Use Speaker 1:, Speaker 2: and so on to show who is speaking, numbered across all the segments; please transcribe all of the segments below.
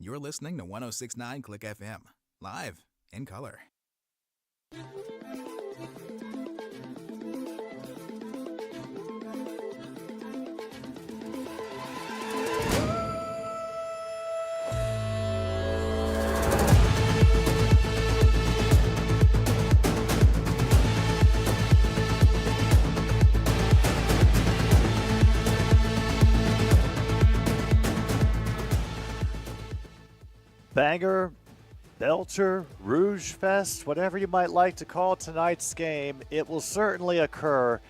Speaker 1: You're listening to 1069 Click FM, live in color.
Speaker 2: Banger, belter, Rouge Fest, whatever you might like to call tonight's game, it will certainly occur.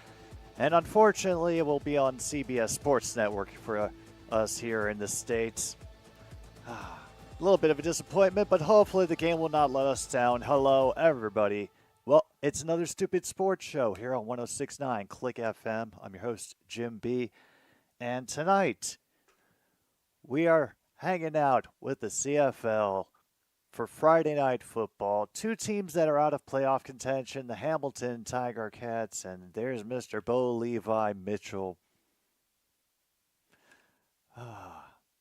Speaker 2: And unfortunately, it will be on CBS Sports Network for us here in the States. A little bit of a disappointment, but hopefully the game will not let us down. Hello, everybody. Well, it's another Stupid Sports Show here on 1069 Click FM. I'm your host, Jim B. And tonight, we are hanging out with the CFL for Friday Night Football. Two teams that are out of playoff contention, the Hamilton Tiger Cats, and there's Mr. Bo Levi Mitchell.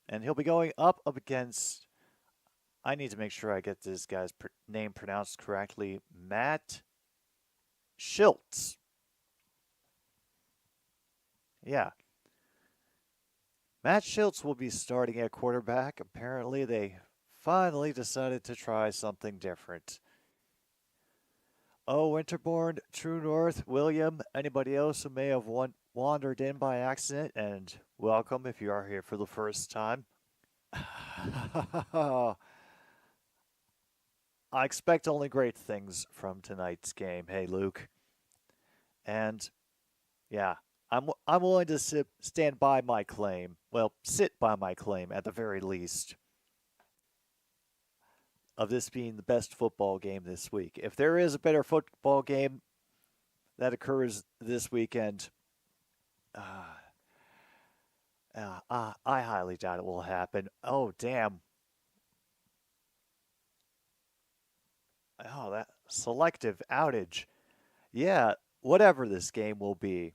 Speaker 2: And he'll be going up against, I need to make sure I get this guy's name pronounced correctly, Matt Schultz. Yeah. Matt Schultz will be starting at quarterback. Apparently, they finally decided to try something different. Oh, Winterborn, True North, William, anybody else who may have wandered in by accident, and welcome if you are here for the first time. I expect only great things from tonight's game. Hey, Luke. And, yeah. I'm willing to stand by my claim. Well, sit by my claim at the very least of this being the best football game this week. If there is a better football game that occurs this weekend, I highly doubt it will happen. Oh, damn. Oh, that selective outage. Yeah, whatever this game will be.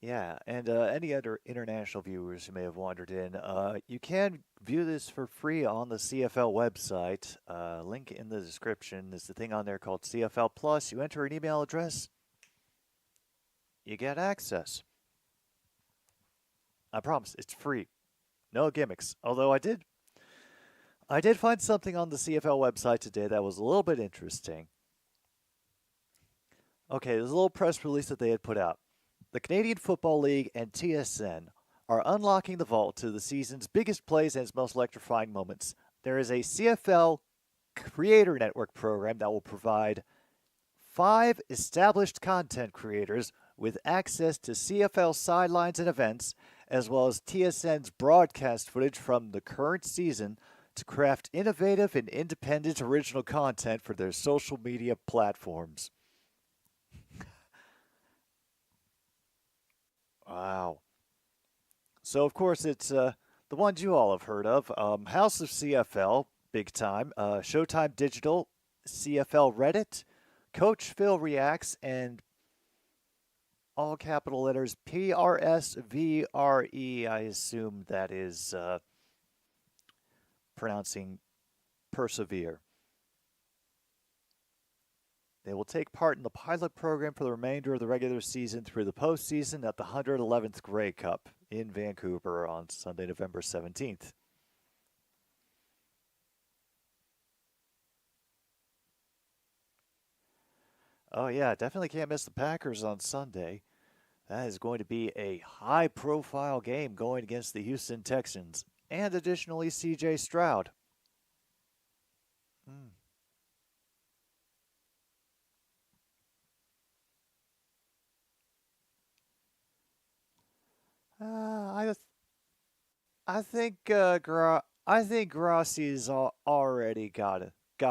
Speaker 2: Yeah, and any other international viewers who may have wandered in, you can view this for free on the CFL website. Link in the description is the thing on there called CFL Plus. You enter an email address, you get access. I promise, it's free. No gimmicks. Although I did find something on the CFL website today that was a little bit interesting. Okay, there's a little press release that they had put out. The Canadian Football League and TSN are unlocking the vault to the season's biggest plays and its most electrifying moments. There is a CFL Creator Network program that will provide 5 established content creators with access to CFL sidelines and events, as well as TSN's broadcast footage from the current season to craft innovative and independent original content for their social media platforms. Wow. So, of course, it's the ones you all have heard of. House of CFL, big time. Showtime Digital, CFL Reddit, Coach Phil Reacts, and all capital letters PRSVRE. I assume that is pronouncing persevere. They will take part in the pilot program for the remainder of the regular season through the postseason at the 111th Grey Cup in Vancouver on Sunday, November 17th. Oh, yeah, definitely can't miss the Packers on Sunday. That is going to be a high-profile game going against the Houston Texans and additionally C.J. Stroud. I think I think Grassi's already got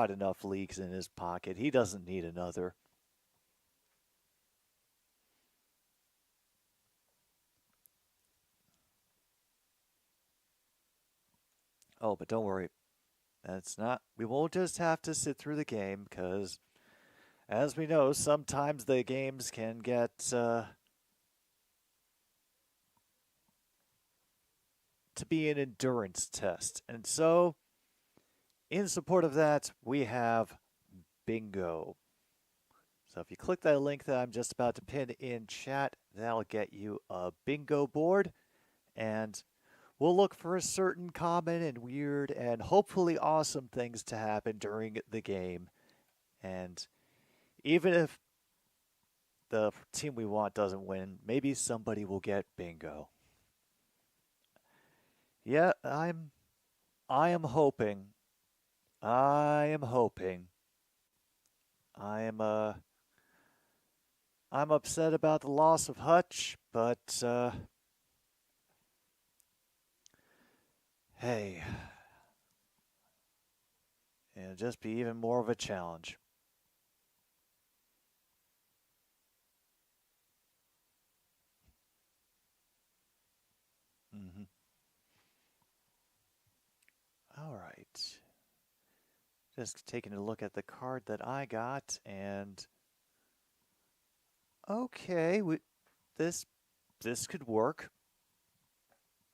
Speaker 2: enough leagues in his pocket. He doesn't need another. Oh, but don't worry. That's not. We won't just have to sit through the game because, as we know, sometimes the games can get to be an endurance test, and so in support of that, we have bingo. So if you click that link that I'm just about to pin in chat, that'll get you a bingo board, and we'll look for a certain common and weird and hopefully awesome things to happen during the game. And even if the team we want doesn't win, maybe somebody will get bingo. Yeah, I am hoping. I am hoping. I am I'm upset about the loss of Hutch, but hey, it'll just be even more of a challenge. Mm-hmm. All right. Just taking a look at the card that I got, and okay, this could work.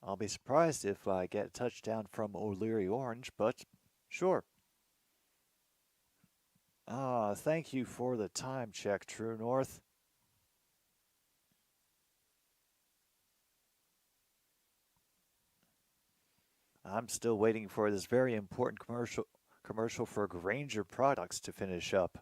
Speaker 2: I'll be surprised if I get a touchdown from O'Leary Orange, but sure. Thank you for the time check, True North. I'm still waiting for this very important commercial for Granger products to finish up.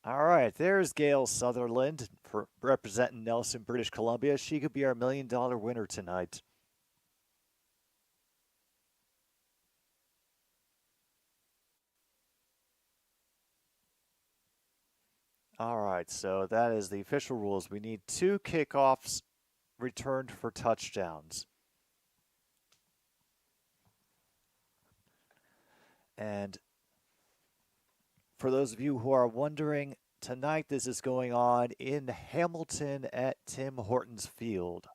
Speaker 2: All right, there's Gail Sutherland for representing Nelson, British Columbia. She could be our $1 million winner tonight. All right, so that is the official rules. We need 2 kickoffs returned for touchdowns. And for those of you who are wondering, tonight this is going on in Hamilton at Tim Hortons Field.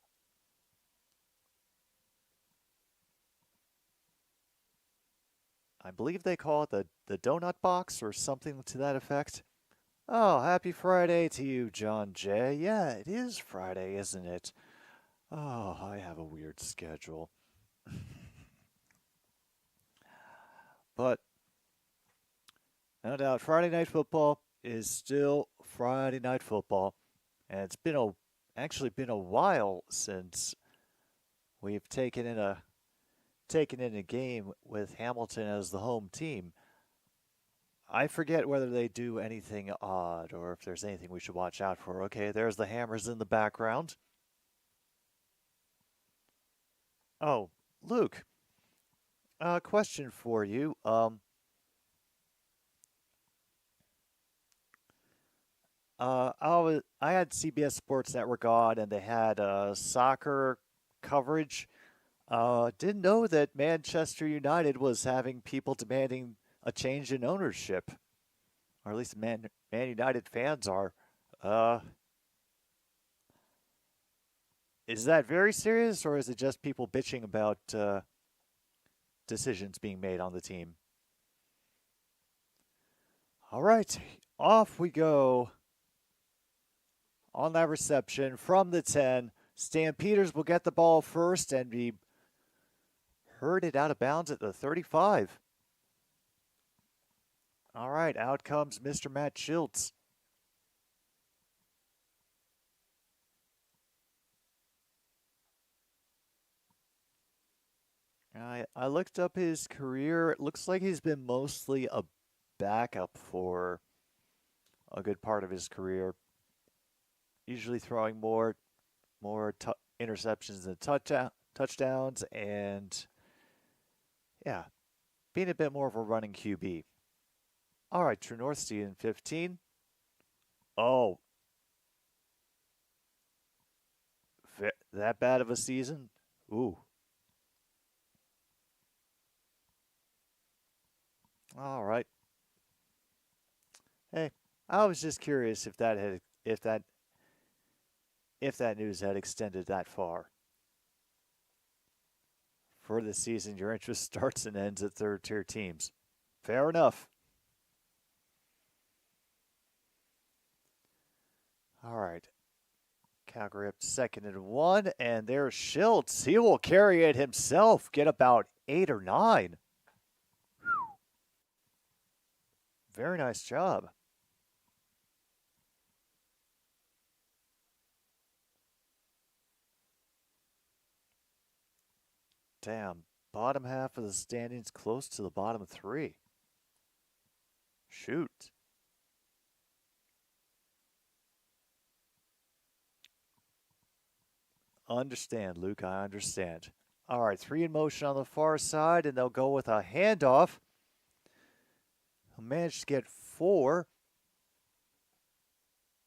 Speaker 2: I believe they call it the Donut Box or something to that effect. Oh, happy Friday to you, John J. Yeah, it is Friday, isn't it? Oh, I have a weird schedule. But no doubt, Friday Night Football is still Friday Night Football, and it's been actually been a while since we've taken in a game with Hamilton as the home team. I forget whether they do anything odd or if there's anything we should watch out for. Okay, there's the Hammers in the background. Oh, Luke, question for you. I had CBS Sports Network on, and they had soccer coverage. Didn't know that Manchester United was having people demanding a change in ownership, or at least Man United fans are. Is that very serious, or is it just people bitching about decisions being made on the team? All right, off we go. On that reception from the 10, Stampeders will get the ball first and be herded out of bounds at the 35. All right, out comes Mr. Matt Schultz. I looked up his career. It looks like he's been mostly a backup for a good part of his career. Usually throwing more interceptions than touchdowns, and yeah, being a bit more of a running QB. All right, True North Steed 15. Oh, that bad of a season? Ooh. All right. Hey, I was just curious if that news had extended that far. for the season. Your interest starts and ends at third-tier teams. Fair enough. All right. Calgary up to 2nd and 1, and there's Schultz. He will carry it himself, get about 8 or 9. Very nice job. Damn, bottom half of the standings close to the bottom 3. Shoot. Understand, Luke, I understand. All right, 3 in motion on the far side, and they'll go with a handoff. He'll manage to get 4.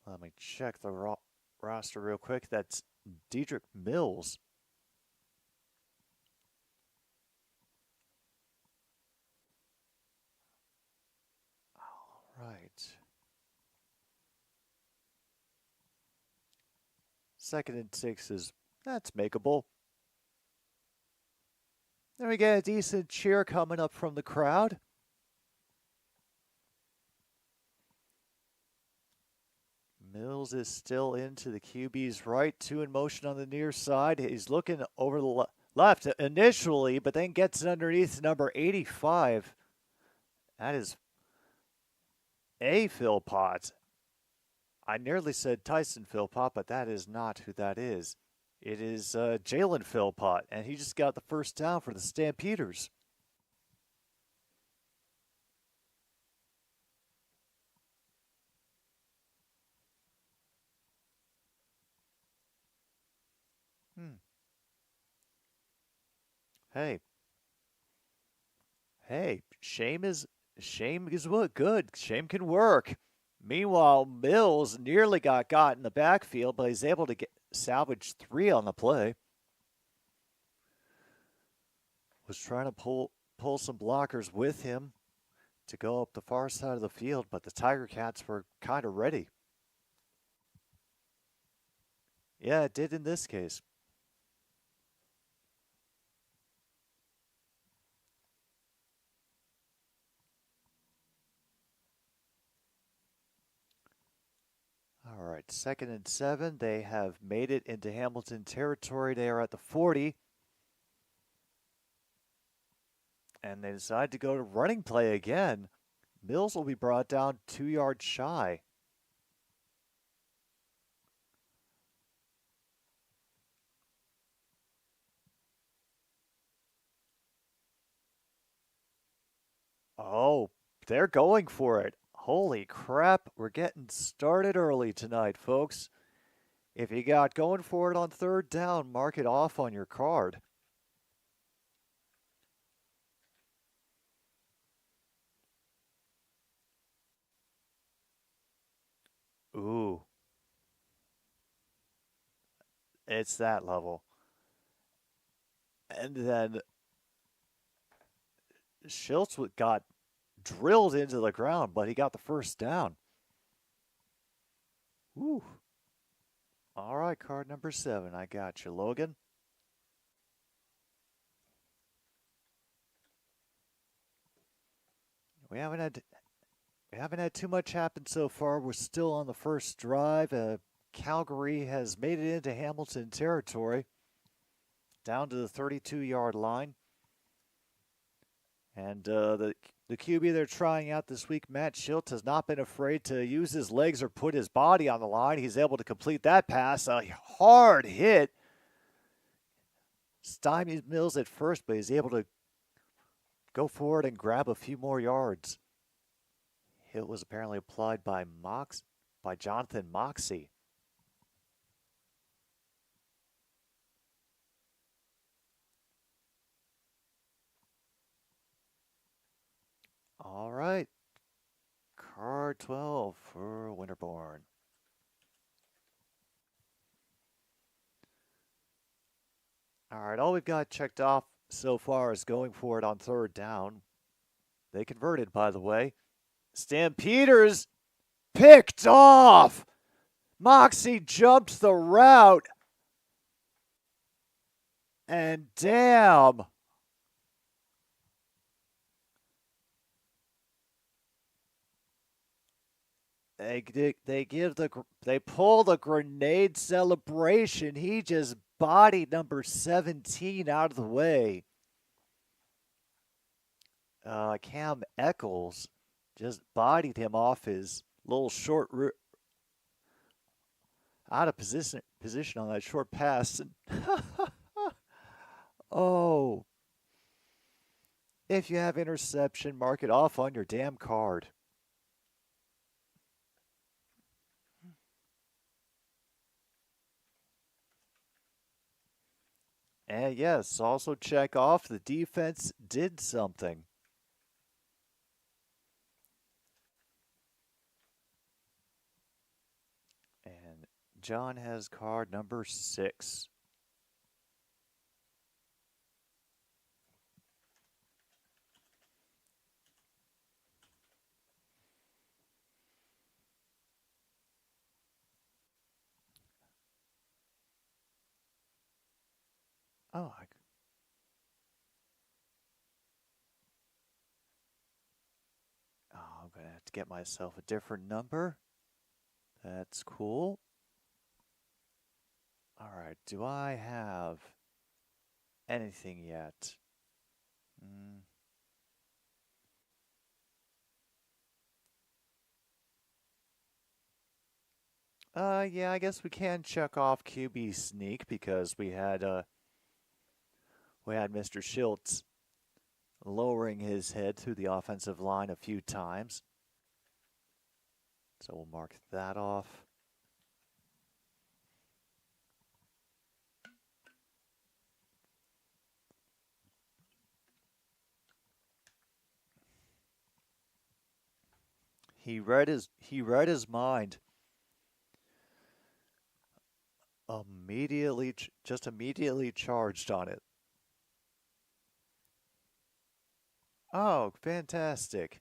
Speaker 2: Let me check the roster real quick. That's Diedrich Mills. All right. 2nd and 6 that's makeable. Then we get a decent cheer coming up from the crowd. Mills is still into the QB's right, 2 in motion on the near side. He's looking over the left initially, but then gets it underneath number 85. That is a Philpott. I nearly said Tyson Philpott, but that is not who that is. It is Jalen Philpott, and he just got the first down for the Stampeders. Hey, shame is what good. Shame can work. Meanwhile, Mills nearly got in the backfield, but he's able to salvage 3 on the play. Was trying to pull some blockers with him to go up the far side of the field, but the Tiger Cats were kind of ready. Yeah, it did in this case. All right, 2nd and 7. They have made it into Hamilton territory. They are at the 40. And they decide to go to running play again. Mills will be brought down 2 yards shy. Oh, they're going for it. Holy crap, we're getting started early tonight, folks. If you got going for it on 3rd down, mark it off on your card. Ooh. It's that level. And then Schultz got drilled into the ground, but he got the first down. Ooh. All right, card number 7. I got you, Logan. We haven't had too much happen so far. We're still on the first drive. Calgary has made it into Hamilton territory, down to the 32-yard line. And the QB they're trying out this week, Matt Schultz, has not been afraid to use his legs or put his body on the line. He's able to complete that pass. A hard hit. Stymies Mills at first, but he's able to go forward and grab a few more yards. Hit was apparently applied by Jonathan Moxie. All right. Card 12 for Winterbourne. All right, all we've got checked off so far is going for it on 3rd down. They converted, by the way. Stampeders picked off. Moxie jumped the route. And damn, They pull the grenade celebration. He just bodied number 17 out of the way. Cam Eccles just bodied him off his little short out of position on that short pass. Oh, if you have interception, mark it off on your damn card. And yes, also check off the defense did something. And John has card number 6. Oh, I'm going to have to get myself a different number. That's cool. All right, do I have anything yet? Yeah, I guess we can check off QB sneak because we had Mr. Schultz lowering his head through the offensive line a few times. So we'll mark that off. He read his mind. Immediately charged on it. Oh, fantastic.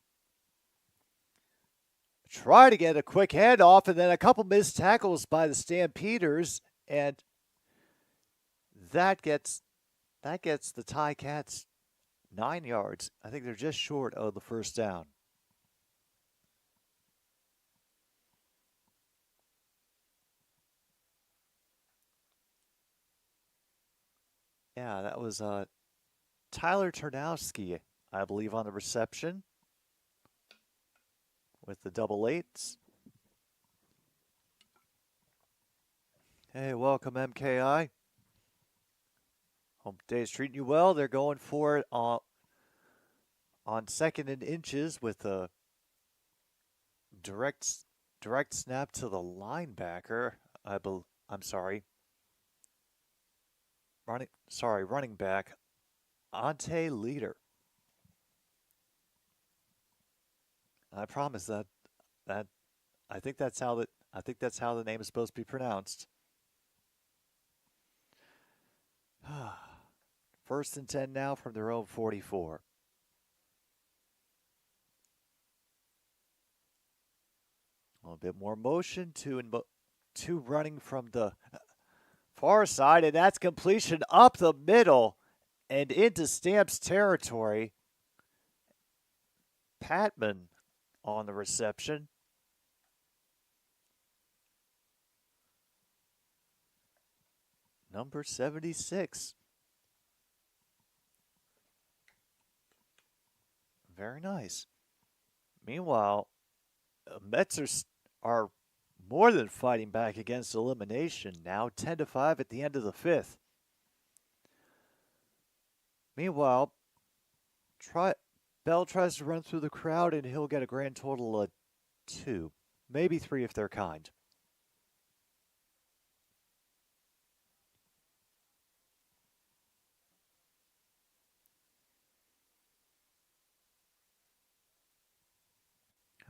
Speaker 2: Try to get a quick handoff and then a couple missed tackles by the Stampeders, and that gets the Ticats 9 yards. I think they're just short of the first down. Yeah, that was Tyler Turnowski, I believe, on the reception with the double eights. Hey, welcome, MKI. Home Day's treating you well. They're going for it on 2nd and inches with a direct snap to the linebacker. Running back Ante Leader. I promise that I think that's how the name is supposed to be pronounced. 1st and 10 now from their own 44. A little bit more motion, two running from the far side, and that's completion up the middle and into Stamps territory. Patman on the reception. Number 76. Very nice. Meanwhile, Mets are more than fighting back against elimination now, 10-5 at the end of the 5th. Meanwhile, Bell tries to run through the crowd, and he'll get a grand total of 2, maybe 3 if they're kind.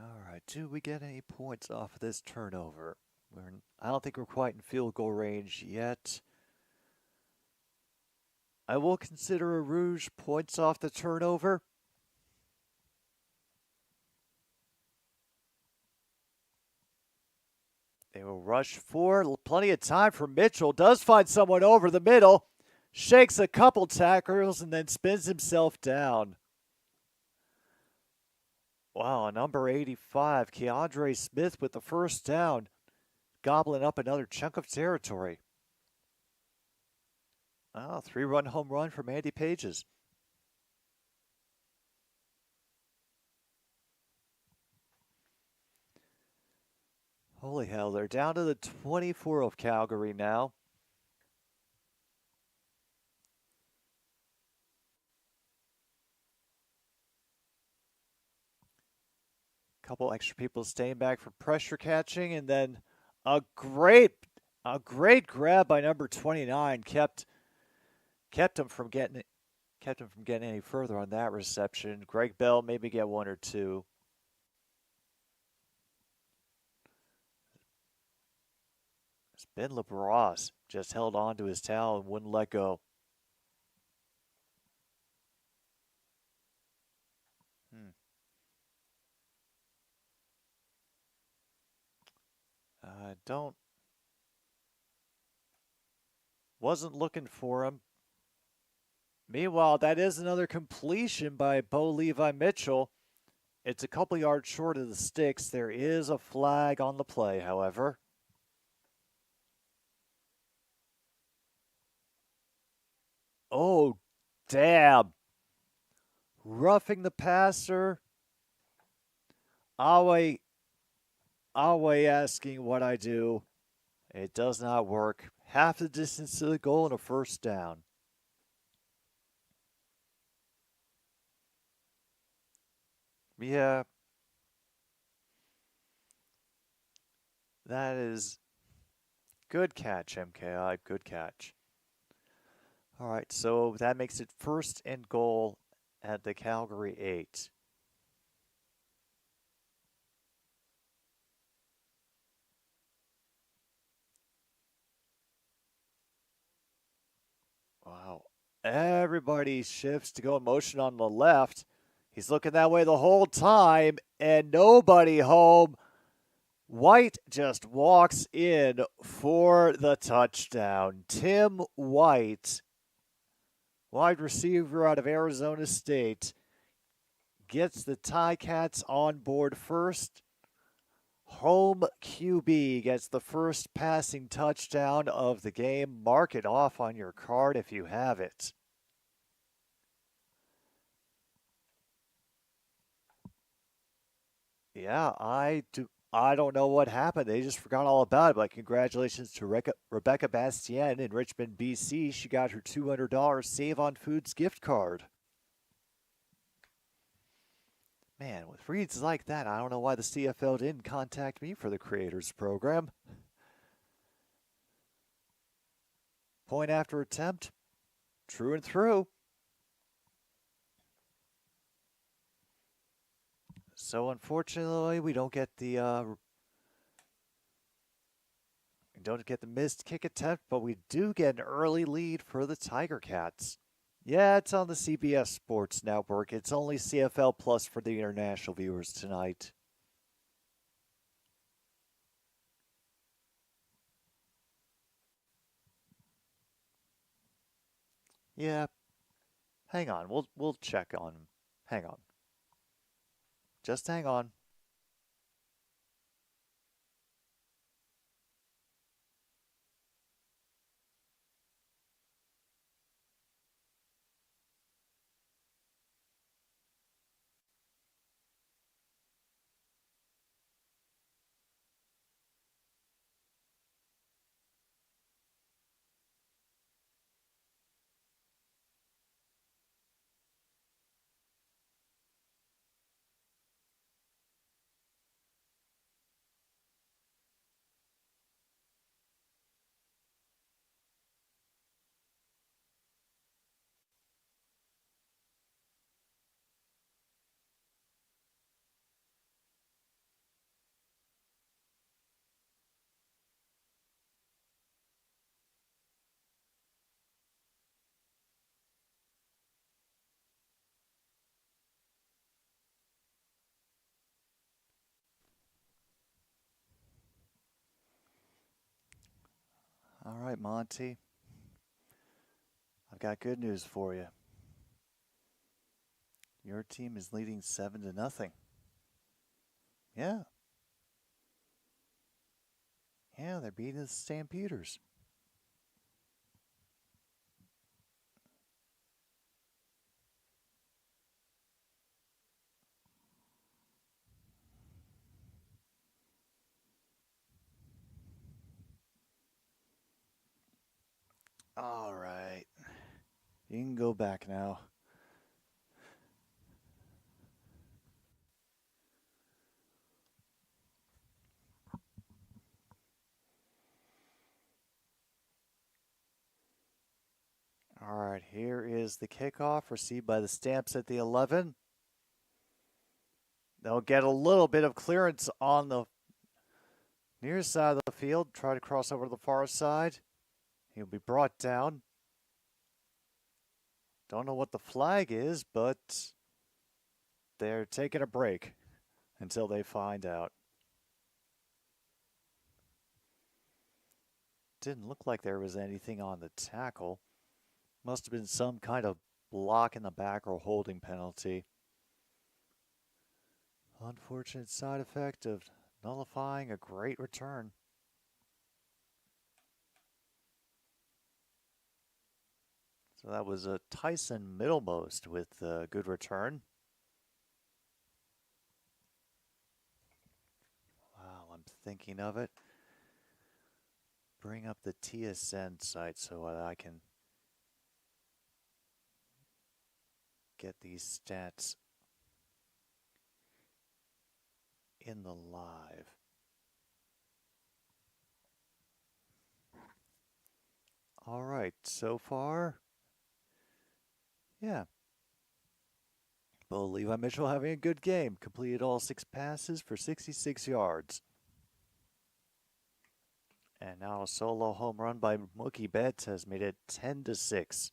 Speaker 2: All right, do we get any points off of this turnover? I don't think we're quite in field goal range yet. I will consider a Rouge points off the turnover. They will rush 4. Plenty of time for Mitchell. Does find someone over the middle. Shakes a couple tackles and then spins himself down. Wow, number 85, Keandre Smith with the first down, gobbling up another chunk of territory. Oh, 3-run home run from Andy Pages. Holy hell, they're down to the 24 of Calgary now. Couple extra people staying back for pressure catching, and then a great grab by number 29 kept him from getting any further on that reception. Greg Bell maybe get one or two. Ben LeBras just held on to his towel and wouldn't let go. Wasn't looking for him. Meanwhile, that is another completion by Bo Levi Mitchell. It's a couple yards short of the sticks. There is a flag on the play, however. Oh, damn. Roughing the passer. Awe asking what I do. It does not work. Half the distance to the goal and a first down. Yeah. That is good catch, MKI. Good catch. All right, so that makes it first and goal at the Calgary 8. Wow. Everybody shifts to go in motion on the left. He's looking that way the whole time, and nobody home. White just walks in for the touchdown. Tim White, wide receiver out of Arizona State, gets the Ticats on board first. Home QB gets the first passing touchdown of the game. Mark it off on your card if you have it. Yeah, I don't know what happened. They just forgot all about it. But congratulations to Rebecca Bastien in Richmond, BC. She got her $200 Save on Foods gift card. Man, with reads like that, I don't know why the CFL didn't contact me for the Creators Program. Point after attempt, true and through. So unfortunately, we don't get the missed kick attempt, but we do get an early lead for the Tiger Cats. Yeah, it's on the CBS Sports Network. It's only CFL Plus for the international viewers tonight. Yeah. Hang on. We'll check on him. Hang on. Just hang on. All right, Monty. I've got good news for you. Your team is leading 7-0. Yeah. Yeah, they're beating the Stampeders. All right. You can go back now. All right, here is the kickoff received by the Stamps at the 11. They'll get a little bit of clearance on the near side of the field, try to cross over to the far side. He'll be brought down. Don't know what the flag is, but they're taking a break until they find out. Didn't look like there was anything on the tackle. Must have been some kind of block in the back or holding penalty. Unfortunate side effect of nullifying a great return. So that was a Tyson Middlemost with a good return. Wow, I'm thinking of it. Bring up the TSN site so that I can get these stats in the live. All right, so far, yeah. Bo Levi Mitchell having a good game. Completed all 6 passes for 66 yards. And now a solo home run by Mookie Betts has made it 10-6.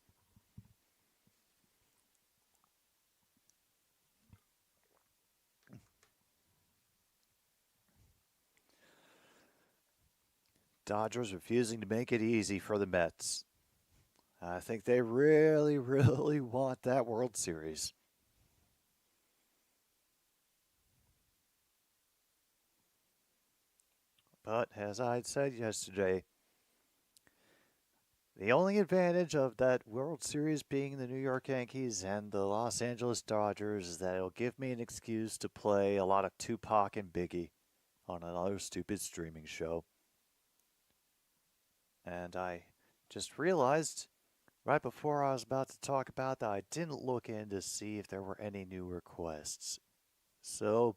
Speaker 2: Dodgers refusing to make it easy for the Mets. I think they really, really want that World Series. But as I said yesterday, the only advantage of that World Series being the New York Yankees and the Los Angeles Dodgers is that it'll give me an excuse to play a lot of Tupac and Biggie on another stupid streaming show. And I just realized right before I was about to talk about that, I didn't look in to see if there were any new requests. So,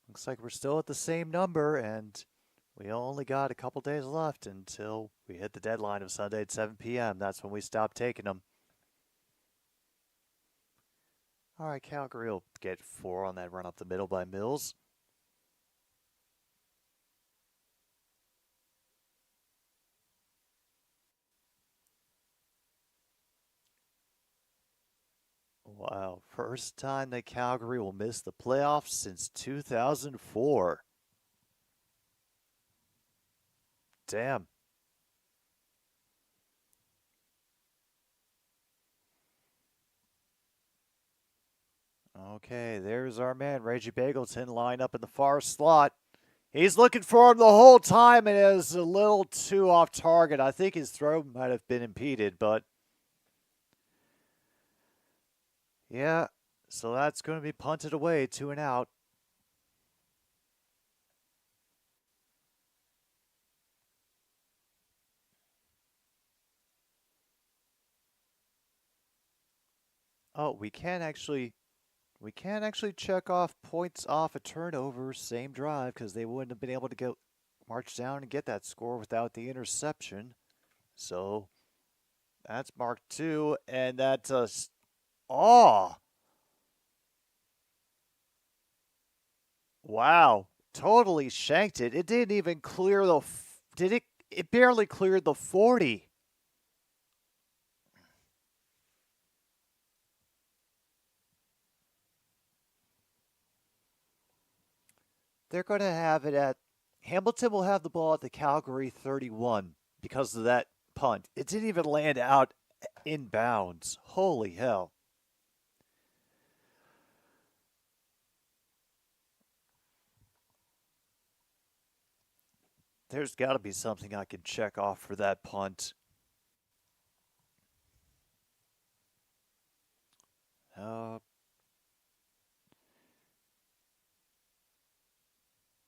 Speaker 2: looks like we're still at the same number, and we only got a couple days left until we hit the deadline of Sunday at 7 p.m. That's when we stop taking them. All right, Calgary will get 4 on that run up the middle by Mills. Wow, first time that Calgary will miss the playoffs since 2004. Damn. Okay, there's our man, Reggie Bagleton, lined up in the far slot. He's looking for him the whole time and is a little too off target. I think his throw might have been impeded, but yeah, so that's going to be punted away, 2 and out. Oh, we can't actually check off points off a turnover, same drive, because they wouldn't have been able to go march down and get that score without the interception. So that's mark 2, and that's a wow, totally shanked it. It didn't even clear the did it? It barely cleared the 40. They're going to have it at Hamilton will have the ball at the Calgary 31 because of that punt. It didn't even land out inbounds. Holy hell. There's got to be something I can check off for that punt.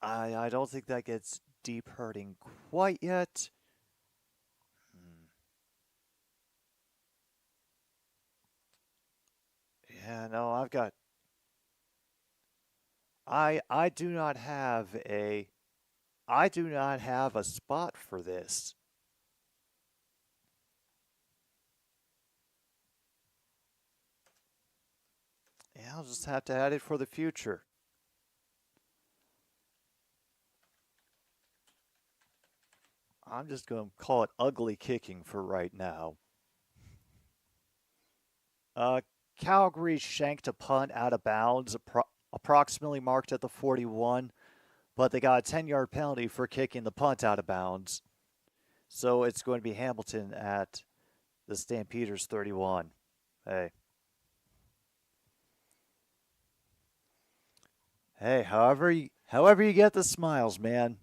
Speaker 2: I don't think that gets deep hurting quite yet. Yeah, no, I've got. I do not have a. I do not have a spot for this. Yeah, I'll just have to add it for the future. I'm just going to call it ugly kicking for right now. Calgary shanked a punt out of bounds, approximately marked at the 41, but they got a 10-yard penalty for kicking the punt out of bounds. So it's going to be Hamilton at the Stampeders 31. Hey. Hey, however you get the smiles, man.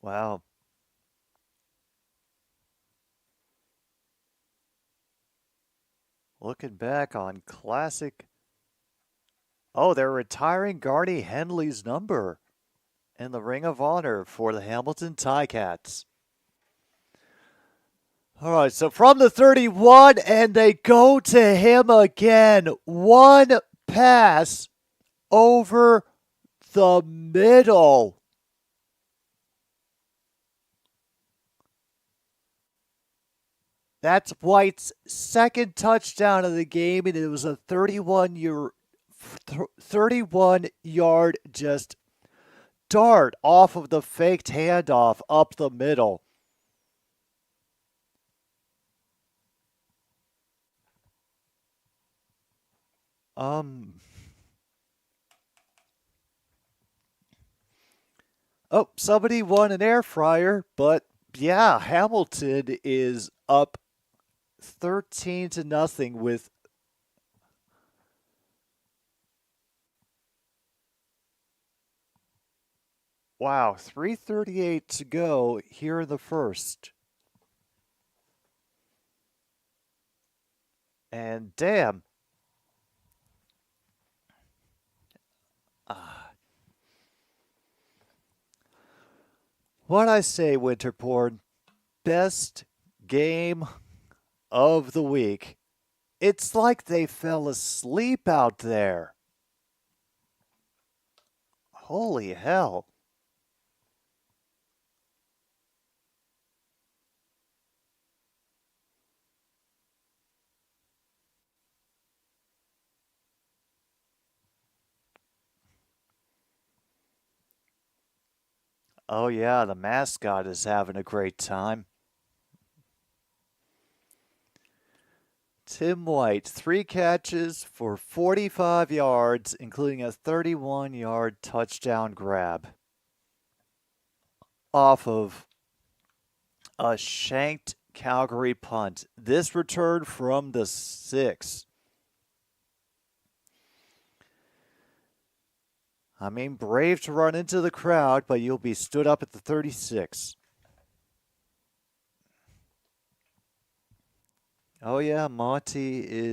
Speaker 2: Wow. Looking back on classic. Oh, they're retiring Garney Henley's number in the Ring of Honor for the Hamilton Ticats. All right, so from the 31, and they go to him again. One pass over the middle. That's White's second touchdown of the game, and it was a 31-yard just dart off of the faked handoff up the middle. Oh, somebody won an air fryer, but yeah, Hamilton is up 13-0 with wow, 3:38 to go here in the first. And damn. What I say, Winterporn, best game of the week. It's like they fell asleep out there. Holy hell. Oh, yeah, the mascot is having a great time. Tim White, 3 catches for 45 yards, including a 31-yard touchdown grab off of a shanked Calgary punt. This return from the 6. I mean, brave to run into the crowd, but you'll be stood up at the 36. Oh yeah, Monty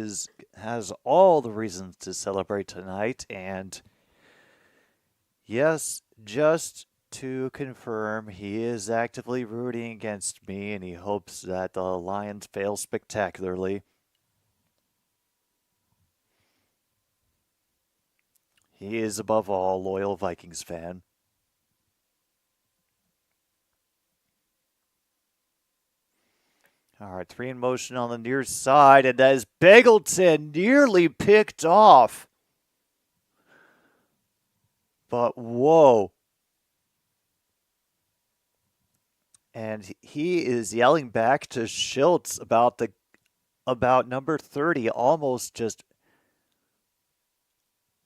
Speaker 2: has all the reasons to celebrate tonight, and yes, just to confirm, he is actively rooting against me, and he hopes that the Lions fail spectacularly. He is, above all, a loyal Vikings fan. All right, 3 in motion on the near side, and as Beggleton nearly picked off. But whoa. And and he is yelling back to Schultz about number 30 almost just.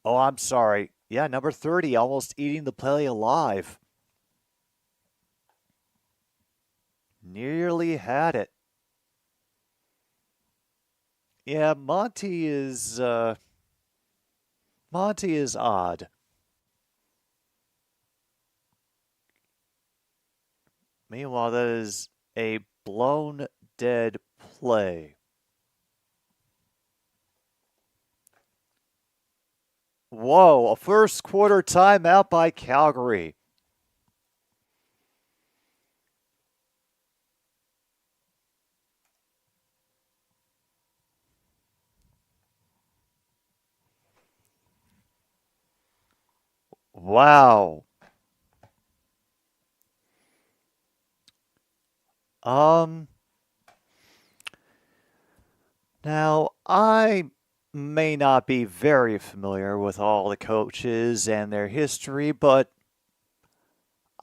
Speaker 2: Oh, I'm sorry. Yeah, number 30 almost eating the play alive. Nearly had it. Yeah, Monty is odd. Meanwhile, that is a blown dead play. Whoa, a first quarter timeout by Calgary. Wow. Um, Now I may not be very familiar with all the coaches and their history, but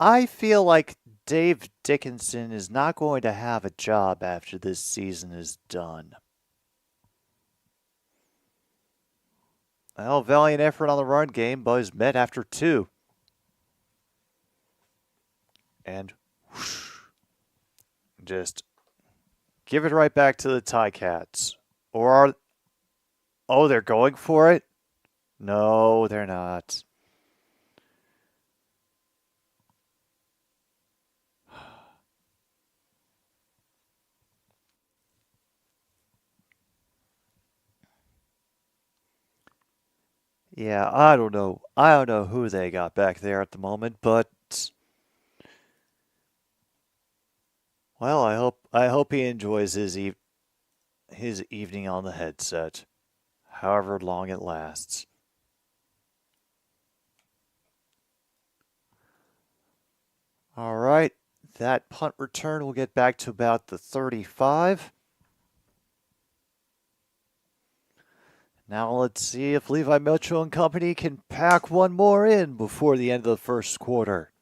Speaker 2: I feel like Dave Dickinson is not going to have a job after this season is done. Well, valiant effort on the run game, but is met after 2. And whoosh, just give it right back to the Ticats. Or are. Oh, they're going for it? No, they're not. Yeah, I don't know. I don't know who they got back there at the moment, but well, I hope he enjoys his evening on the headset, however long it lasts. All right, that punt return will get back to about the 35. Now let's see if Levi Mitchell and company can pack one more in before the end of the first quarter.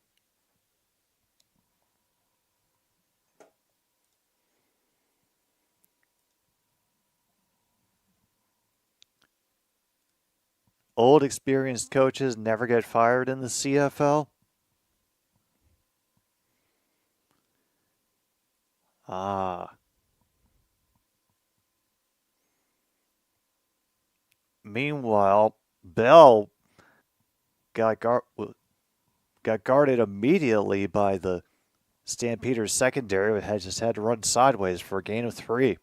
Speaker 2: Old experienced coaches never get fired in the CFL. Ah. Meanwhile, Bell got guarded immediately by the Stampeders secondary, but had to run sideways for a gain of 3.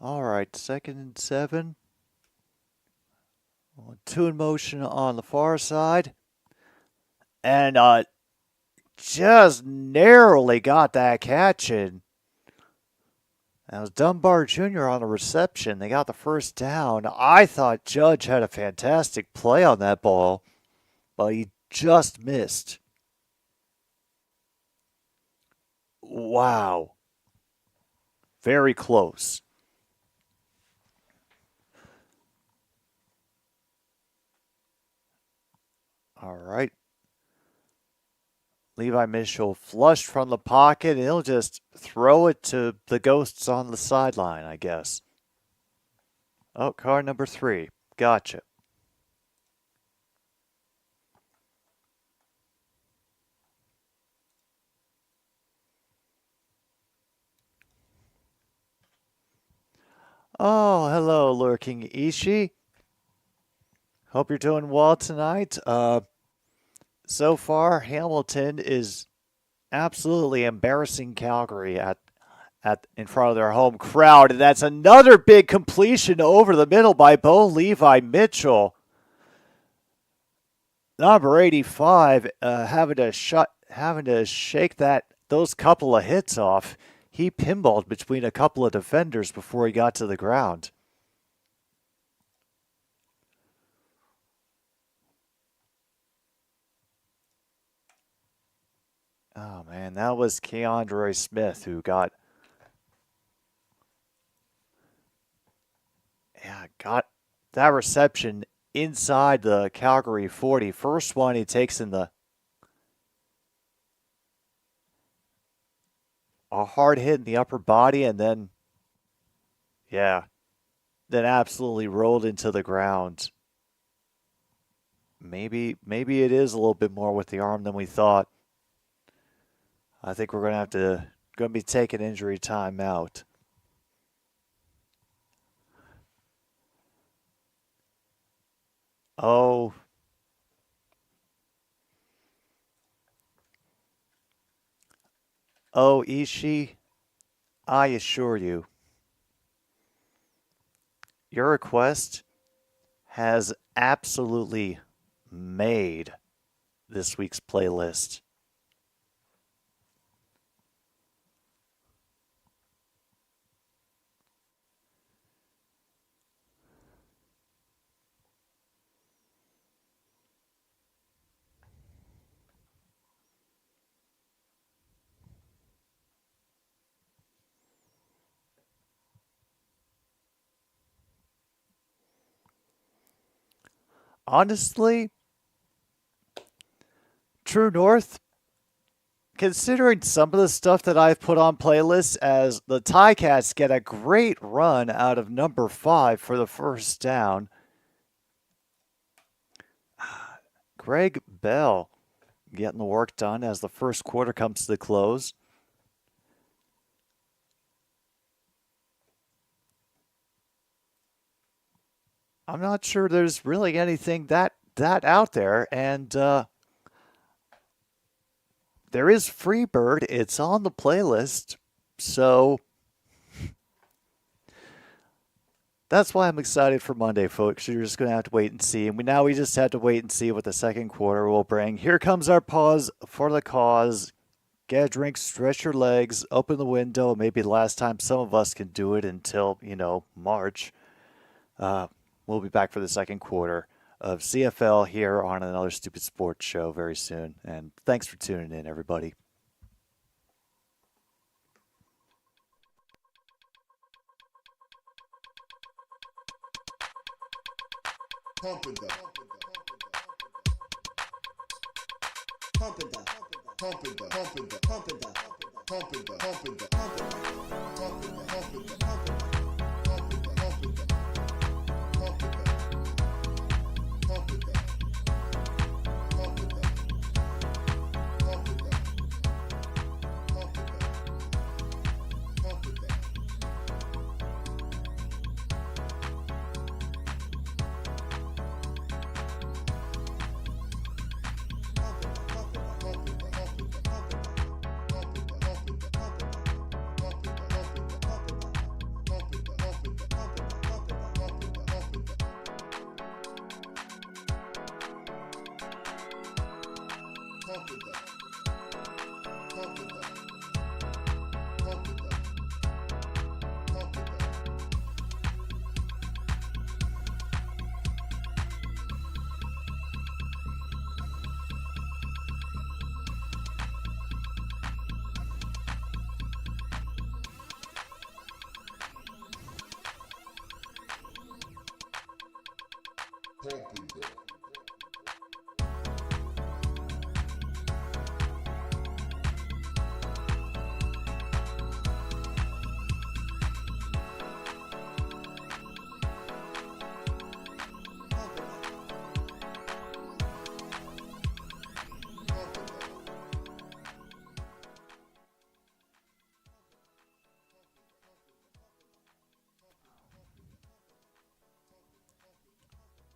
Speaker 2: All right, 2nd and 7. 2 in motion on the far side. And just narrowly got that catch in. That was Dunbar Jr. on the reception. They got the first down. I thought Judge had a fantastic play on that ball, but he just missed. Wow. Very close. All right. Levi Mitchell flushed from the pocket. He'll just throw it to the ghosts on the sideline, I guess. Oh, car number 3. Gotcha. Oh, hello, lurking Ishii. Hope you're doing well tonight. So far, Hamilton is absolutely embarrassing Calgary at in front of their home crowd, and that's another big completion over the middle by Bo Levi Mitchell. Number 85, having to shake those couple of hits off. He pinballed between a couple of defenders before he got to the ground. Oh man, that was Keandre Smith who got Yeah, got that reception inside the Calgary 40. First one he takes in a hard hit in the upper body, and then, yeah, then absolutely rolled into the ground. Maybe it is a little bit more with the arm than we thought. I think we're going to be taking injury time out. Oh. Oh, Ishii, I assure you, your request has absolutely made this week's playlist. Honestly, True North, considering some of the stuff that I've put on playlists, as the Ticats get a great run out of number 5 for the first down. Greg Bell getting the work done as the first quarter comes to the close. I'm not sure there's really anything that out there, and there is Freebird. It's on the playlist, so that's why I'm excited for Monday, folks. You're just going to have to wait and see. And we just have to wait and see what the second quarter will bring. Here comes our pause for the cause. Get a drink, stretch your legs, open the window. Maybe the last time some of us can do it until, March. We'll be back for the second quarter of CFL here on another Stupid Sports Show very soon. And thanks for tuning in, everybody.
Speaker 3: Pumping the, pumping the, pumping the, pumping the, pumping the, pumping the, pumping the, pumping the, pumping the, pumping the, pumping the.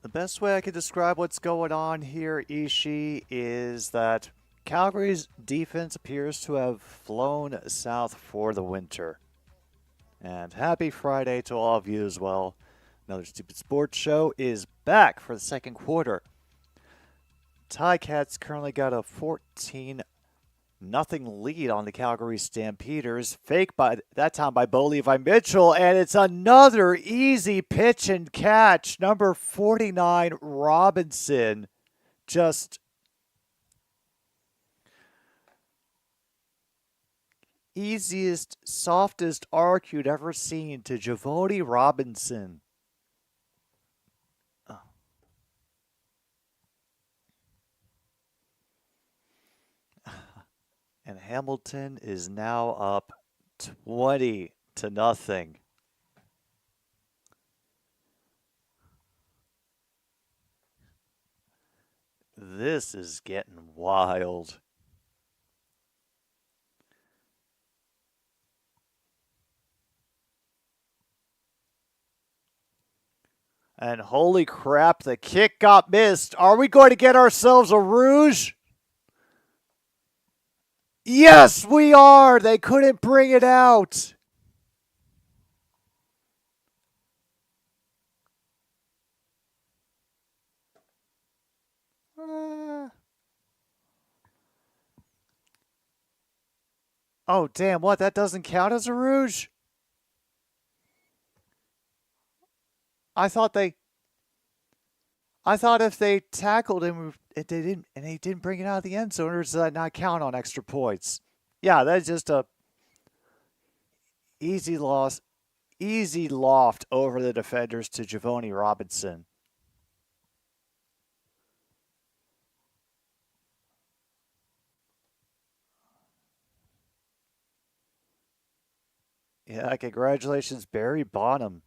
Speaker 2: The best way I could describe what's going on here, Ishii, is that Calgary's defense appears to have flown south for the winter. And happy Friday to all of you as well. Another Stupid Sports Show is back for the second quarter. Ticats currently got a 14-0 lead on the Calgary Stampeders. Fake by that time by Bo Levi Mitchell, and it's another easy pitch and catch. Number 49, Robinson, just easiest, softest arc you'd ever seen to Javoni Robinson. And Hamilton is now up 20-0. This is getting wild. And holy crap, the kick got missed. Are we going to get ourselves a Rouge? Yes, we are. They couldn't bring it out. Oh, damn, what? That doesn't count as a Rouge? I thought if they tackled him, they didn't bring it out of the end zone, or does that not count on extra points? Yeah, that's just a easy loss, easy loft over the defenders to Javoni Robinson. Yeah, congratulations, Barry Bonham.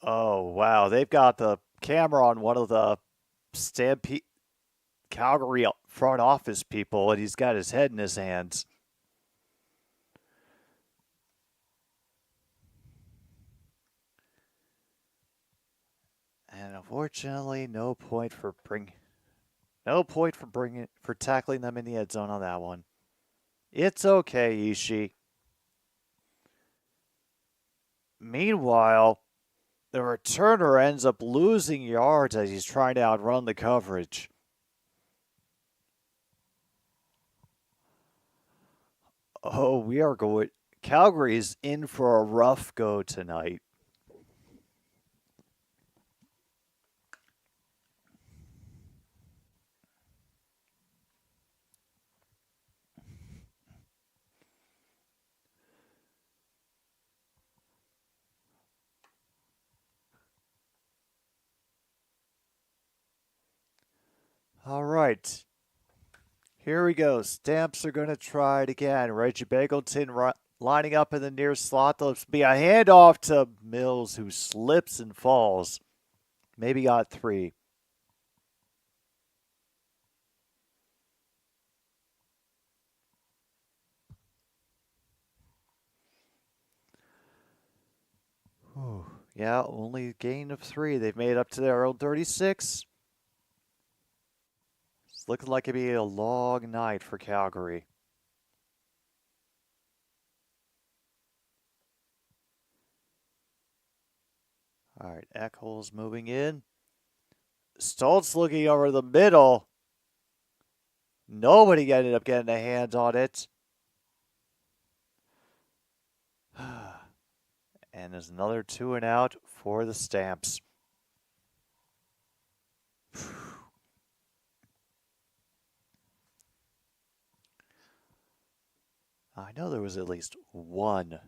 Speaker 2: Oh, wow. They've got the camera on one of the Stampede Calgary front office people, and he's got his head in his hands. And unfortunately, no point for tackling them in the end zone on that one. It's okay, Ishii. Meanwhile, the returner ends up losing yards as he's trying to outrun the coverage. Oh, we are going. Calgary's in for a rough go tonight. All right. Here we go. Stamps are going to try it again. Reggie Bagleton lining up in the near slot. There'll be a handoff to Mills, who slips and falls. Maybe got 3. Yeah, only a gain of 3. They've made up to their own 36. It's looking like it'd be a long night for Calgary. All right, Eccles moving in. Stoltz looking over the middle. Nobody ended up getting a hand on it. And there's another 2 and out for the Stamps. I know there was at least one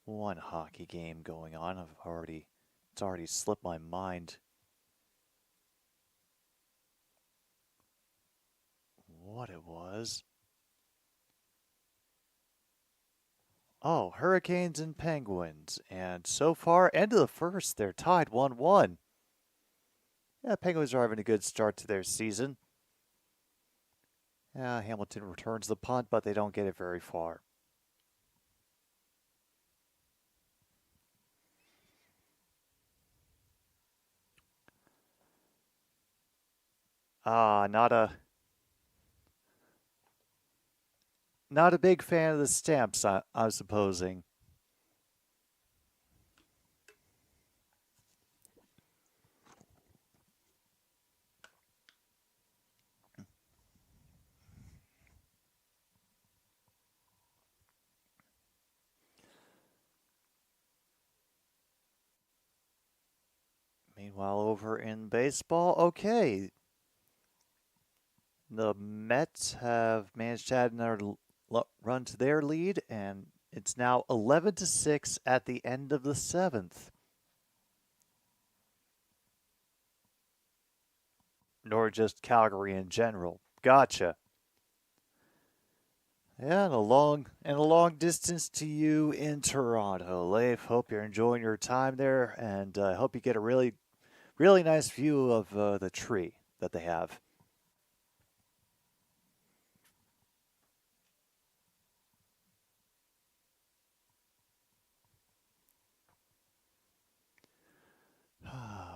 Speaker 2: hockey game going on. It's already slipped my mind what it was. Oh, Hurricanes and Penguins. And so far, end of the first, they're tied 1-1. Yeah, Penguins are having a good start to their season. Hamilton returns the punt, but they don't get it very far. Not a big fan of the Stamps, I'm supposing. Meanwhile, over in baseball, okay. The Mets have managed to add another run to their lead, and it's now 11-6 at the end of the 7th. nor just Calgary in general. Gotcha. Yeah, and a long distance to you in Toronto, Leif. Hope you're enjoying your time there, and I hope you get a really, really nice view of the tree that they have.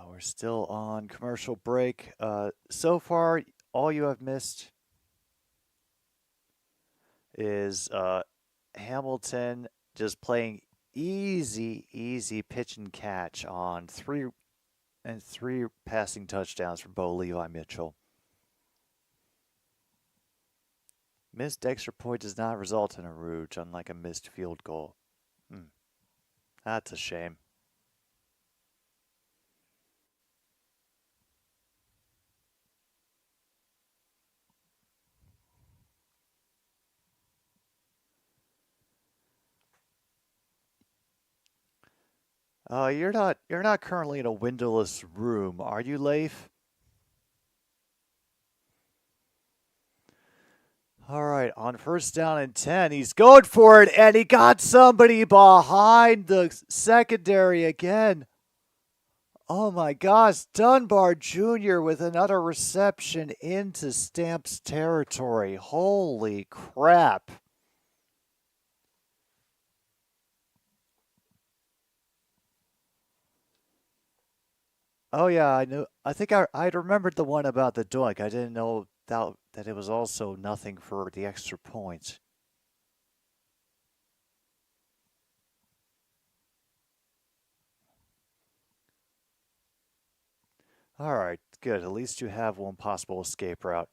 Speaker 2: We're still on commercial break. So far, all you have missed is Hamilton just playing easy pitch and catch on three passing touchdowns from Bo Levi Mitchell. Missed extra point does not result in a Rouge, unlike a missed field goal. That's a shame. You're not currently in a windowless room, are you, Leif? All right, on first down and 10, he's going for it, and he got somebody behind the secondary again. Oh my gosh, Dunbar Jr. with another reception into Stamps territory. Holy crap. Oh yeah, I knew. I think I remembered the one about the doink. I didn't know that it was also nothing for the extra point. All right, good. At least you have one possible escape route.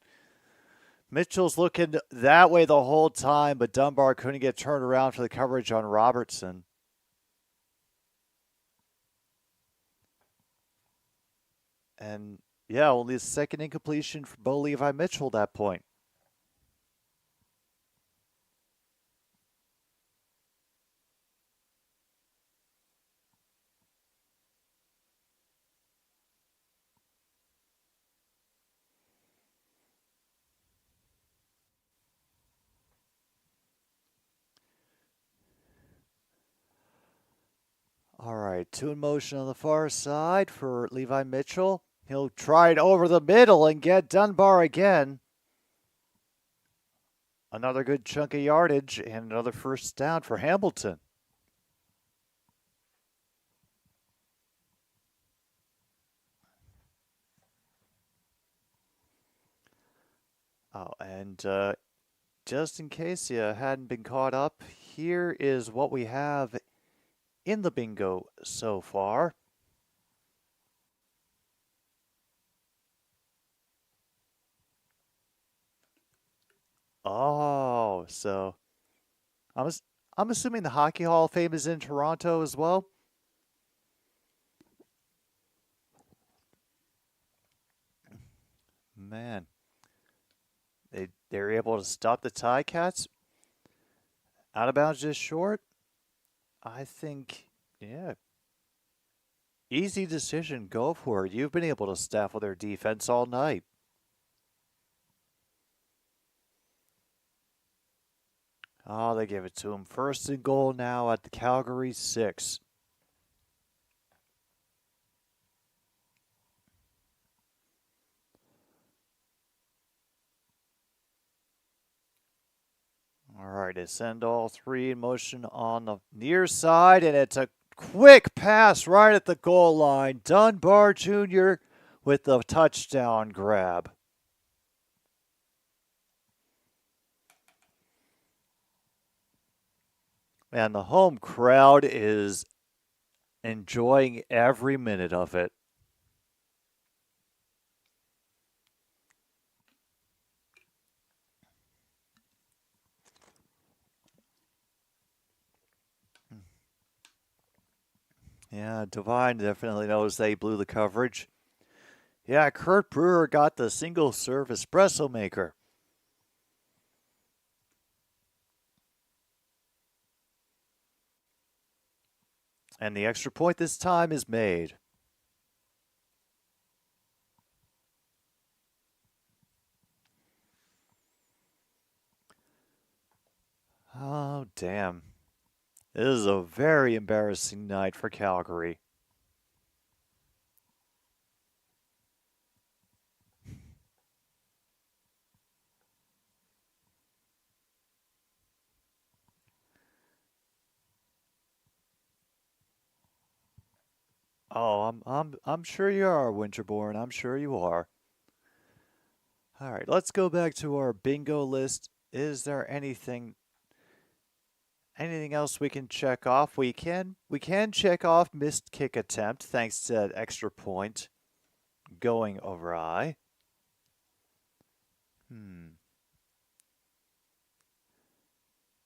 Speaker 2: Mitchell's looking that way the whole time, but Dunbar couldn't get turned around for the coverage on Robertson. And yeah, only a second incompletion for Bo Levi Mitchell at that point. All right, two in motion on the far side for Levi Mitchell. He'll try it over the middle and get Dunbar again. Another good chunk of yardage and another first down for Hamilton. Oh, and just in case you hadn't been caught up, here is what we have in the bingo so far. Oh, so I'm assuming the Hockey Hall of Fame is in Toronto as well. Man, they're able to stop the Ticats. Out of bounds just short. I think, yeah. Easy decision. Go for it. You've been able to staff with their defense all night. Oh, they give it to him. First and goal now at the Calgary 6. All right, they send all three in motion on the near side, and it's a quick pass right at the goal line. Dunbar Jr. with the touchdown grab. And the home crowd is enjoying every minute of it. Yeah, Devine definitely knows they blew the coverage. Yeah, Kurt Brewer got the single-serve espresso maker. And the extra point this time is made. damn. This is a very embarrassing night for Calgary. Oh, I'm sure you are, Winterborn. I'm sure you are. All right, let's go back to our bingo list. Is there anything else we can check off? We can check off missed kick attempt thanks to that extra point going awry.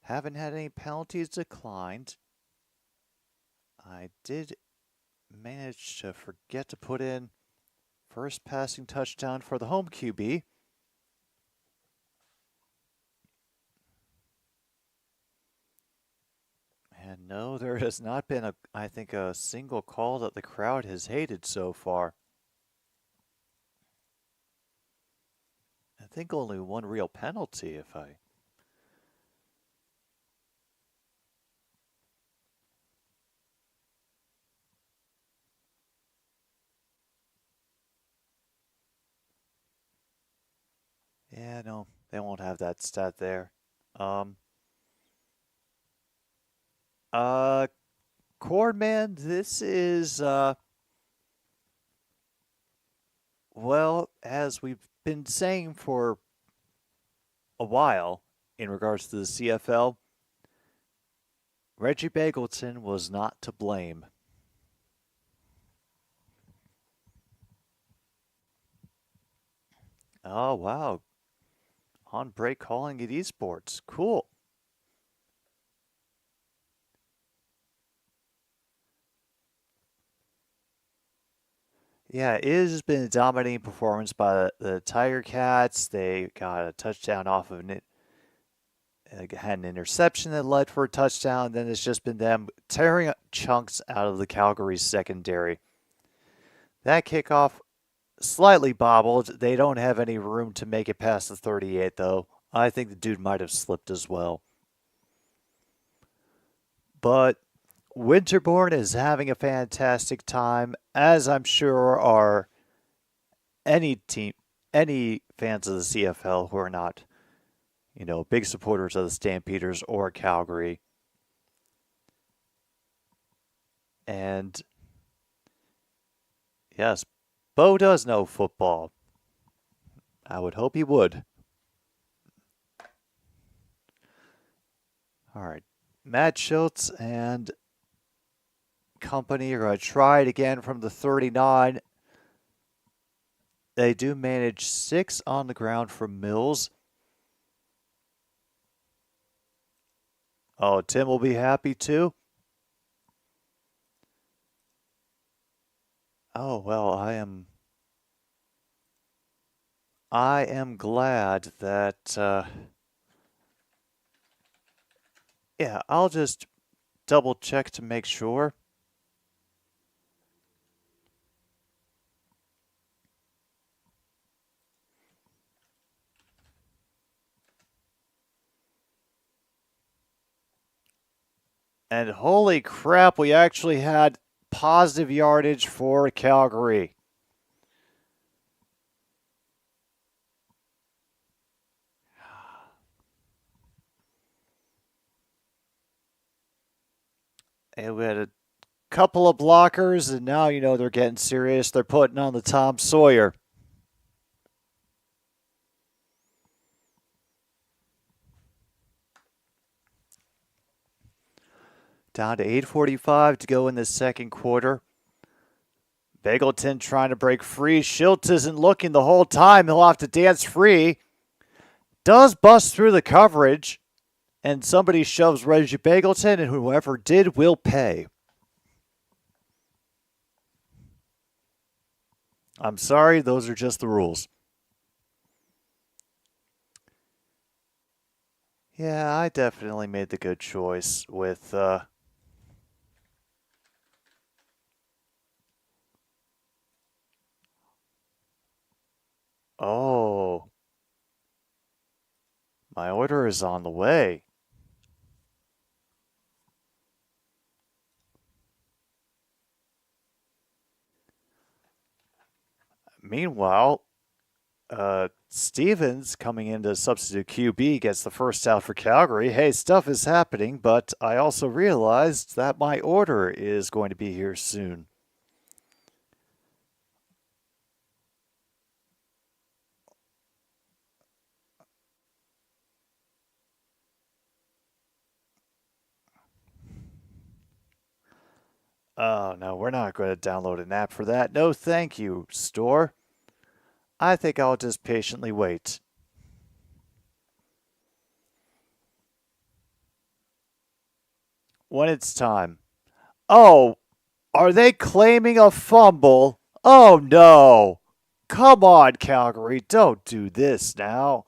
Speaker 2: Haven't had any penalties declined. I did manage to forget to put in first passing touchdown for the home QB. And no, there has not been I think a single call that the crowd has hated so far. I think only one real penalty if I Yeah, no, they won't have that stat there. Um uh Cordman, this is well, as we've been saying for a while in regards to the CFL, Reggie Bagleton was not to blame. Oh, wow. On break calling it esports. Cool. Yeah, it has been a dominating performance by the Tiger Cats. They got a touchdown off of it. Had an interception that led for a touchdown. Then it's just been them tearing chunks out of the Calgary secondary. That kickoff slightly bobbled. They don't have any room to make it past the 38, though. I think the dude might have slipped as well. But Winterborn is having a fantastic time, as I'm sure are any fans of the CFL who are not, big supporters of the Stampeders or Calgary. And yes, Bo does know football. I would hope he would. All right. Matt Schultz and company are going to try it again from the 39. They do manage 6 on the ground from Mills. Oh, Tim will be happy too. Oh, well, I am glad that yeah, I'll just double check to make sure. And holy crap, we actually had positive yardage for Calgary. And we had a couple of blockers, and now, they're getting serious. They're putting on the Tom Sawyer. Down to 8:45 to go in the second quarter. Bagleton trying to break free. Schultz isn't looking the whole time. He'll have to dance free. Does bust through the coverage. And somebody shoves Reggie Bagleton, and whoever did will pay. I'm sorry, those are just the rules. Yeah, I definitely made the good choice with Oh. My order is on the way. Meanwhile, Stevens coming into substitute QB gets the first out for Calgary. Hey, stuff is happening, but I also realized that my order is going to be here soon. Oh, no, we're not going to download an app for that. No, thank you, store. I think I'll just patiently wait. When it's time. Oh, are they claiming a fumble? Oh, no. Come on, Calgary. Don't do this now.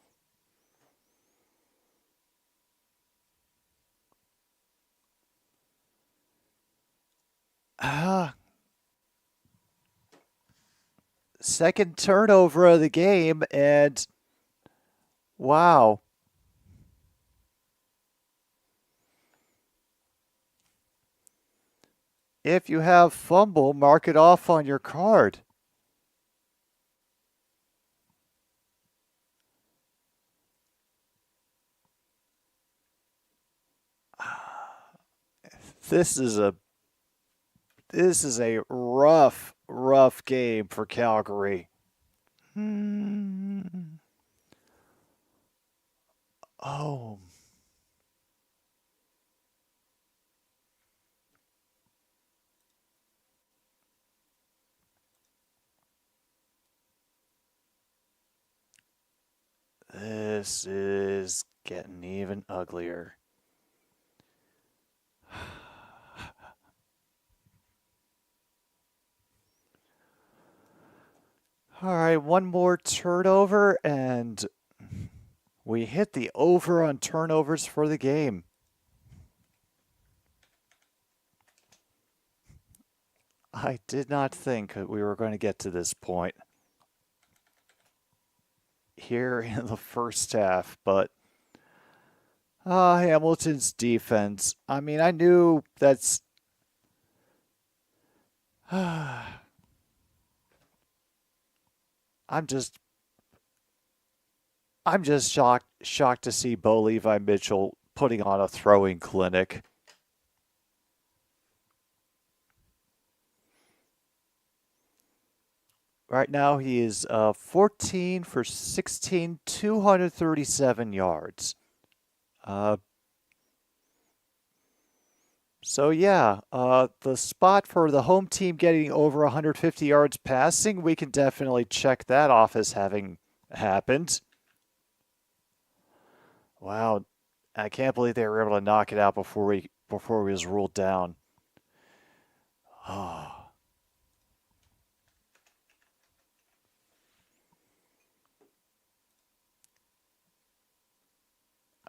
Speaker 2: Second turnover of the game, and wow. If you have fumble, mark it off on your card. This is a rough game for Calgary. Oh. This is getting even uglier. All right, one more turnover, and we hit the over on turnovers for the game. I did not think that we were going to get to this point here in the first half, but Hamilton's defense. I mean, I knew that's. I'm just shocked to see Bo Levi Mitchell putting on a throwing clinic. Right now, he is 14 for 16, 237 yards. So yeah, the spot for the home team getting over 150 yards passing, we can definitely check that off as having happened. Wow, I can't believe they were able to knock it out before we was ruled down. Oh.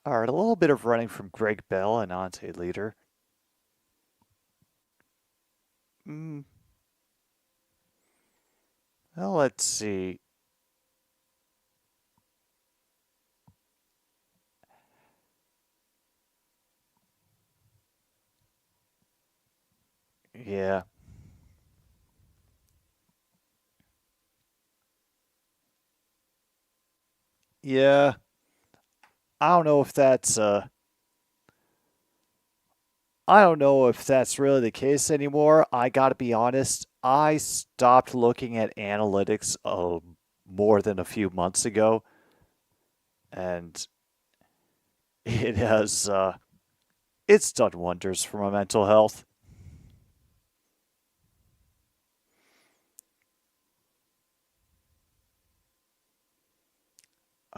Speaker 2: All right, a little bit of running from Greg Bell and Ante Leader. Well, let's see. Yeah. Yeah. I don't know if that's I don't know if that's really the case anymore. I got to be honest, I stopped looking at analytics more than a few months ago, and it has it's done wonders for my mental health.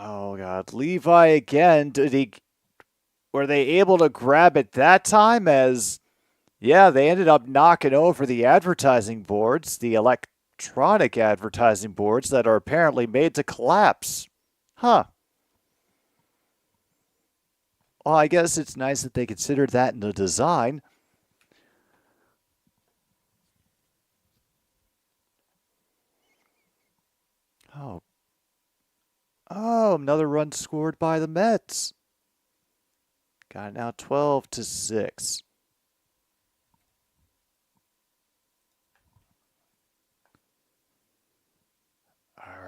Speaker 2: Oh God, Levi again. Were they able to grab it that time? As yeah, they ended up knocking over the advertising boards, the electronic advertising boards that are apparently made to collapse. Huh. Well, I guess it's nice that they considered that in the design. Oh. Oh, another run scored by the Mets. Got it now 12-6.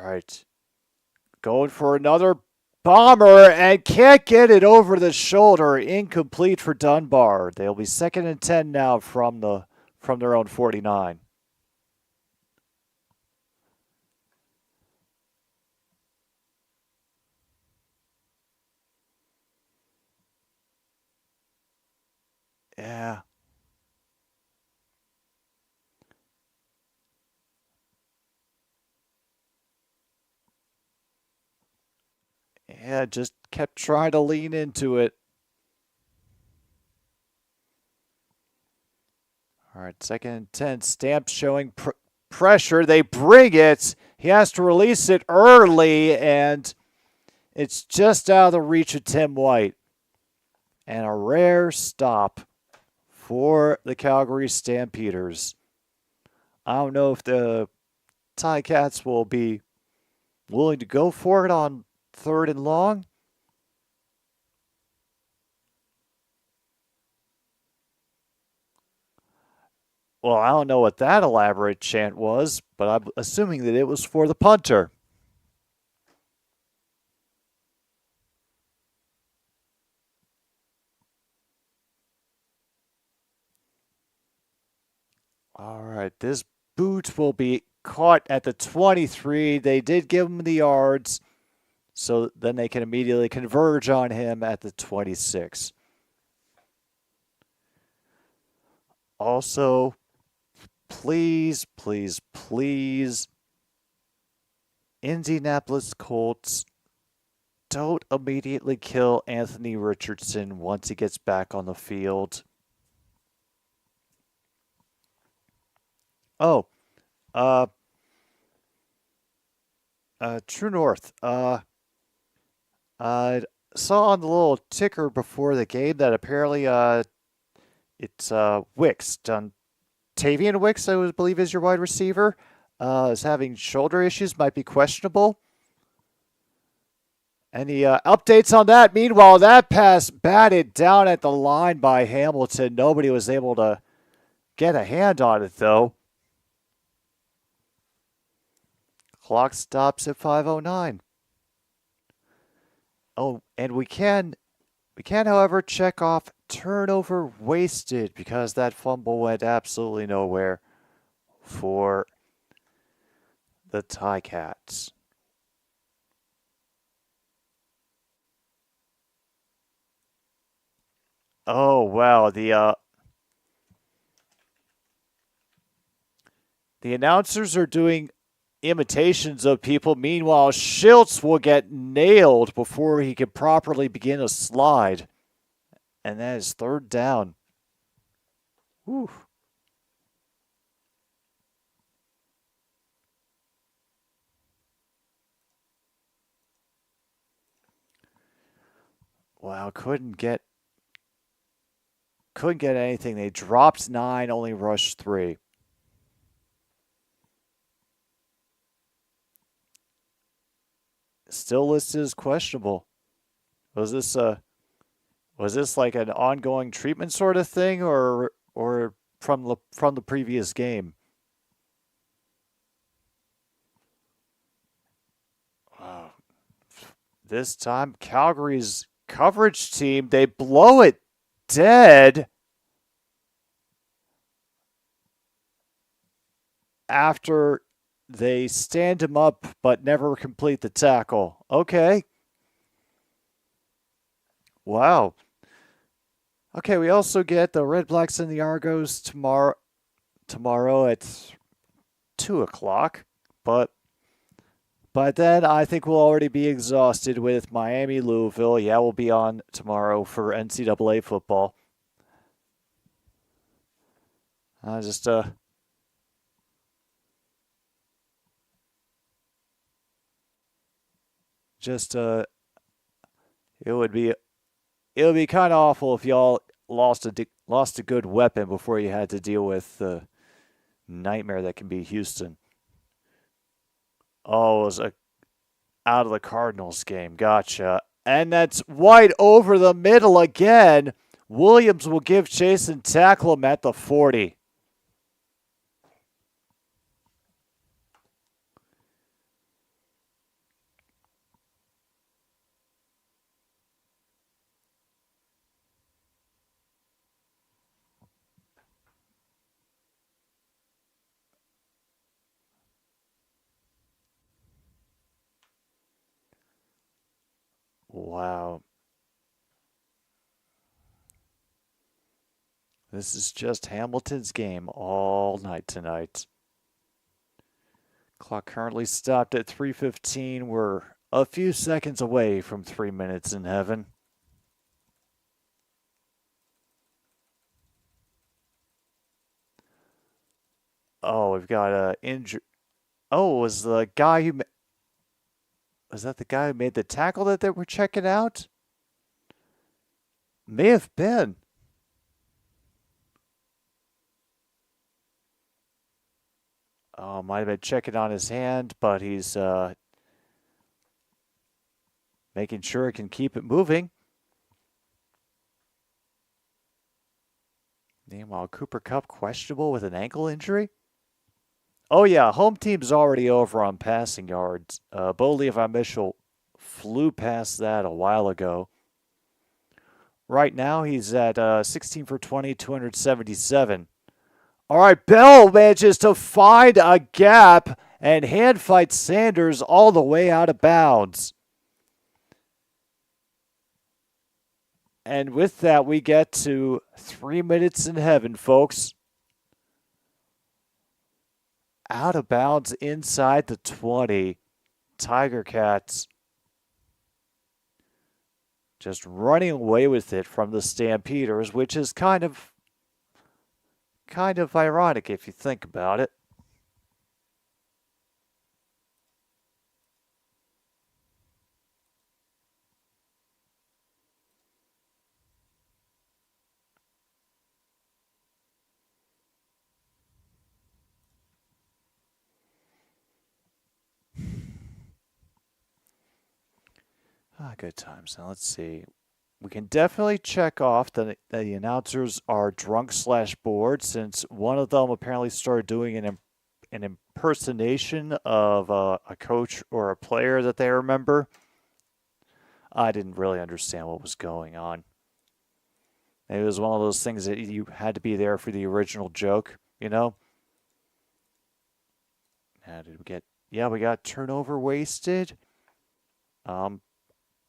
Speaker 2: right. Going for another bomber and can't get it over the shoulder. Incomplete for Dunbar. They'll be 2nd and 10 now from their own 49. Yeah. Yeah, just kept trying to lean into it. All right, 2nd and 10. Stamps showing pressure. They bring it. He has to release it early, and it's just out of the reach of Tim White. And a rare stop for the Calgary Stampeders. I don't know if the Ticats will be willing to go for it on 3rd and long. Well, I don't know what that elaborate chant was, but I'm assuming that it was for the punter. All right, this boot will be caught at the 23. They did give him the yards, so then they can immediately converge on him at the 26. Also, please, please, please, Indianapolis Colts, don't immediately kill Anthony Richardson once he gets back on the field. Oh, True North. I saw on the little ticker before the game that apparently it's Wicks. Tavian Wicks, I believe, is your wide receiver. Is having shoulder issues, might be questionable. Any updates on that? Meanwhile, that pass batted down at the line by Hamilton. Nobody was able to get a hand on it, though. Clock stops at 5:09. Oh, and we can, however, check off turnover wasted because that fumble went absolutely nowhere for the Ticats. Oh, wow. The announcers are doing imitations of people. Meanwhile, Schiltz will get nailed before he can properly begin a slide. And that is 3rd down. Whew. Wow, couldn't get anything. They dropped 9, only rushed 3. Still listed as questionable. Was this like an ongoing treatment sort of thing, or from the previous game? This time, Calgary's coverage team, they blow it dead after they stand him up but never complete the tackle. Okay. Wow. Okay, we also get the Red Blacks and the Argos tomorrow at 2 o'clock. But by then, I think we'll already be exhausted with Miami, Louisville. Yeah, we'll be on tomorrow for NCAA football. It would be kind of awful if y'all lost a good weapon before you had to deal with the nightmare that can be Houston. Oh, it was out of the Cardinals game. Gotcha. And that's White over the middle again. Williams will give chase and tackle him at the 40. Wow. This is just Hamilton's game all night tonight. Clock currently stopped at 3:15. We're a few seconds away from 3 minutes in heaven. Oh, we've got a injury. Oh, was the guy who was that the guy who made the tackle that they were checking out? May have been. Oh, might have been checking on his hand, but he's making sure he can keep it moving. Meanwhile, Cooper Kupp questionable with an ankle injury. Oh yeah, home team's already over on passing yards. Bo Levi Mitchell flew past that a while ago. Right now, he's at 16 for 20, 277. All right, Bell manages to find a gap and hand fight Sanders all the way out of bounds. And with that, we get to 3 minutes in heaven, folks. Out of bounds inside the 20. Tiger Cats just running away with it from the Stampeders, which is kind of ironic if you think about it. Good times. Now let's see. We can definitely check off that the announcers are drunk/bored, since one of them apparently started doing an impersonation of a coach or a player that they remember. I didn't really understand what was going on. It was one of those things that you had to be there for the original joke, you know? How did we get... Yeah, we got turnover wasted.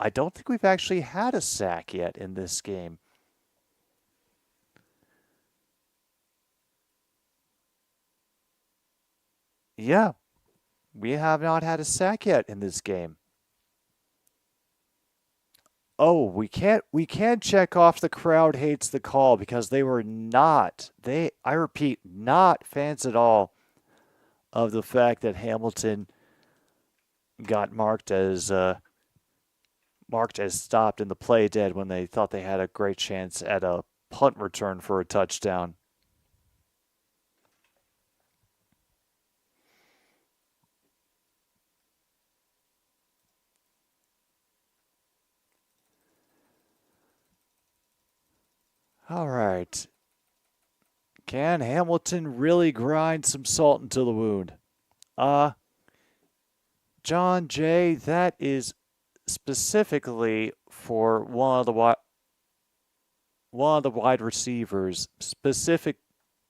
Speaker 2: I don't think we've actually had a sack yet in this game. Yeah, we have not had a sack yet in this game. Oh, we can't check off the crowd hates the call, because they were not, I repeat, not fans at all of the fact that Hamilton got marked as stopped in the play dead when they thought they had a great chance at a punt return for a touchdown. All right. Can Hamilton really grind some salt into the wound? John Jay, that is specifically for one of the wide receivers,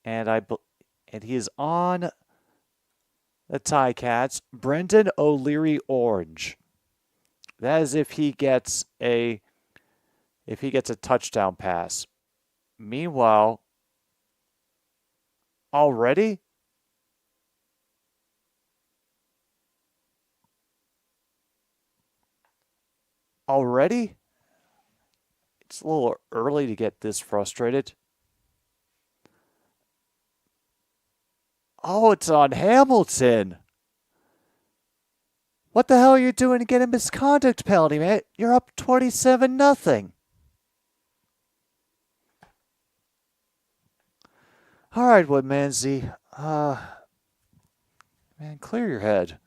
Speaker 2: and he is on the Ticats, Brendan O'Leary Orange. That is if he gets a touchdown pass. Meanwhile, already? Already? It's a little early to get this frustrated. Oh, it's on Hamilton. What the hell are you doing to get a misconduct penalty, man? You're up 27-0. All right, Woodmansey. Man, clear your head.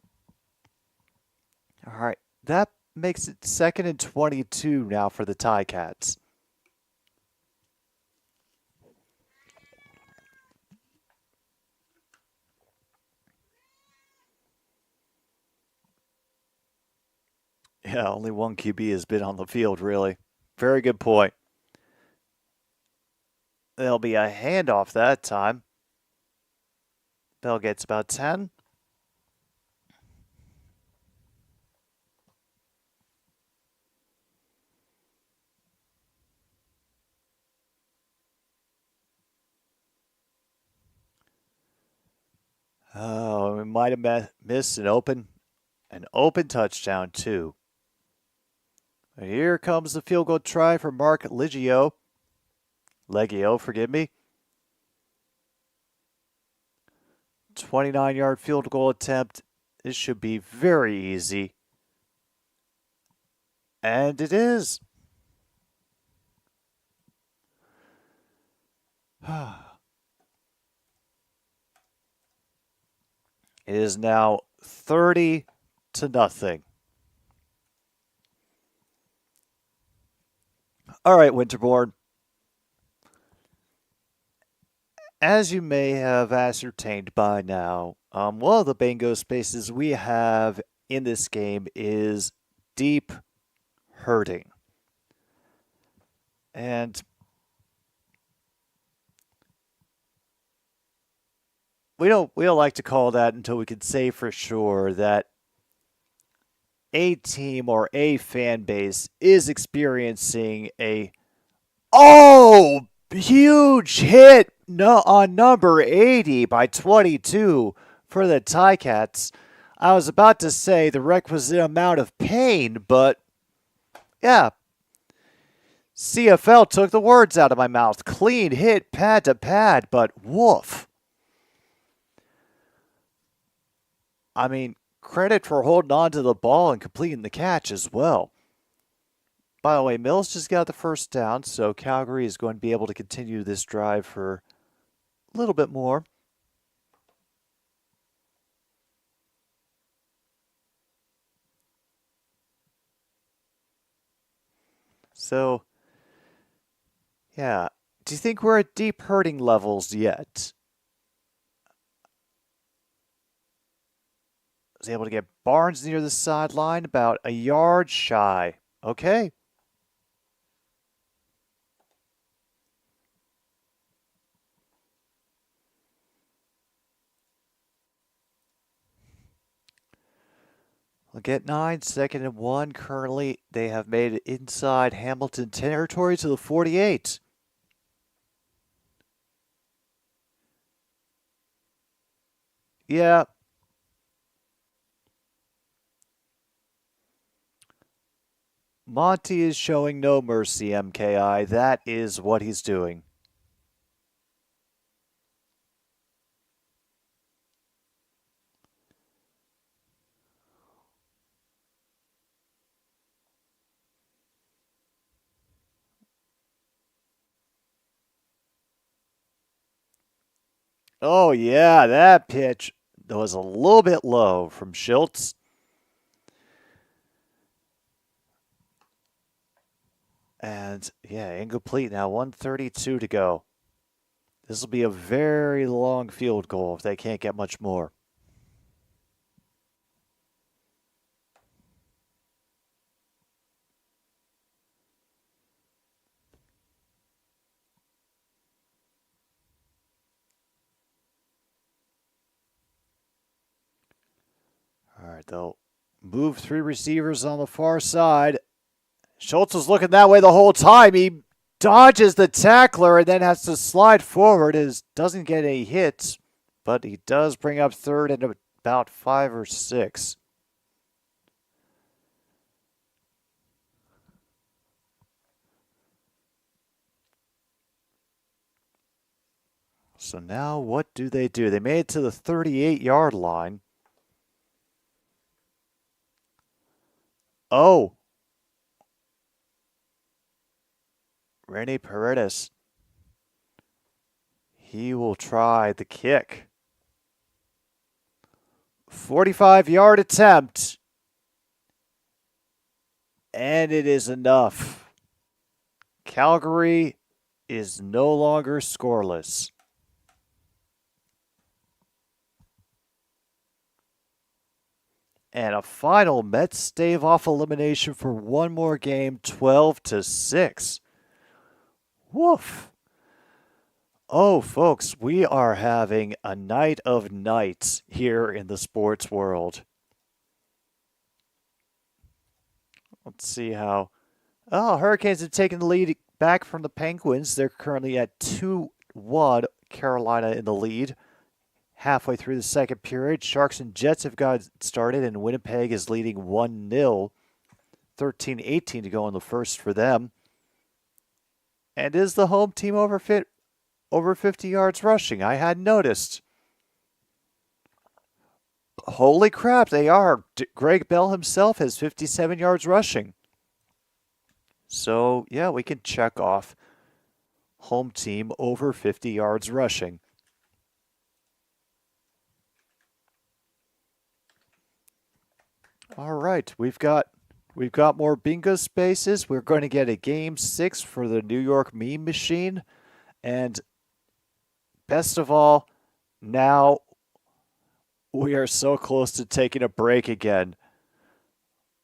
Speaker 2: All right, that makes it 2nd and 22 now for the Ticats. Yeah, only one QB has been on the field, really. Very good point. There'll be a handoff that time. Bell gets about 10. Oh, we might have missed an open touchdown too. And here comes the field goal try for Mark Leggio, forgive me. 29-yard field goal attempt. This should be very easy. And it is. It is now 30-0. All right, Winterborn. As you may have ascertained by now, one of the bingo spaces we have in this game is deep hurting. And we don't like to call that until we can say for sure that a team or a fan base is experiencing a huge hit on number 80 by 22 for the Ticats. I was about to say the requisite amount of pain, but yeah. CFL took the words out of my mouth. Clean hit, pad to pad, but woof. I mean, credit for holding on to the ball and completing the catch as well. By the way, Mills just got the first down, so Calgary is going to be able to continue this drive for a little bit more. So, yeah. Do you think we're at deep hurting levels yet? I was able to get Barnes near the sideline, about a yard shy. Okay. We'll get 9, 2nd and 1. Currently, they have made it inside Hamilton territory to the 48. Yeah. Monty is showing no mercy, MKI. That is what he's doing. Oh, yeah, that pitch was a little bit low from Schultz. And, yeah, incomplete now. 1:32 to go. This will be a very long field goal if they can't get much more. All right, they'll move 3 receivers on the far side. Schultz was looking that way the whole time. He dodges the tackler and then has to slide forward. Doesn't get any hits, but he does bring up 3rd and about 5 or 6. So now what do? They made it to the 38-yard line. Oh. Rene Paredes. He will try the kick. 45-yard attempt. And it is enough. Calgary is no longer scoreless. And a final Mets stave off elimination for one more game, 12-6. Woof. Oh, folks, we are having a night of nights here in the sports world. Let's see how. Oh, Hurricanes have taken the lead back from the Penguins. They're currently at 2-1. Carolina in the lead. halfway through the second period. Sharks and Jets have got started, and Winnipeg is leading 1-0. 13-18 to go in the first for them. And is the home team over 50 yards rushing? I hadn't noticed. Holy crap, they are. Greg Bell himself has 57 yards rushing. So, yeah, we can check off home team over 50 yards rushing. All right, we've got more bingo spaces. We're going to get a game 6 for the New York Meme Machine. And best of all, now we are so close to taking a break again.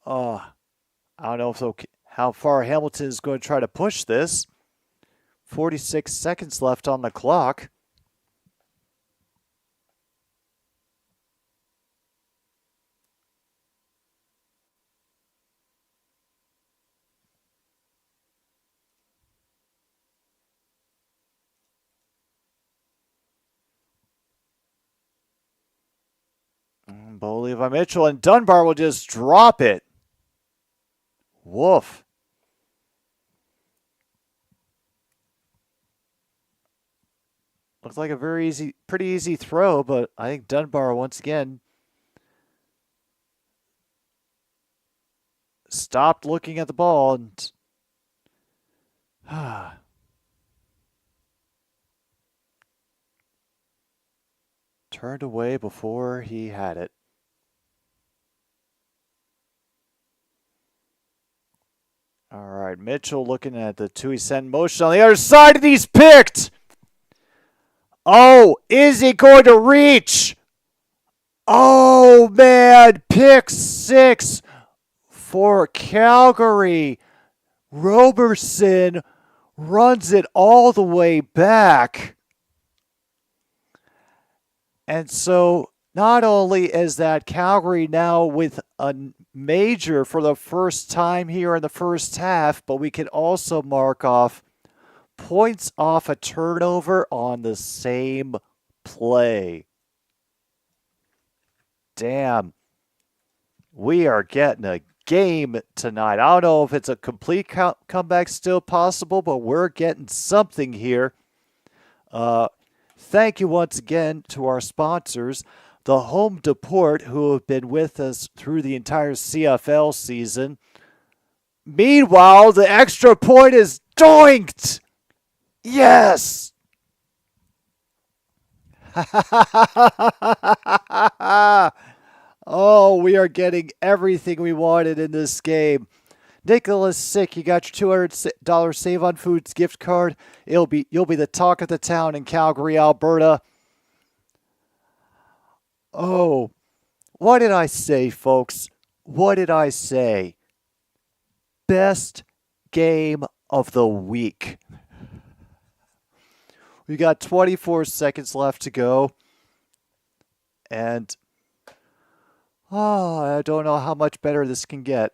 Speaker 2: I don't know how far Hamilton is going to try to push this. 46 seconds left on the clock. Bo Levi Mitchell, and Dunbar will just drop it. Woof. Looks like a pretty easy throw, but I think Dunbar once again stopped looking at the ball and turned away before he had it. All right, Mitchell looking at the two he sent motion on the other side, and he's picked. Oh, is he going to reach? Oh, man, pick 6 for Calgary. Roberson runs it all the way back. And so not only is that Calgary now with a major for the first time here in the first half, but we can also mark off points off a turnover on the same play. Damn. We are getting a game tonight. I don't know if it's a complete comeback still possible, but we're getting something here. Thank you once again to our sponsors, the Home Depot, who have been with us through the entire CFL season. Meanwhile, the extra point is doinked. Yes! Oh, we are getting everything we wanted in this game. Nicholas Sick, you got your $200 Save on Foods gift card. You'll be the talk of the town in Calgary, Alberta. Oh, what did I say, folks? What did I say? Best game of the week. We got 24 seconds left to go. And I don't know how much better this can get.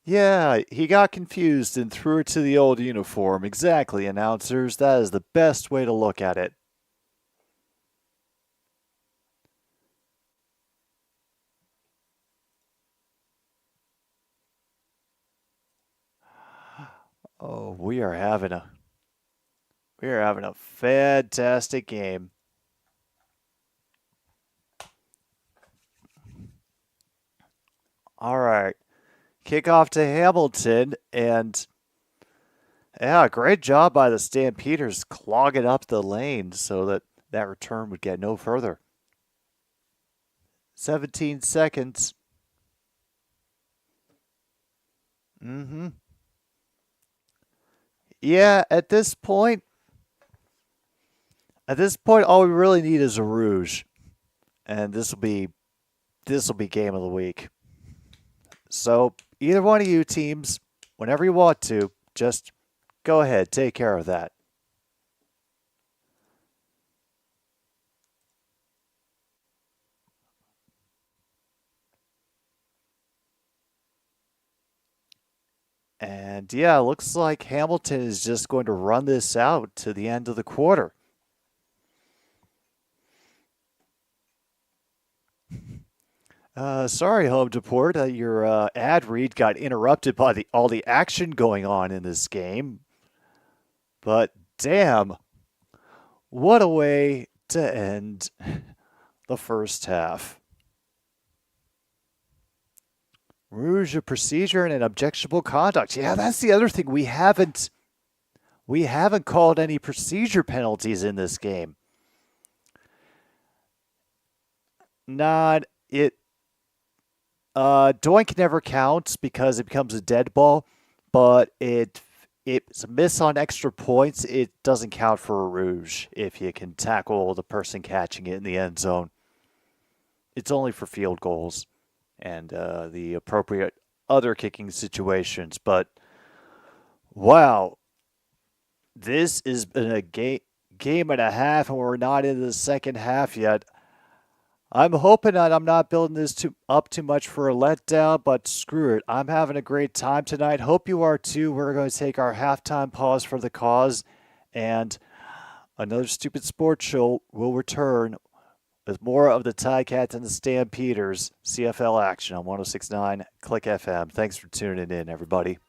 Speaker 2: Yeah, he got confused and threw it to the old uniform. Exactly, announcers. That is the best way to look at it. Oh, we are having a fantastic game. All right. Kickoff to Hamilton, and yeah, great job by the Stampeders clogging up the lane so that return would get no further. 17 seconds. Yeah, at this point, all we really need is a rouge, and this will be game of the week. So either one of you teams, whenever you want to, just go ahead, take care of that. And yeah, it looks like Hamilton is just going to run this out to the end of the quarter. Sorry, Home Depot, that your ad read got interrupted by all the action going on in this game. But damn, what a way to end the first half. Rouge, a procedure, and an objectionable conduct. Yeah, that's the other thing. We haven't called any procedure penalties in this game. Not it. Doink never counts because it becomes a dead ball, but it's a miss on extra points. It doesn't count for a rouge if you can tackle the person catching it in the end zone. It's only for field goals and the appropriate other kicking situations. But wow, this has been a game and a half, and we're not in the second half yet. I'm hoping that I'm not building this up too much for a letdown, but screw it. I'm having a great time tonight. Hope you are too. We're going to take our halftime pause for the cause, and another Stupid Sports Show will return with more of the Ticats and the Stampeders CFL action on 106.9 Click FM. Thanks for tuning in, everybody.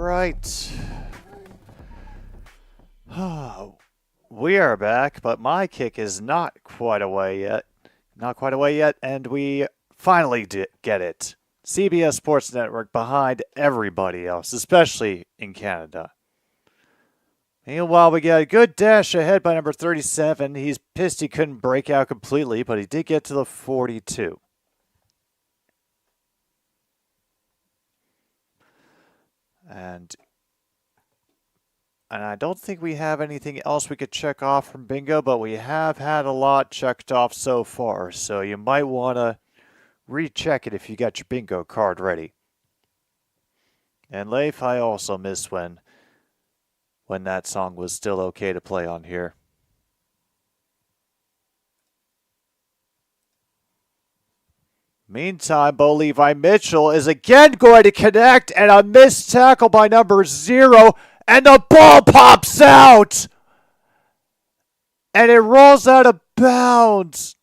Speaker 2: right. We are back, but my kick is not quite away yet. Not quite away yet, and we finally get it. CBS Sports Network behind everybody else, especially in Canada. Meanwhile, we got a good dash ahead by number 37. He's pissed he couldn't break out completely, but he did get to the 42. And I don't think we have anything else we could check off from bingo, but we have had a lot checked off so far, so you might want to recheck it if you got your bingo card ready. And Leif, I also missed when that song was still okay to play on here. Meantime, Bo Levi Mitchell is again going to connect, and a missed tackle by number 0, and the ball pops out! And it rolls out of bounds.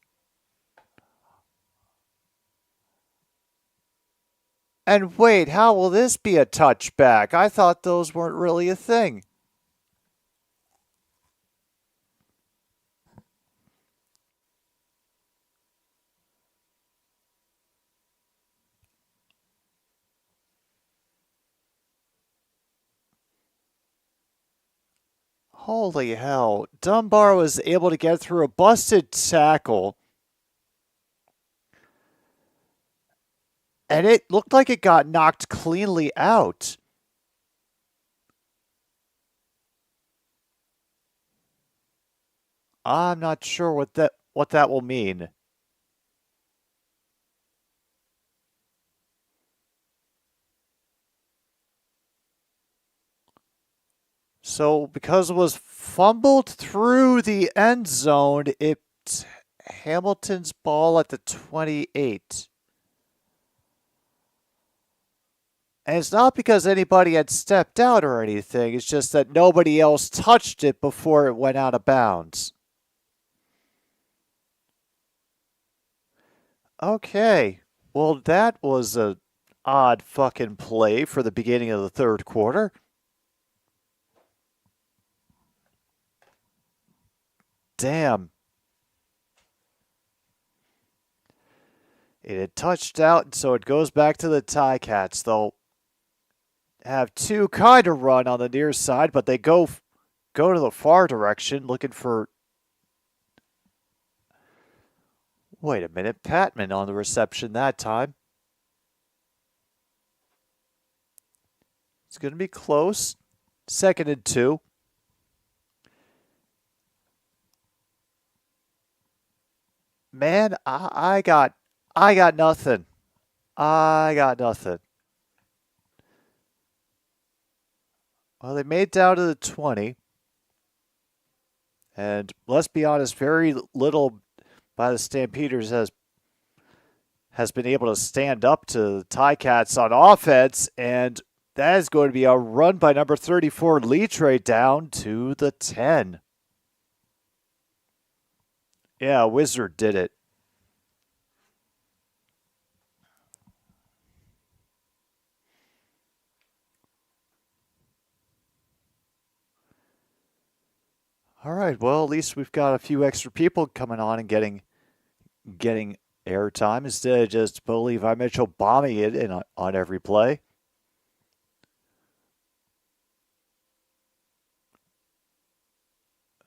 Speaker 2: And wait, how will this be a touchback? I thought those weren't really a thing. Holy hell. Dunbar was able to get through a busted tackle. And it looked like it got knocked cleanly out. I'm not sure what that will mean. So because it was fumbled through the end zone, it's Hamilton's ball at the 28. And it's not because anybody had stepped out or anything. It's just that nobody else touched it before it went out of bounds. Okay. Well, that was an odd fucking play for the beginning of the third quarter. Damn. It had touched out, so it goes back to the Ticats. They'll have two kind of run on the near side, but they go to the far direction looking for... Wait a minute, Patman on the reception that time. It's going to be close. 2nd and 2. Man, I got nothing. I got nothing. Well, they made down to the 20. And let's be honest, very little by the Stampeders has been able to stand up to the Ticats on offense. And that is going to be a run by number 34, Litre, down to the 10. Yeah, Wizard did it. All right, well, at least we've got a few extra people coming on and getting airtime instead of just Bo Levi Mitchell bombing it in on every play.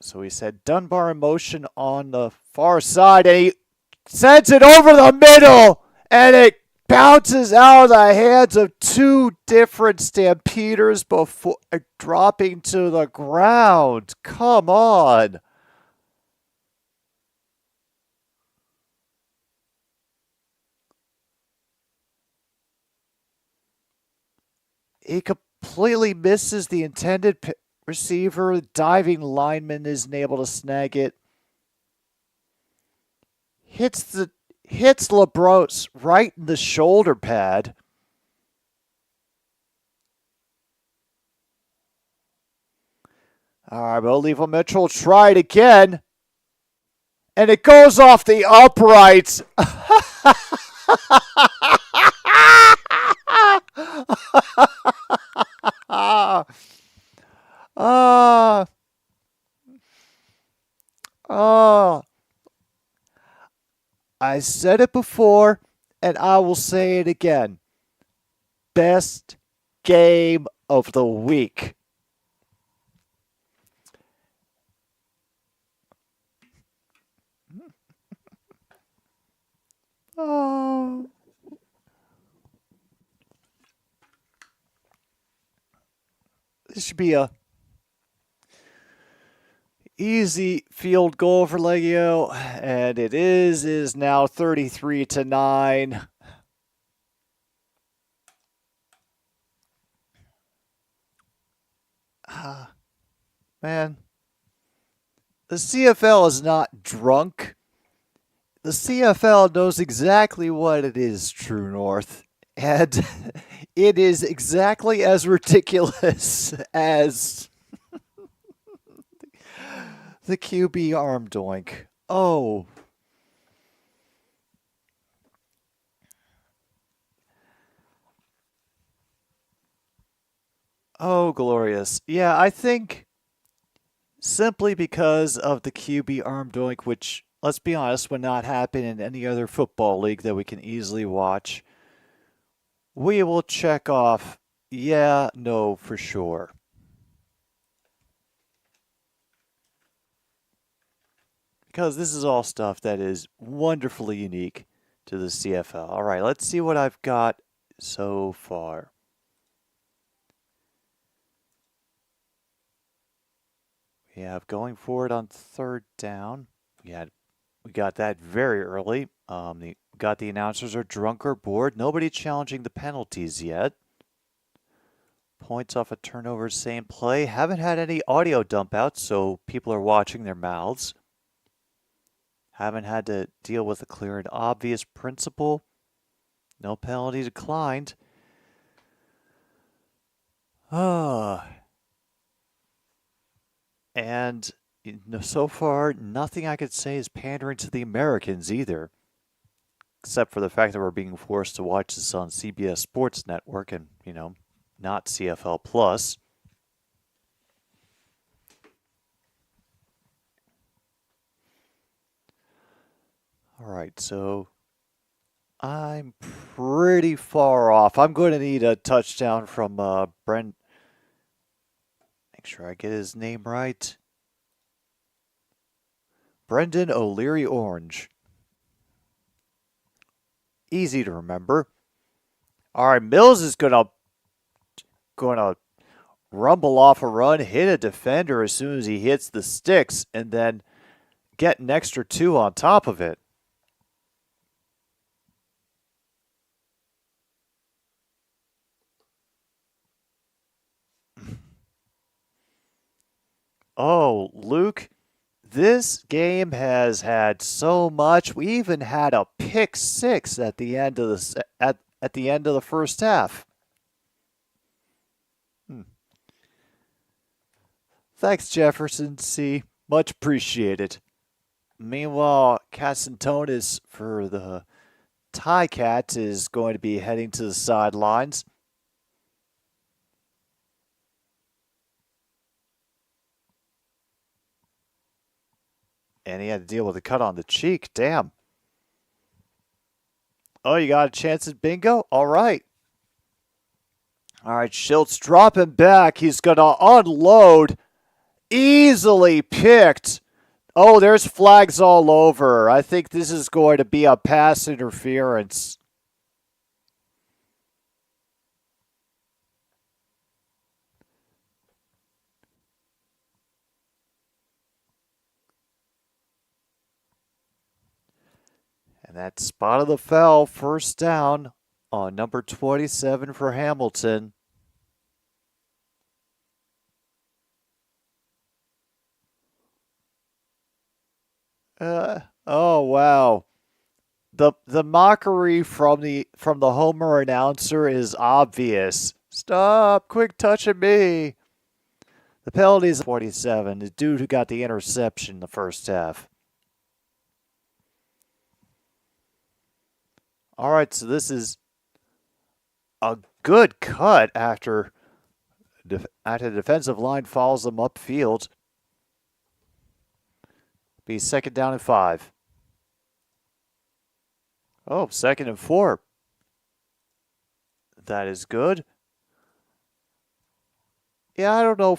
Speaker 2: So he said Dunbar in motion on the far side, and he sends it over the middle, and it bounces out of the hands of two different Stampeders before dropping to the ground. Come on. He completely misses the intended receiver. The diving lineman isn't able to snag it. Hits LeBros right in the shoulder pad. All right, Bo Levi Mitchell tried again. And it goes off the uprights. I said it before, and I will say it again. Best game of the week. Oh. This should be a easy field goal for Legio, and it is now 33-9. Man, the CFL is not drunk. The CFL knows exactly what it is, True North, and it is exactly as ridiculous as the QB arm doink. Oh. Oh, glorious. Yeah, I think simply because of the QB arm doink, which, let's be honest, would not happen in any other football league that we can easily watch, we will check off, yeah, no, for sure. Because this is all stuff that is wonderfully unique to the CFL. All right, let's see what I've got so far. We have going forward on third down. We got that very early. Got the announcers are drunk or bored. Nobody challenging the penalties yet. Points off a turnover, same play. Haven't had any audio dump outs, so people are watching their mouths. Haven't had to deal with a clear and obvious principle. No penalty declined. And so far, nothing I could say is pandering to the Americans either. Except for the fact that we're being forced to watch this on CBS Sports Network and, not CFL Plus. All right, so I'm pretty far off. I'm going to need a touchdown from Brent. Make sure I get his name right. Brendan O'Leary Orange. Easy to remember. All right, Mills is gonna rumble off a run, hit a defender as soon as he hits the sticks, and then get an extra 2 on top of it. Oh, Luke, this game has had so much. We even had a pick 6 at the end of the first half. Thanks, Jefferson C. Much appreciated. Meanwhile, Casantonis for the Ticats is going to be heading to the sidelines. And he had to deal with a cut on the cheek. Damn. Oh, you got a chance at bingo? All right. All right, Schultz dropping back. He's going to unload. Easily picked. Oh, there's flags all over. I think this is going to be a pass interference. And that spot of the foul, first down on number 27 for Hamilton. Oh wow. The mockery from the Homer announcer is obvious. Stop, quick touching me. The penalty is 47, the dude who got the interception in the first half. All right, so this is a good cut after the defensive line follows them upfield. Be second down and 5. Oh, 2nd and 4. That is good. Yeah, I don't know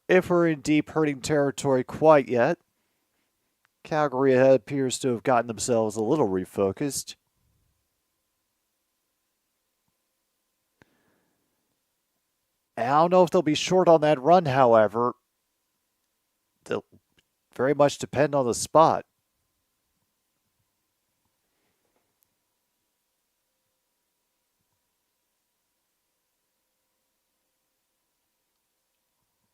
Speaker 2: if we're in deep hurting territory quite yet. Calgary appears to have gotten themselves a little refocused. I don't know if they'll be short on that run, however. They'll very much depend on the spot.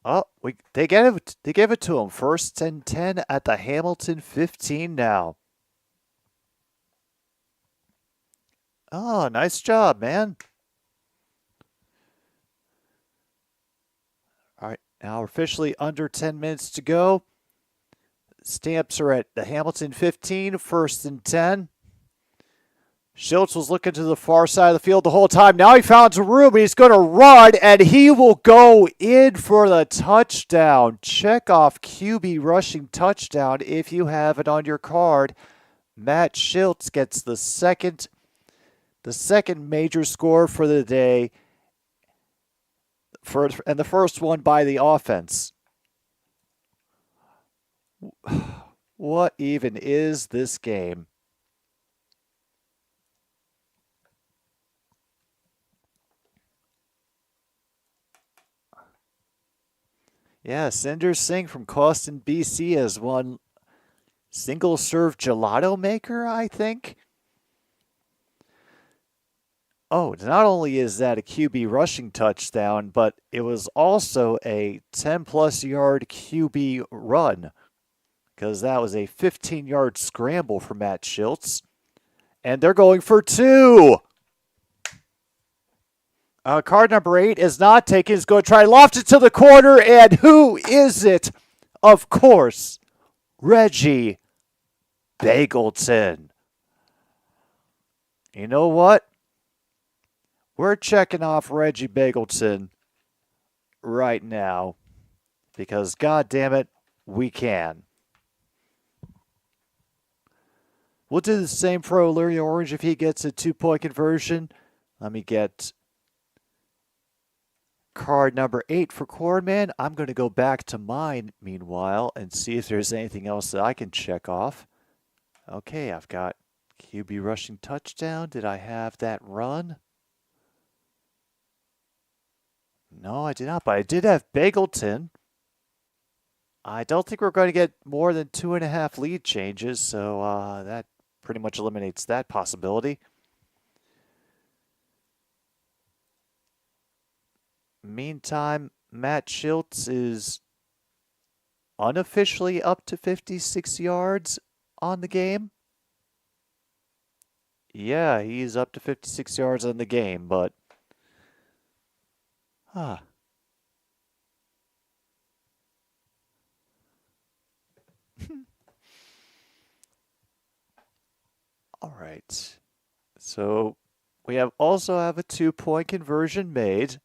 Speaker 2: Oh, they gave it to him. 1st and 10 at the Hamilton 15 now. Oh, nice job, man. All right, now we're officially under 10 minutes to go. Stamps are at the Hamilton 15, 1st and 10. Schultz was looking to the far side of the field the whole time. Now he found some room. He's going to run, and he will go in for the touchdown. Check off QB rushing touchdown if you have it on your card. Matt Schultz gets the second major score for the day, and the first one by the offense. What even is this game? Yeah, Cinder Singh from Costin, BC has won single-serve gelato maker, I think. Oh, not only is that a QB rushing touchdown, but it was also a 10-plus yard QB run, because that was a 15-yard scramble for Matt Schultz. And they're going for 2. Card number 8 is not taken. He's going to try to loft it to the corner, and who is it? Of course, Reggie Bagleton. You know what? We're checking off Reggie Bagleton right now because, God damn it, we can. We'll do the same for O'Leary Orange if he gets a 2-point conversion. Let me get card number 8 for Cornman. I'm going to go back to mine, meanwhile, and see if there's anything else that I can check off. Okay, I've got QB rushing touchdown. Did I have that run? No, I did not, but I did have Bagleton. I don't think we're going to get more than 2.5 lead changes, so that pretty much eliminates that possibility. Meantime, Matt Schultz is unofficially up to 56 yards on the game. Yeah, he's up to 56 yards on the game, but all right. So we also have a 2-point conversion made.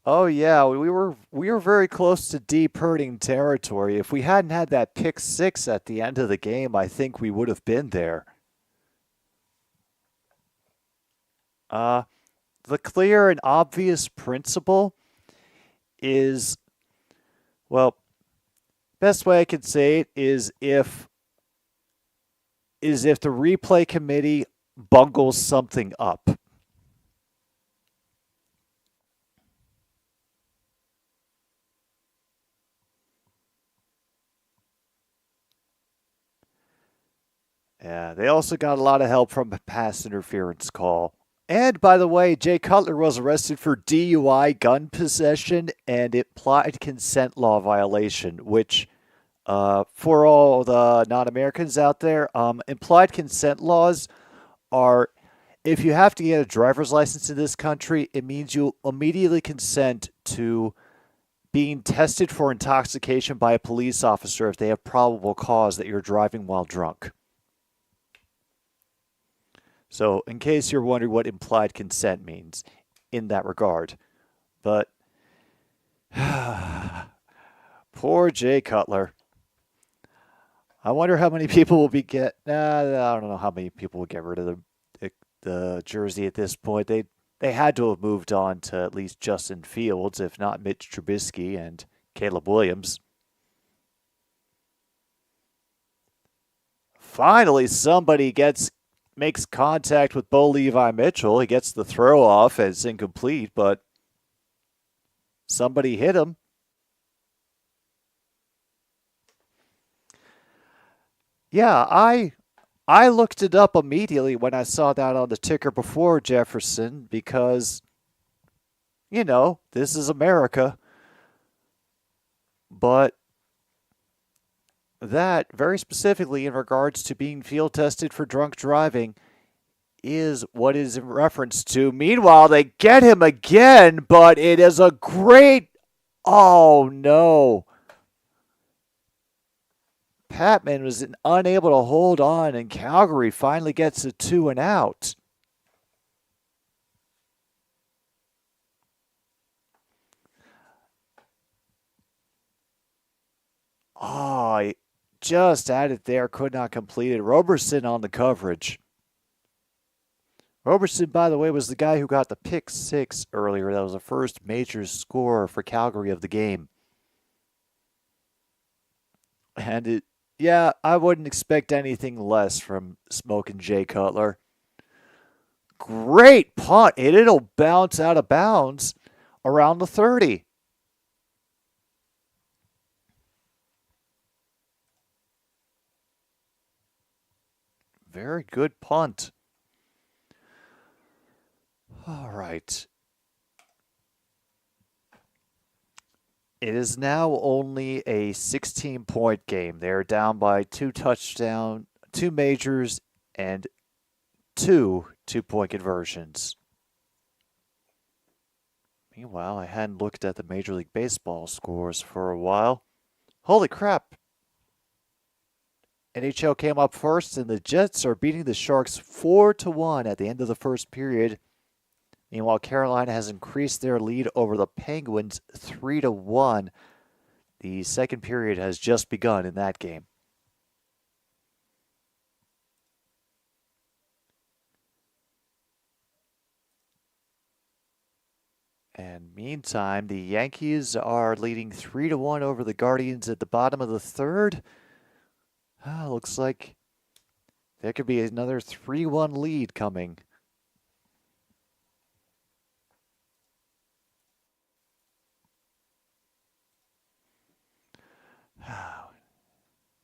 Speaker 2: Oh yeah, we were very close to deep hurting territory. If we hadn't had that pick 6 at the end of the game, I think we would have been there. The clear and obvious principle is, well, best way I could say it is if the replay committee bungles something up. Yeah, they also got a lot of help from a pass interference call. And by the way, Jay Cutler was arrested for DUI, gun possession, and implied consent law violation, which, for all the non-Americans out there, implied consent laws are, if you have to get a driver's license in this country, it means you immediately consent to being tested for intoxication by a police officer if they have probable cause that you're driving while drunk. So, in case you're wondering what implied consent means, in that regard. But poor Jay Cutler. I wonder how many people will be I don't know how many people will get rid of the jersey at this point. They had to have moved on to at least Justin Fields, if not Mitch Trubisky and Caleb Williams. Finally, somebody makes contact with Bo Levi Mitchell. He gets the throw off as incomplete, but somebody hit him. Yeah, I looked it up immediately when I saw that on the ticker before Jefferson because, this is America. But that, very specifically in regards to being field tested for drunk driving, is what is in reference to. Meanwhile, they get him again, but it is a great... Oh, no. Patman was unable to hold on, and Calgary finally gets a 2 and out. Oh, he just had it there, could not complete it. Roberson on the coverage. Roberson, by the way, was the guy who got the pick 6 earlier. That was the first major score for Calgary of the game. And I wouldn't expect anything less from Smokin' Jay Cutler. Great punt, and it'll bounce out of bounds around the 30. Very good punt. All right. It is now only a 16-point game. They're down by 2 touchdowns, 2 majors, and 2 two-point conversions. Meanwhile, I hadn't looked at the Major League Baseball scores for a while. Holy crap. NHL came up first, and the Jets are beating the Sharks 4-1 at the end of the first period. Meanwhile, Carolina has increased their lead over the Penguins 3-1. The second period has just begun in that game. And meantime, the Yankees are leading 3-1 over the Guardians at the bottom of the third. Looks like there could be another 3-1 lead coming.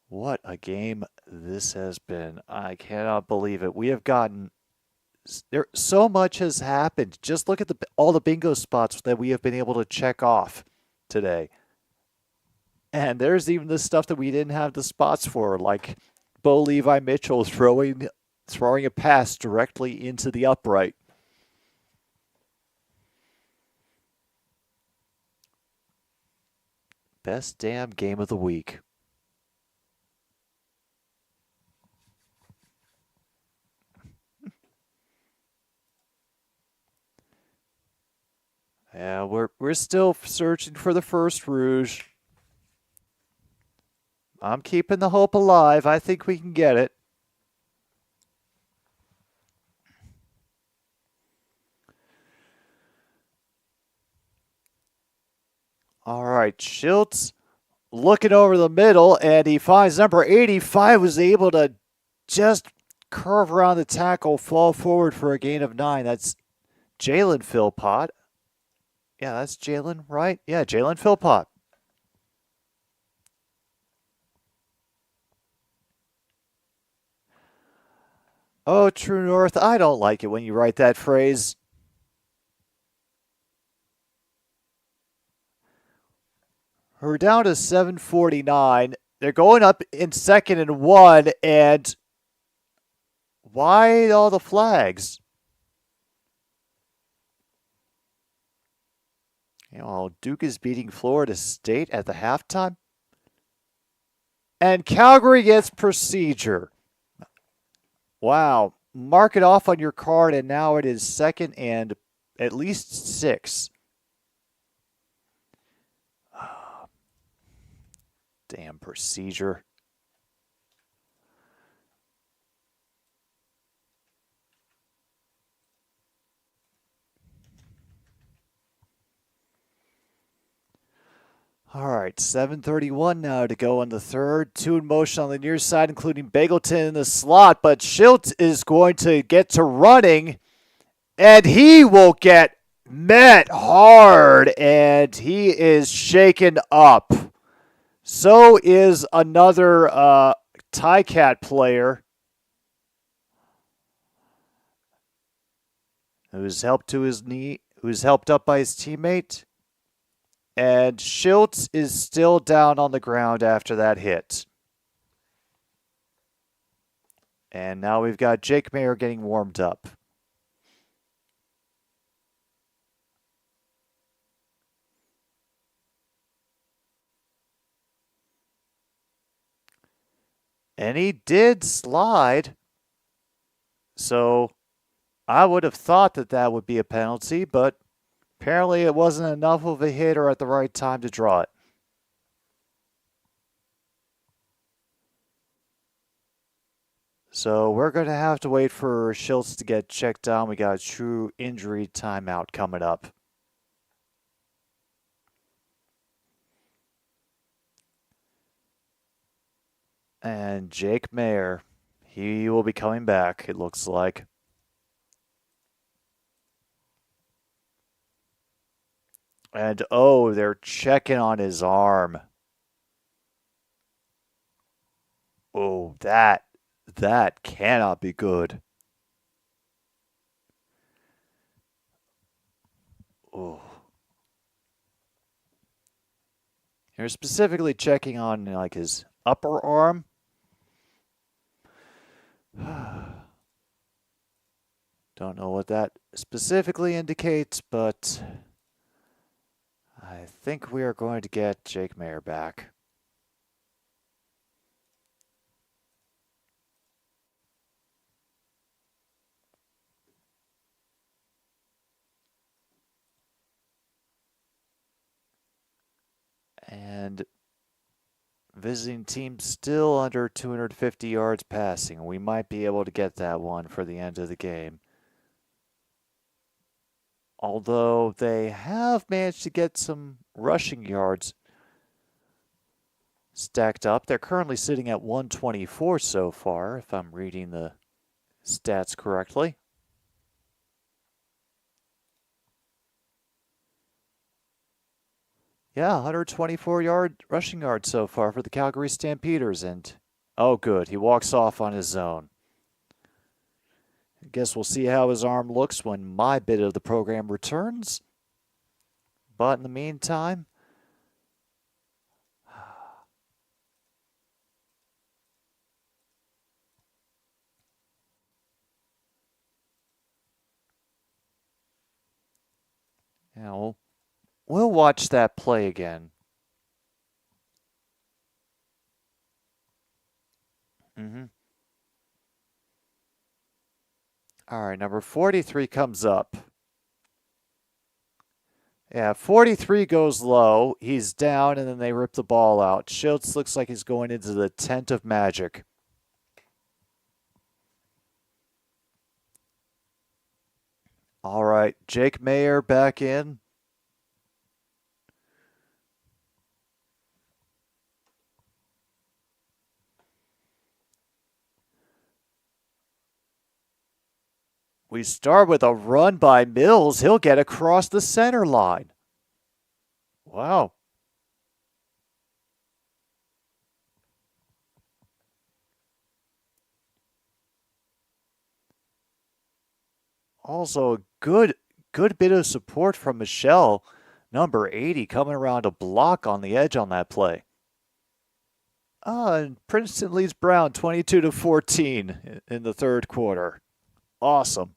Speaker 2: What a game this has been. I cannot believe it. We have gotten... so much has happened. Just look at all the bingo spots that we have been able to check off today. And there's even the stuff that we didn't have the spots for, like Bo Levi Mitchell throwing a pass directly into the upright. Best damn game of the week. Yeah, we're still searching for the first Rouge. I'm keeping the hope alive. I think we can get it. All right, Schultz looking over the middle, and he finds number 85 was able to just curve around the tackle, fall forward for a gain of 9. That's Jalen Philpott. Yeah, that's Jalen, right? Yeah, Jalen Philpott. Oh, True North, I don't like it when you write that phrase. We're down to 7:49. They're going up in 2nd and 1, and why all the flags? Duke is beating Florida State at the halftime. And Calgary gets procedure. Wow. Mark it off on your card, and now it is 2nd and at least 6. Damn procedure. All right, 7:31 now to go in the third. 2 in motion on the near side, including Bagleton in the slot. But Schultz is going to get to running, and he will get met hard, and he is shaken up. So is another Ticat player who's helped to his knee, who's helped up by his teammate. And Schultz is still down on the ground after that hit. And now we've got Jake Mayer getting warmed up. And he did slide. So I would have thought that that would be a penalty, but apparently it wasn't enough of a hit or at the right time to draw it. So we're going to have to wait for Schultz to get checked down. We got a true injury timeout coming up. And Jake Mayer, he will be coming back, it looks like. And oh, they're checking on his arm. Oh, that cannot be good. Oh. They're specifically checking on like his upper arm. Don't know what that specifically indicates, but I think we are going to get Jake Mayer back. And visiting team still under 250 yards passing. We might be able to get that one for the end of the game. Although they have managed to get some rushing yards stacked up. They're currently sitting at 124 so far, if I'm reading the stats correctly. Yeah, 124 rushing yards so far for the Calgary Stampeders. And, oh good, he walks off on his own. I guess we'll see how his arm looks when my bit of the program returns. But in the meantime, yeah, we'll watch that play again. All right, number 43 comes up. Yeah, 43 goes low. He's down, and then they rip the ball out. Schultz looks like he's going into the tent of magic. All right, Jake Mayer back in. We start with a run by Mills. He'll get across the center line. Wow. Also, a good bit of support from Michelle, number 80, coming around a block on the edge on that play. And Princeton leads Brown 22-14 in the third quarter. Awesome.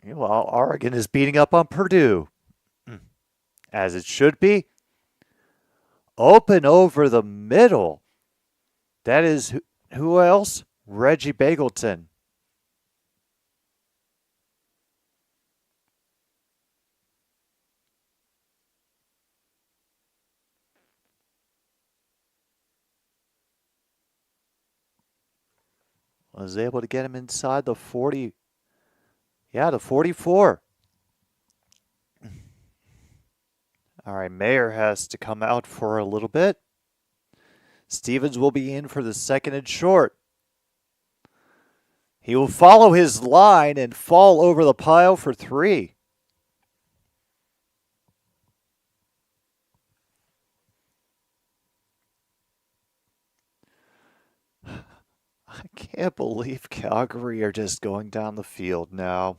Speaker 2: Well, Oregon is beating up on Purdue, as it should be. Open over the middle. That is who else? Reggie Bagleton. was able to get him inside the 40. Yeah, the 44. All right, Mayer has to come out for a little bit. Stevens will be in for the second and short. He will follow his line and fall over the pile for 3. I can't believe Calgary are just going down the field now.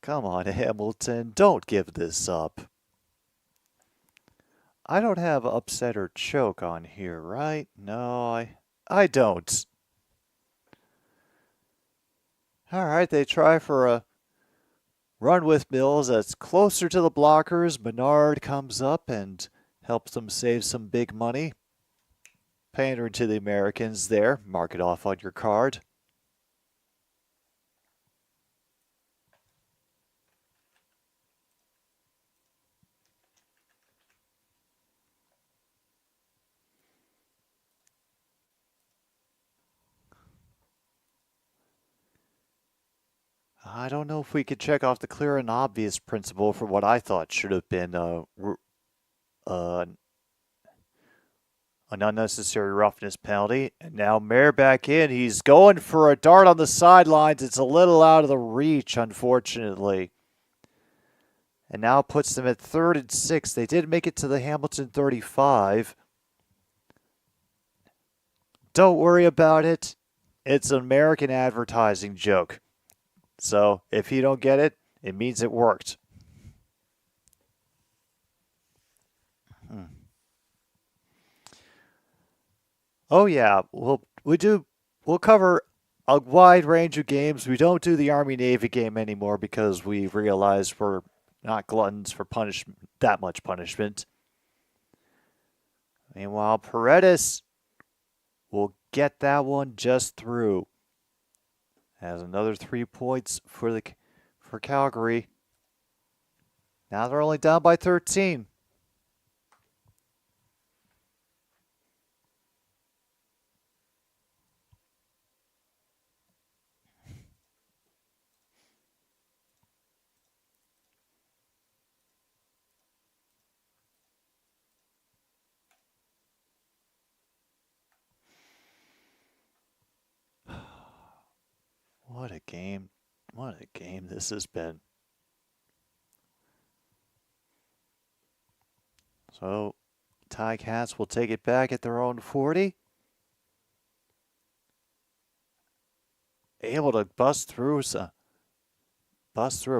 Speaker 2: Come on, Hamilton, don't give this up. I don't have upset or choke on here, right? No, I don't. All right, they try for a run with Mills that's closer to the blockers. Menard comes up and helps them save some big money. Pandering to the Americans there. Mark it off on your card. I don't know if we could check off the clear and obvious principle for what I thought should have been an unnecessary roughness penalty. And now Mayer back in. He's going for a dart on the sidelines. It's a little out of the reach, unfortunately. And now puts them at 3rd and 6. They did make it to the Hamilton 35. Don't worry about it. It's an American advertising joke. So if you don't get it, it means it worked. Oh yeah, we'll cover a wide range of games. We don't do the Army-Navy game anymore because we realize we're not gluttons for that much punishment. Meanwhile, Paredes will get that one just through. Has another 3 points for Calgary. Now they're only down by 13. What a game. What a game this has been. So, Ticats will take it back at their own 40. Able to bust through a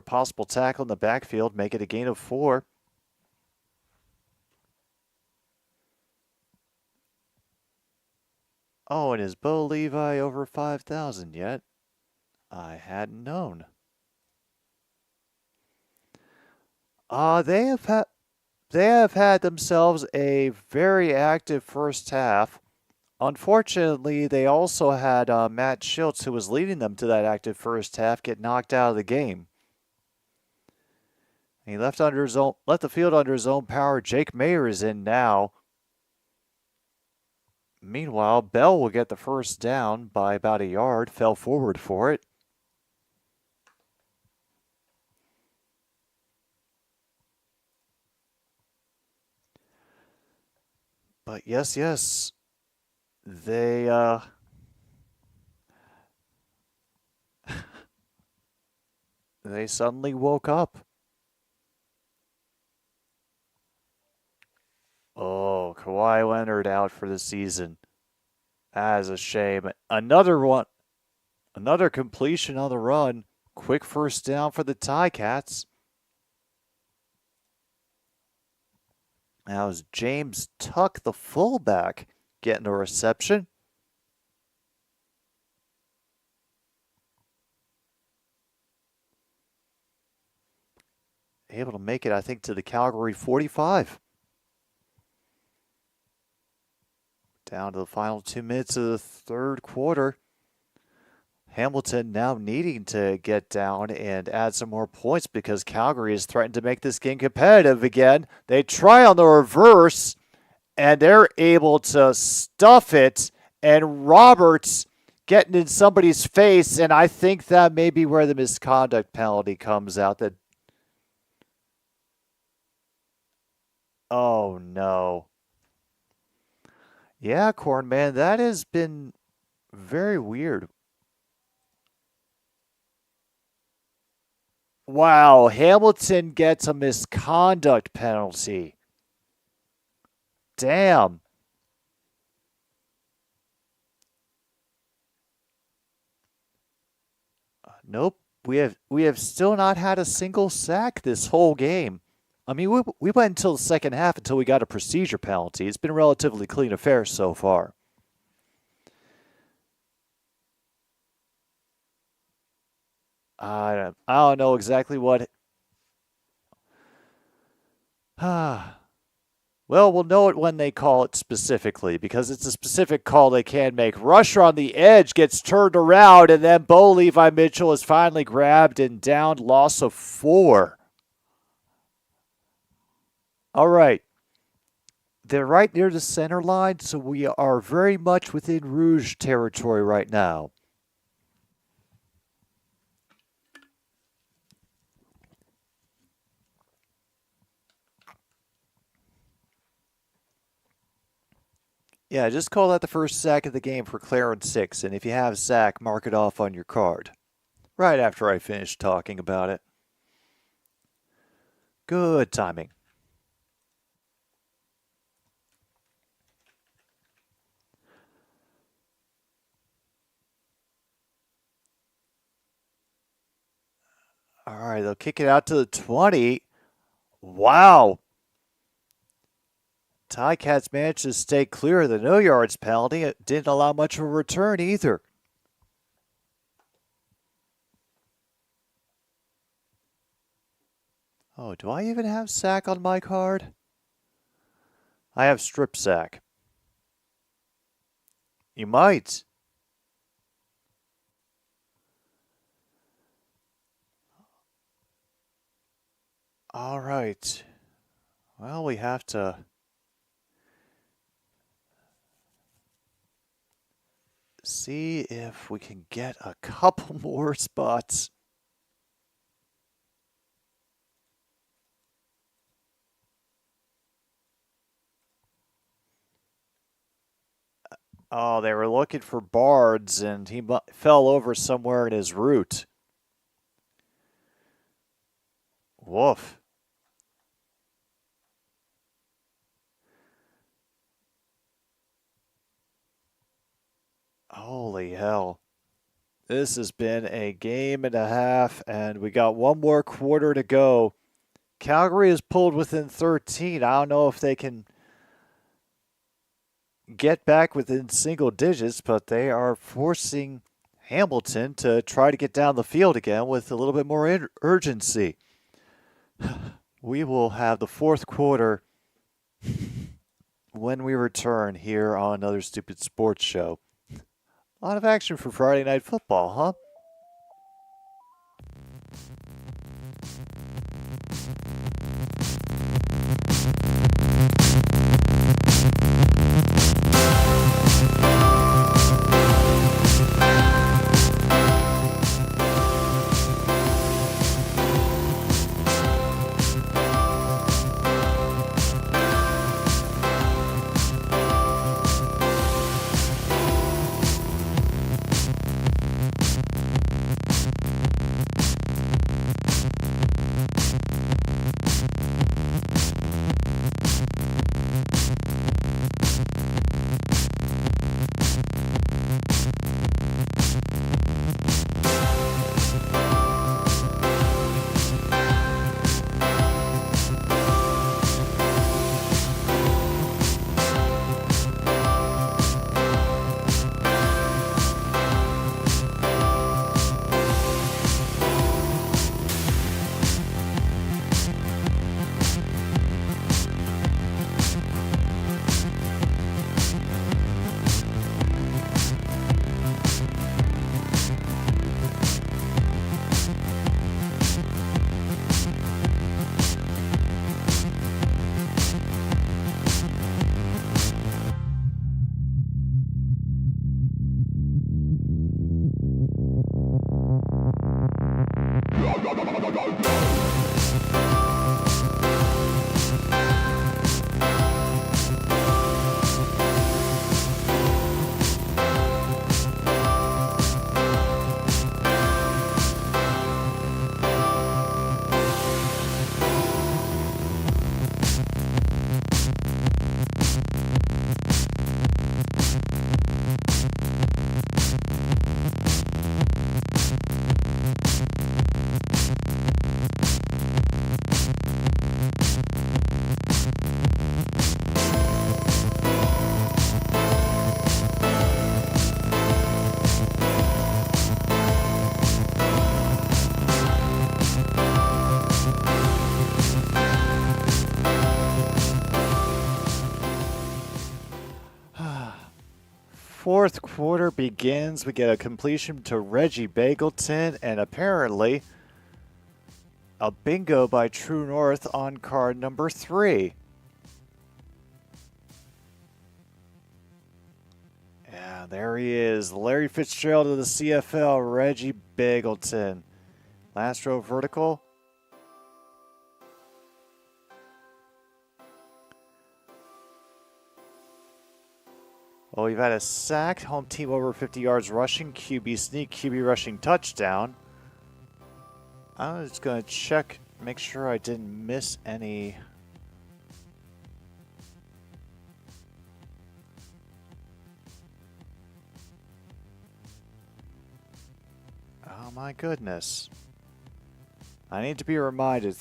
Speaker 2: possible tackle in the backfield, make it a gain of 4. Oh, and is Bo Levi over 5,000 yet? I hadn't known. They have had themselves a very active first half. Unfortunately, they also had Matt Schultz, who was leading them to that active first half, get knocked out of the game. He left the field under his own power. Jake Mayer is in now. Meanwhile, Bell will get the first down by about a yard. Fell forward for it. But yes, they they suddenly woke up. Oh, Kawhi Leonard out for the season. That is a shame. Another completion on the run. Quick first down for the Ticats. Now is James Tuck, the fullback, getting a reception. Able to make it, I think, to the Calgary 45. Down to the final 2 minutes of the third quarter. Hamilton now needing to get down and add some more points because Calgary is threatened to make this game competitive again. They try on the reverse, and they're able to stuff it, and Roberts getting in somebody's face, and I think that may be where the misconduct penalty comes out. Oh, no. Yeah, Corn Man, that has been very weird. Wow, Hamilton gets a misconduct penalty. Damn. Nope. We have still not had a single sack this whole game. I mean, we went until the second half until we got a procedure penalty. It's been a relatively clean affair so far. I don't know exactly what. Well, we'll know it when they call it specifically because it's a specific call they can make. Rusher on the edge gets turned around, and then Bo Levi Mitchell is finally grabbed and downed. Loss of 4. All right. They're right near the center line, so we are very much within Rouge territory right now. Yeah, just call that the first sack of the game for Clarence 6, and if you have sack, mark it off on your card. Right after I finish talking about it. Good timing. All right, they'll kick it out to the 20. Wow. Ticats managed to stay clear of the no yards penalty. It didn't allow much of a return either. Oh, do I even have sack on my card? I have strip sack. You might. All right. Well, we have to see if we can get a couple more spots. Oh, they were looking for Bards, and he fell over somewhere in his route. Woof. Holy hell. This has been a game and a half, and we got one more quarter to go. Calgary is pulled within 13. I don't know if they can get back within single digits, but they are forcing Hamilton to try to get down the field again with a little bit more urgency. We will have the fourth quarter when we return here on Another Stupid Sports Show. A lot of action for Friday Night Football, huh? fourth quarter begins. We get a completion to Reggie Bagleton and apparently a bingo by True North on card number 3. Yeah, there he is. Larry Fitzgerald of the CFL, Reggie Bagleton. Last row vertical. Oh, we've had a sack, home team over 50 yards rushing, QB sneak, QB rushing touchdown. I'm just going to check, make sure I didn't miss any. Oh my goodness. I need to be reminded.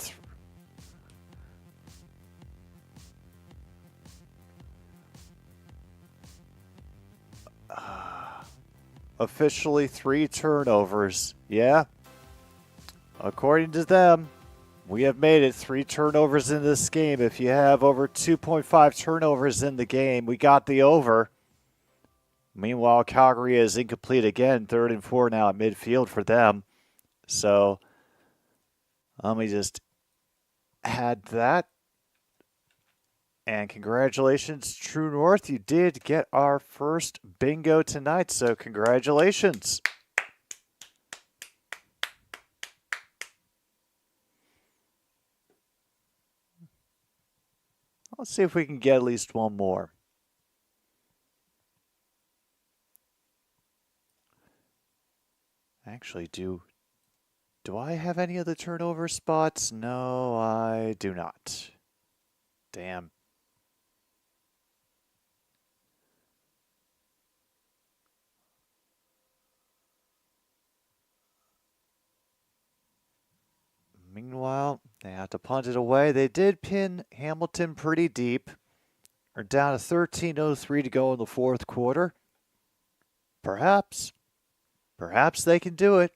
Speaker 2: Officially 3 turnovers. Yeah. According to them, we have made it 3 turnovers in this game. If you have over 2.5 turnovers in the game, we got the over. Meanwhile, Calgary is incomplete again. 3rd and 4 now at midfield for them. So, let me just add that. And congratulations, True North. You did get our first bingo tonight, so congratulations. Let's see if we can get at least one more. Actually, do I have any of the turnover spots? No, I do not. Damn. Meanwhile, they have to punt it away. They did pin Hamilton pretty deep. Are down to 13:03 to go in the fourth quarter. Perhaps they can do it.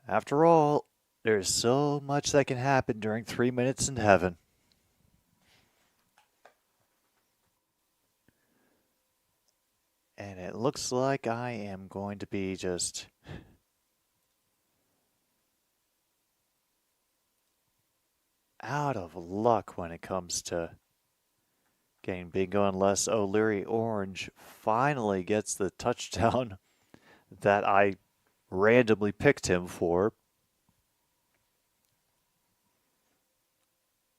Speaker 2: After all, there's so much that can happen during 3 minutes in heaven. And it looks like I am going to be just out of luck when it comes to getting bingo unless O'Leary Orange finally gets the touchdown that I randomly picked him for.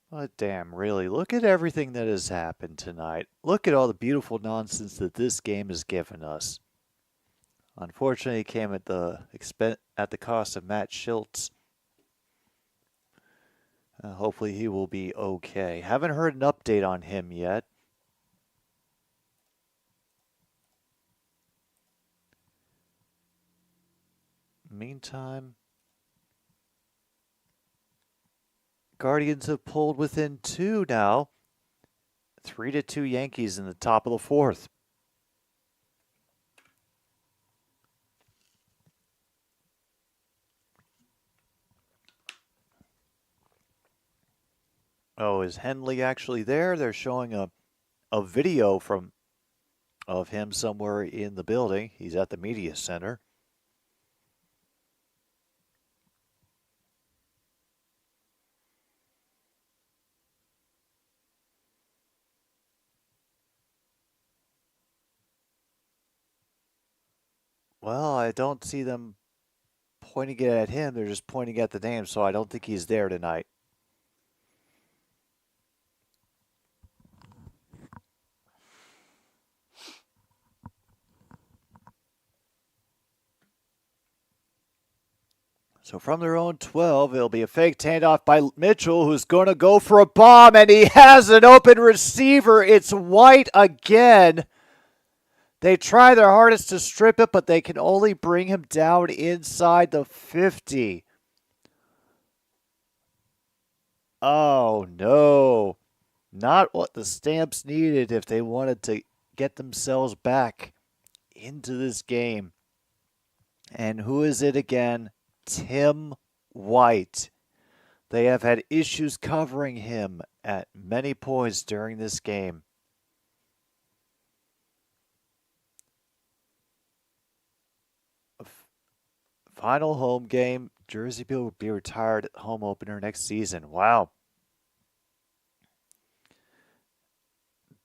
Speaker 2: But damn, really, look at everything that has happened tonight. Look at all the beautiful nonsense that this game has given us. Unfortunately, it came at the cost of Matt Schultz. Hopefully he will be okay. Haven't heard an update on him yet. Meantime, Guardians have pulled within 2 now. 3-2 Yankees in the top of the 4th. Oh, is Henley actually there? They're showing a video of him somewhere in the building. He's at the media center. Well, I don't see them pointing it at him. They're just pointing at the name, so I don't think he's there tonight. So from their own 12, it'll be a fake handoff by Mitchell, who's going to go for a bomb, and he has an open receiver. It's White again. They try their hardest to strip it, but they can only bring him down inside the 50. Oh, no. Not what the Stamps needed if they wanted to get themselves back into this game. And who is it again? Tim White. They have had issues covering him at many points during this game. Final home game. Jersey will be retired at home opener next season. Wow.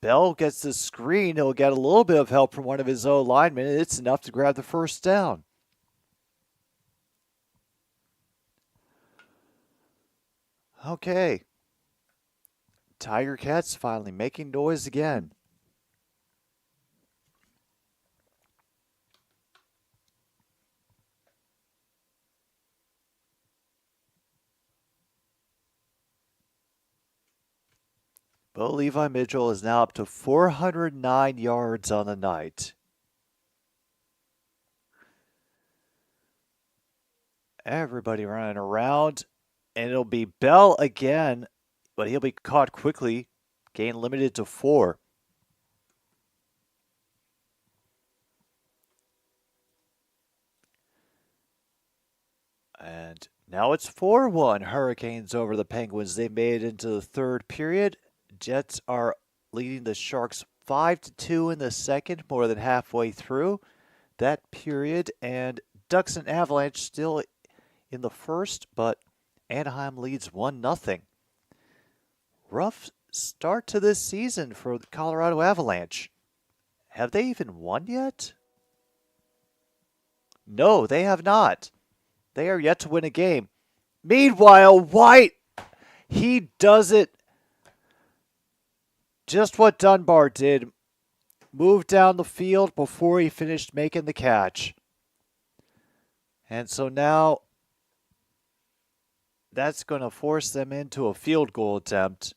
Speaker 2: Bell gets the screen. He'll get a little bit of help from one of his own linemen. It's enough to grab the first down. Okay. Tiger Cats finally making noise again. Bo Levi Mitchell is now up to 409 yards on the night. Everybody running around, and it'll be Bell again, but he'll be caught quickly. Gain limited to 4. And now it's 4-1 Hurricanes over the Penguins. They made it into the third period. Jets are leading the Sharks 5-2 in the second, more than halfway through that period. And Ducks and Avalanche still in the first, but Anaheim leads 1-0. Rough start to this season for the Colorado Avalanche. Have they even won yet? No, they have not. They are yet to win a game. Meanwhile, White, he does it just what Dunbar did. Moved down the field before he finished making the catch. And so now that's going to force them into a field goal attempt.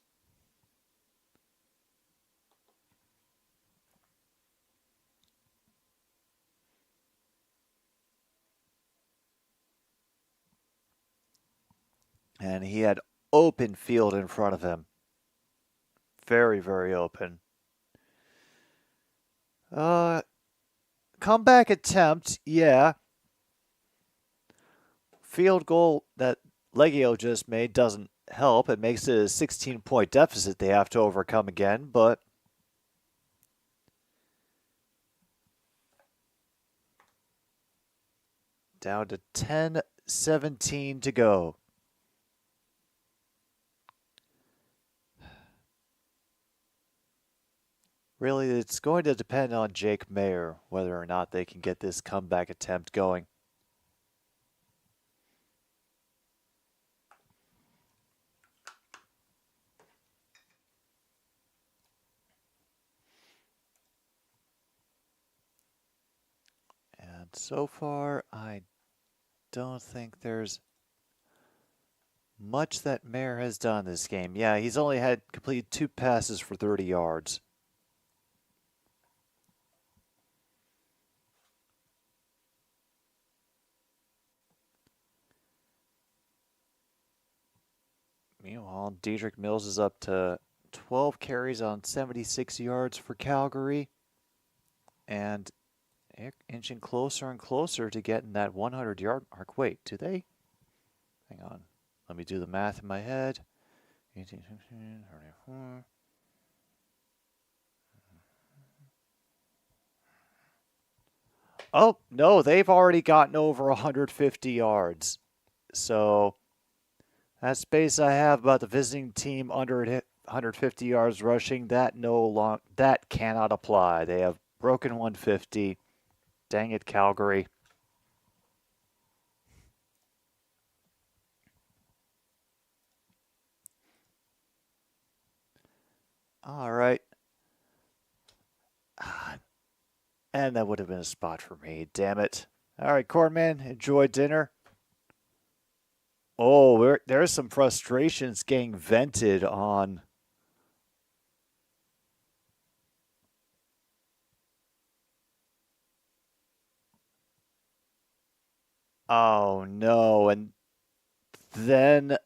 Speaker 2: And he had open field in front of him. Very, very open. Comeback attempt, yeah. Field goal that Leggio just made doesn't help. It makes it a 16-point deficit they have to overcome again, but down to 10-17 to go. Really, it's going to depend on Jake Mayer whether or not they can get this comeback attempt going. And so far, I don't think there's much that Mayer has done this game. Yeah, he's only had completed 2 passes for 30 yards. Meanwhile, Diedrich Mills is up to 12 carries on 76 yards for Calgary. And inching closer and closer to getting that 100-yard mark. Wait, do they? Hang on. Let me do the math in my head. 18, 16, 34. Oh, no, they've already gotten over 150 yards. So that space I have about the visiting team under 150 yards rushing, that cannot apply. They have broken 150. Dang it, Calgary. All right. And that would have been a spot for me. Damn it. All right, Corman, enjoy dinner. Oh, there's some frustrations getting vented on. Oh, no. And then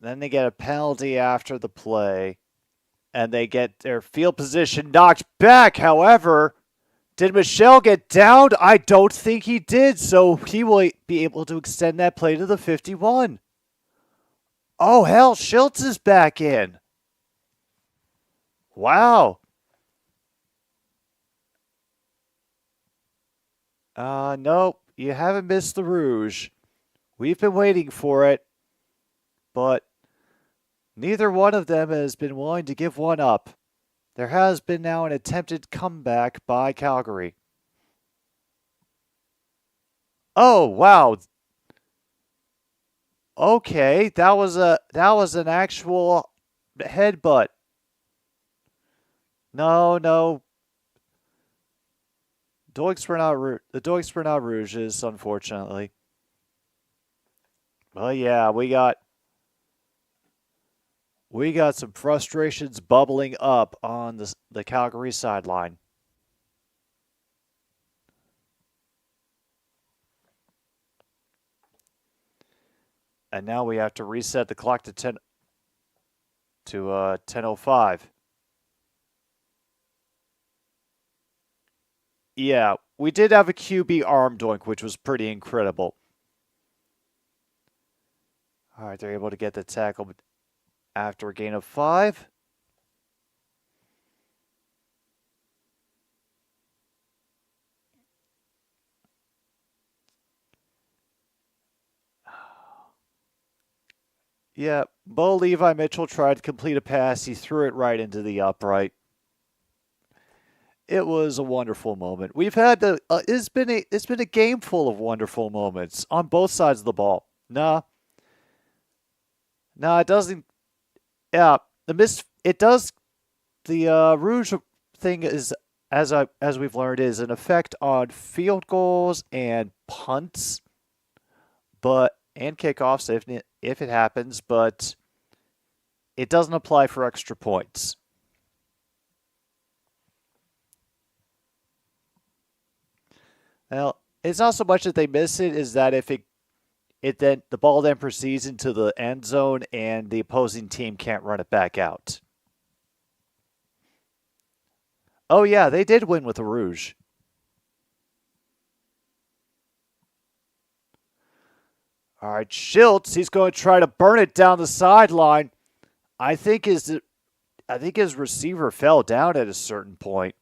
Speaker 2: they get a penalty after the play. And they get their field position knocked back. However, did Michel get downed? I don't think he did. So he will be able to extend that play to the 51. Oh, hell, Schultz is back in. Wow. Nope, you haven't missed the Rouge. We've been waiting for it, but neither one of them has been willing to give one up. There has been now an attempted comeback by Calgary. Oh, wow. Okay, that was an actual headbutt. No. The Doiks were not Rouges, unfortunately. Well, yeah, we got some frustrations bubbling up on the Calgary sideline. And now we have to reset the clock to 10:05. Yeah, we did have a QB arm doink, which was pretty incredible. All right, they're able to get the tackle after a gain of 5. Yeah, Bo Levi Mitchell tried to complete a pass. He threw it right into the upright. It was a wonderful moment. We've had it's been a game full of wonderful moments on both sides of the ball. Nah, it doesn't. Yeah, it does. The Rouge thing is, as we've learned, is an effect on field goals and punts, and kickoffs if it happens, but it doesn't apply for extra points. Well, it's not so much that they miss it, is that if the ball then proceeds into the end zone and the opposing team can't run it back out. Oh yeah, they did win with the Rouge. All right, Schiltz, he's going to try to burn it down the sideline. I think his receiver fell down at a certain point.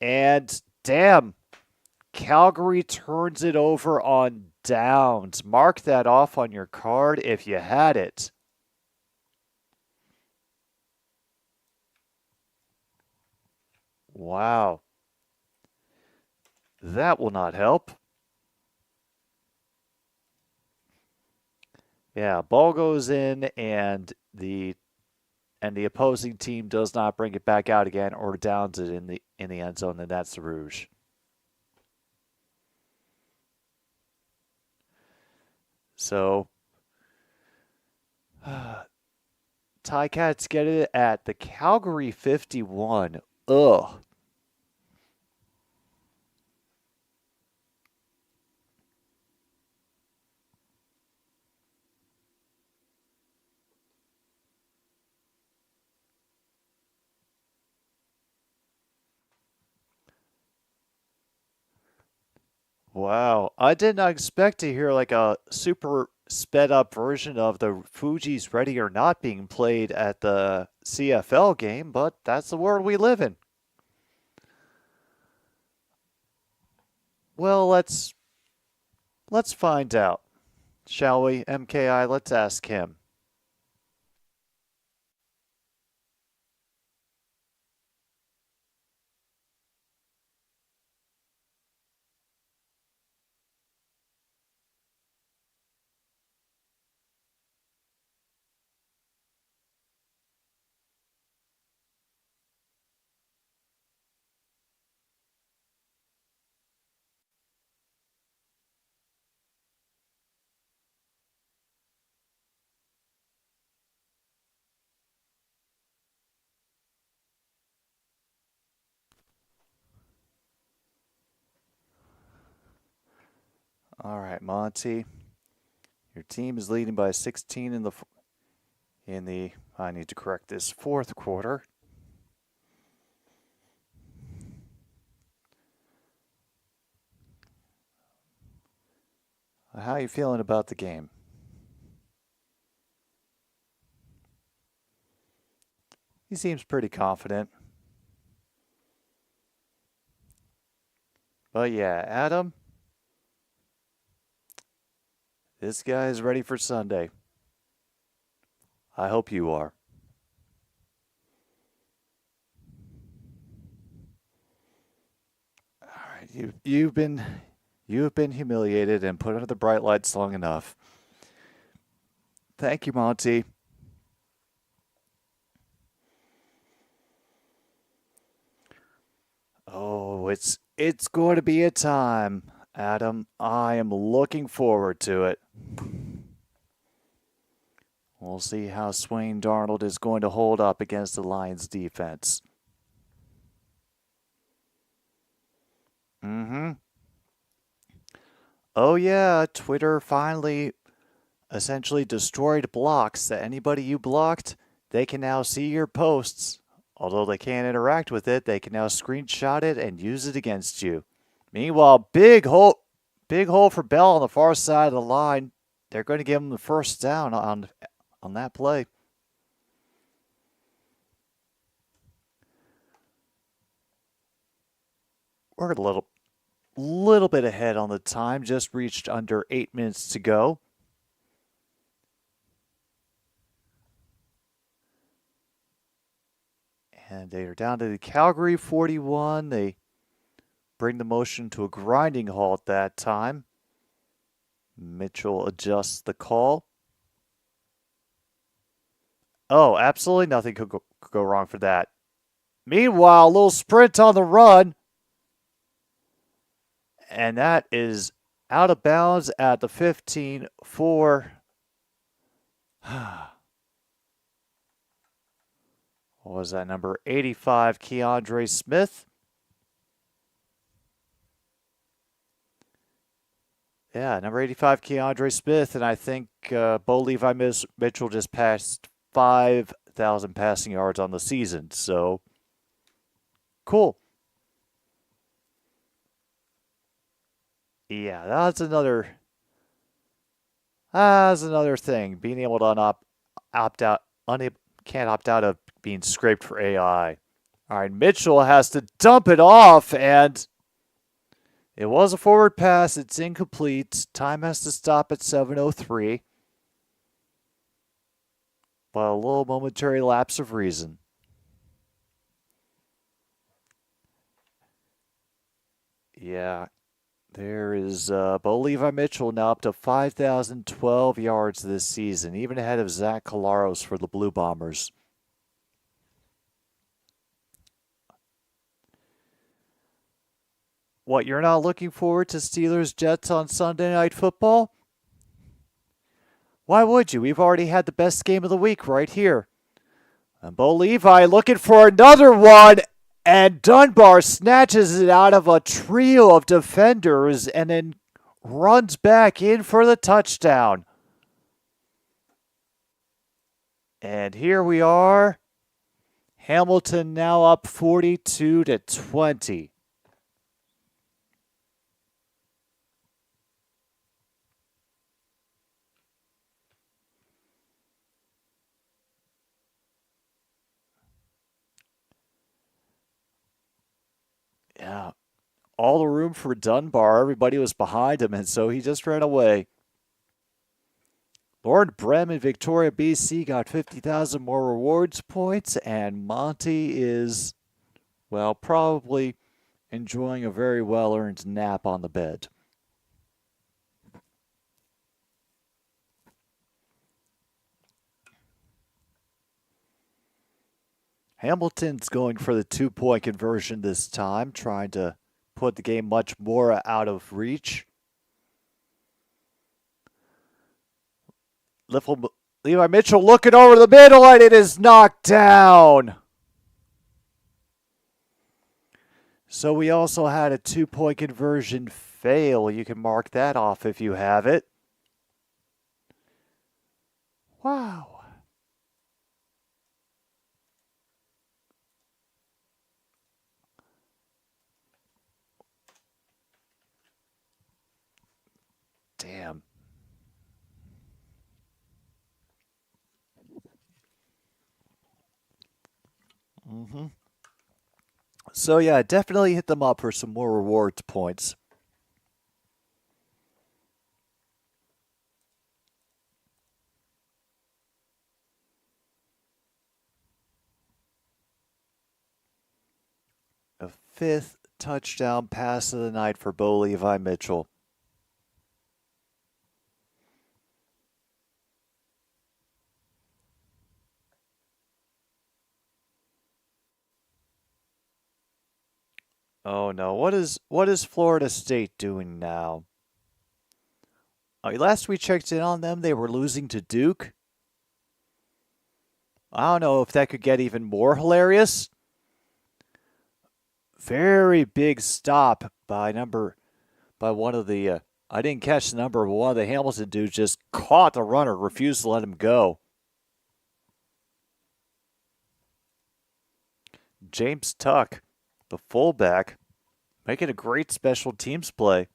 Speaker 2: And damn, Calgary turns it over on downs. Mark that off on your card if you had it. Wow. That will not help. Yeah, ball goes in and the opposing team does not bring it back out again or downs it in the end zone, and that's the Rouge. So Ticats get it at the Calgary 51. Ugh. Wow. I did not expect to hear like a super sped up version of the Fuji's Ready or Not being played at the CFL game, but that's the world we live in. Well, let's find out, shall we? MKI, let's ask him. All right, Monty. Your team is leading by 16 in the I need to correct this, fourth quarter. How are you feeling about the game? He seems pretty confident. But yeah, Adam, This guy is ready for Sunday. I hope you are. All right, you've been humiliated and put under the bright lights long enough. Thank you, Monty. Oh, it's going to be a time, Adam. I am looking forward to it. We'll see how Swain Darnold is going to hold up against the Lions defense. Oh yeah, Twitter finally essentially destroyed blocks that anybody you blocked, they can now see your posts. Although they can't interact with it, they can now screenshot it and use it against you. Meanwhile, big hole for Bell on the far side of the line. They're going to give him the first down on that play. We're a little bit ahead on the time, just reached under 8 minutes to go. And they are down to the Calgary 41. They bring the motion to a grinding halt that time. Mitchell adjusts the call. Oh, absolutely nothing could go wrong for that. Meanwhile, a little sprint on the run. And that is out of bounds at the 15 for... What was that number? 85, Keandre Smith. Yeah, number 85, Keandre Smith. And I think Bo Levi Mitchell just passed 5,000 passing yards on the season. So, cool. Yeah, that's another thing. Being able to can't opt out of being scraped for AI. All right, Mitchell has to dump it off, and it was a forward pass. It's incomplete. Time has to stop at 7:03. But a little momentary lapse of reason. Yeah. There is Bo Levi Mitchell now up to 5,012 yards this season, even ahead of Zach Collaros for the Blue Bombers. What, you're not looking forward to Steelers-Jets on Sunday Night Football? Why would you? We've already had the best game of the week right here. And Bo Levi looking for another one. And Dunbar snatches it out of a trio of defenders and then runs back in for the touchdown. And here we are. Hamilton now up 42-20. Yeah, all the room for Dunbar. Everybody was behind him, and so he just ran away. Lord Bremen, Victoria, BC got 50,000 more rewards points, and Monty is, well, probably enjoying a very well-earned nap on the bed. Hamilton's going for the 2-point conversion this time, trying to put the game much more out of reach. Levi Mitchell looking over the middle, and it is knocked down. So we also had a 2-point conversion fail. You can mark that off if you have it. Wow. Damn. So yeah, definitely hit them up for some more rewards points. A 5th touchdown pass of the night for Bo Levi Mitchell. Oh no, what is Florida State doing now? Last we checked in on them, they were losing to Duke. I don't know if that could get even more hilarious. Very big stop by one of the I didn't catch the number, but one of the Hamilton dudes just caught the runner, refused to let him go. James Tuck, the fullback, making a great special teams play.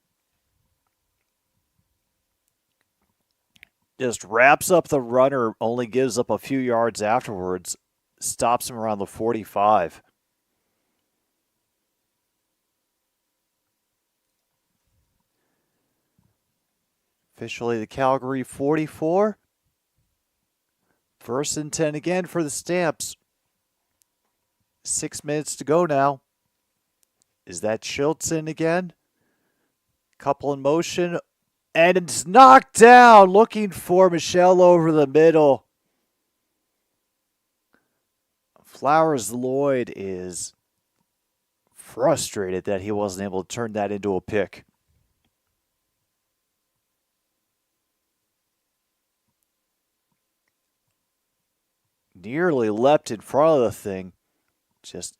Speaker 2: Just wraps up the runner, only gives up a few yards afterwards, stops him around the 45. Officially the Calgary 44. 1st and 10 again for the Stamps. 6 minutes to go now. Is that Schultz in again? Couple in motion. And it's knocked down, looking for Michelle over the middle. Flowers Lloyd is frustrated that he wasn't able to turn that into a pick. Nearly leapt in front of the thing. Just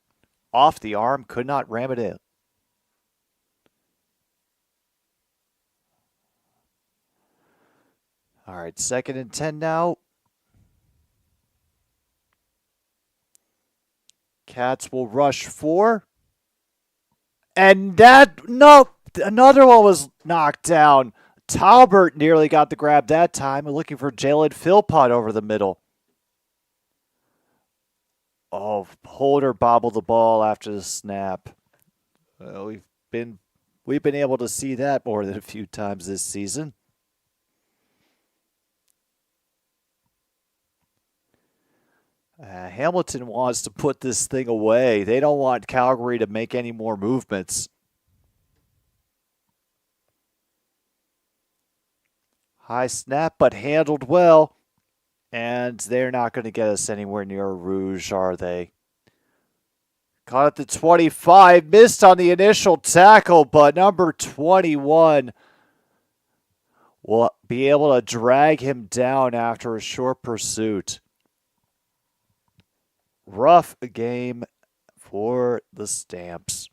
Speaker 2: off the arm, could not ram it in. All right, 2nd and 10 now. Cats will rush 4. And another one was knocked down. Talbert nearly got the grab that time, looking for Jalen Philpott over the middle. Oh, Holder bobbled the ball after the snap. We've been able to see that more than a few times this season. Hamilton wants to put this thing away. They don't want Calgary to make any more movements. High snap, but handled well. And they're not going to get us anywhere near Rouge, are they? Caught at the 25. Missed on the initial tackle, but number 21 will be able to drag him down after a short pursuit. Rough game for the Stamps.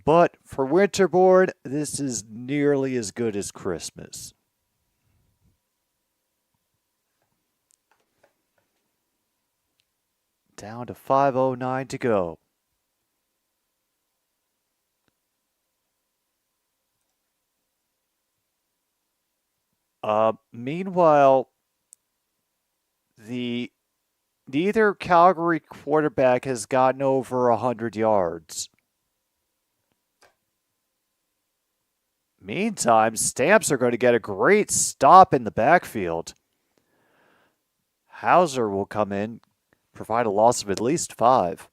Speaker 2: But for Winterbourne, this is nearly as good as Christmas. Down to 5:09 to go. Meanwhile, neither Calgary quarterback has gotten over 100 yards. Meantime, Stamps are going to get a great stop in the backfield. Hauser will come in, provide a loss of at least 5.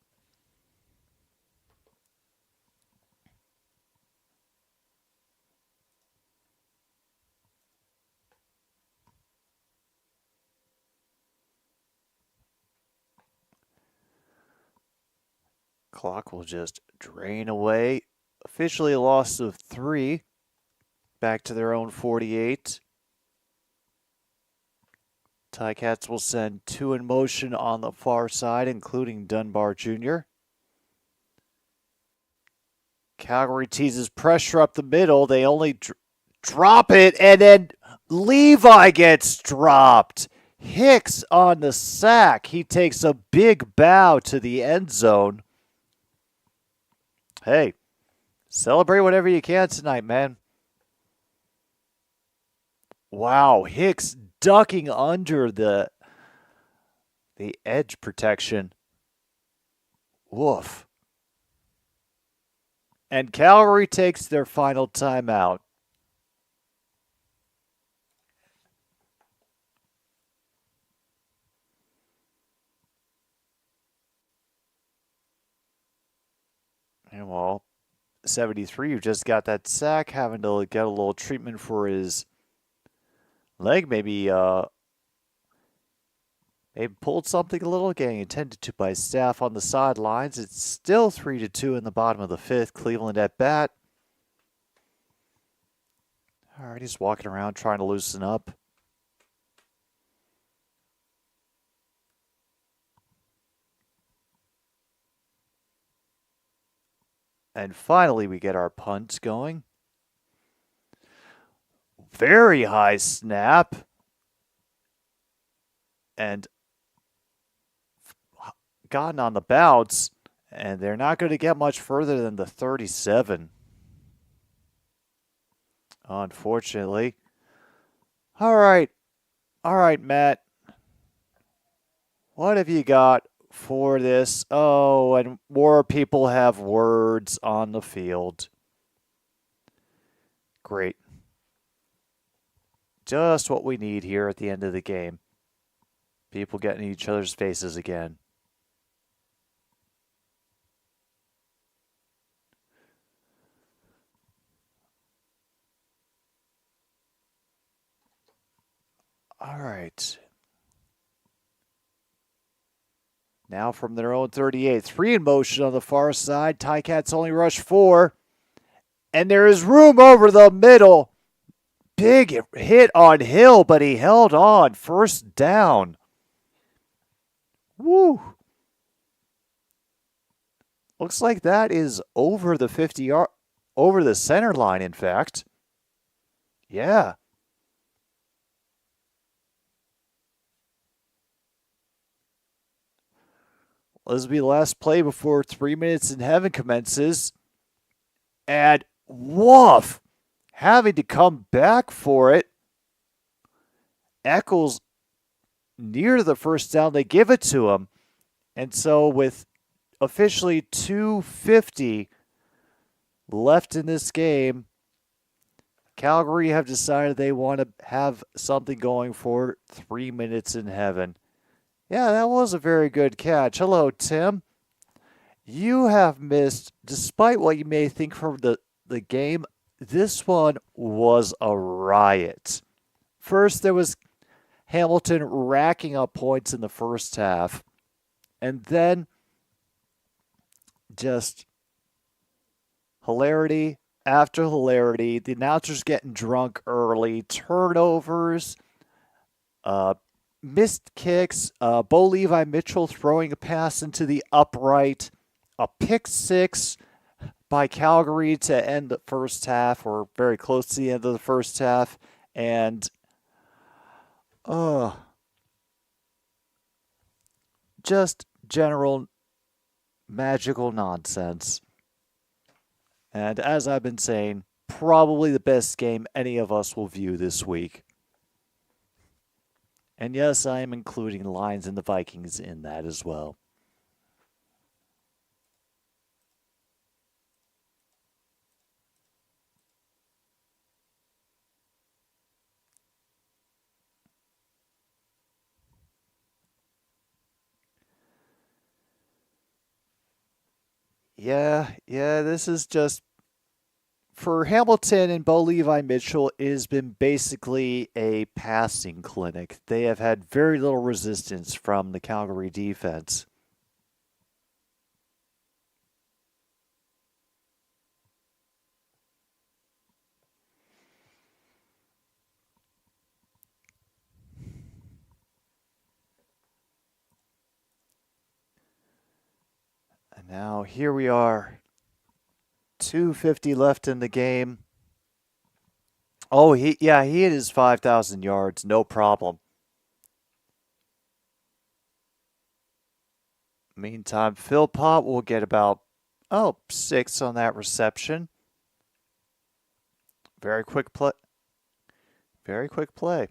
Speaker 2: Clock will just drain away. Officially a loss of 3. Back to their own 48. Ticats will send 2 in motion on the far side, including Dunbar Jr. Calgary teases pressure up the middle. They only drop it, and then Levi gets dropped. Hicks on the sack. He takes a big bow to the end zone. Hey, celebrate whatever you can tonight, man. Wow, Hicks ducking under the edge protection. Woof. And Calgary takes their final timeout. And well, 73 who just got that sack, having to get a little treatment for his leg, maybe pulled something a little, getting attended to by staff on the sidelines. It's still 3-2 in the bottom of the fifth. Cleveland at bat. All right, he's walking around trying to loosen up. And finally, we get our punt going. Very high snap. And gotten on the bounce. And they're not going to get much further than the 37. Unfortunately. All right, Matt. What have you got for this? Oh, and more people have words on the field. Great. Just what we need here at the end of the game. People getting in each other's faces again. All right. Now from their own 38. 3 in motion on the far side. Ticats only rush 4. And there is room over the middle. Big hit on Hill, but he held on. First down. Woo. Looks like that is over the 50-yard, over the center line, in fact. Yeah. This will be the last play before 3 minutes in heaven commences. And woof! Having to come back for it. Eccles near the first down. They give it to him. And so with officially 2:50 left in this game, Calgary have decided they want to have something going for 3 minutes in heaven. Yeah, that was a very good catch. Hello, Tim. You have missed, despite what you may think from the game, this one was a riot. First, there was Hamilton racking up points in the first half. And then just hilarity after hilarity. The announcers getting drunk early. Turnovers. Missed kicks. Bo Levi Mitchell throwing a pass into the upright. A pick six by Calgary to end the first half, or very close to the end of the first half. And just general magical nonsense. And as I've been saying, probably the best game any of us will view this week. And yes, I am including the Lions and the Vikings in that as well. Yeah, this is just, for Hamilton and Bo Levi Mitchell, it has been basically a passing clinic. They have had very little resistance from the Calgary defense. And now here we are. 2:50 left in the game. Oh, he hit his 5,000 yards, no problem. Meantime, Phil Pott will get about 6 on that reception. Very quick play. Very quick play.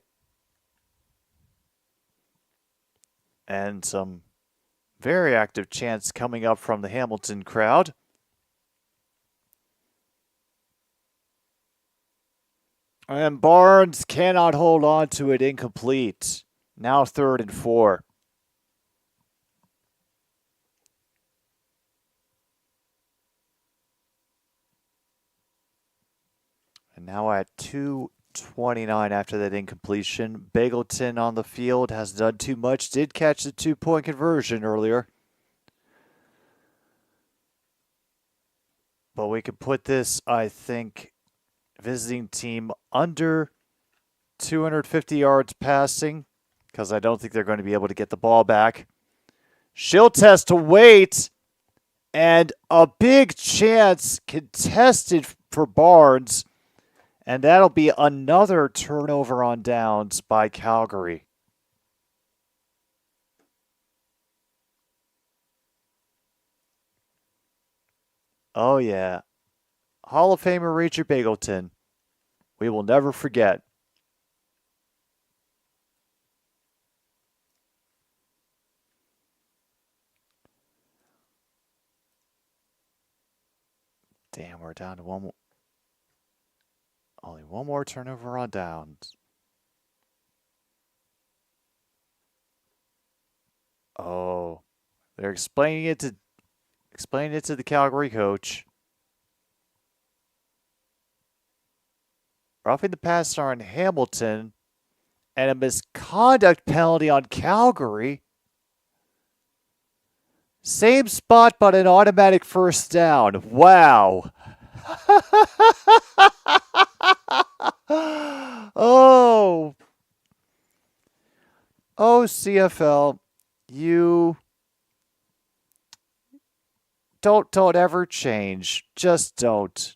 Speaker 2: And some very active chants coming up from the Hamilton crowd. And Barnes cannot hold on to it, incomplete. Now 3rd and 4. And now at 2:29 after that incompletion. Bagleton on the field, hasn't done too much. Did catch the 2-point conversion earlier. But we could put this, I think, visiting team under 250 yards passing, because I don't think they're going to be able to get the ball back. Schilt has to wait, and a big chance contested for Barnes, and that'll be another turnover on downs by Calgary. Oh, yeah. Hall of Famer Richard Bagleton. We will never forget. Damn, we're down to one more. Only one more turnover on downs. Oh, they're explaining it to the Calgary coach. Roughing the passer on Hamilton and a misconduct penalty on Calgary. Same spot, but an automatic first down. Wow. Oh, CFL, you don't ever change. Just don't.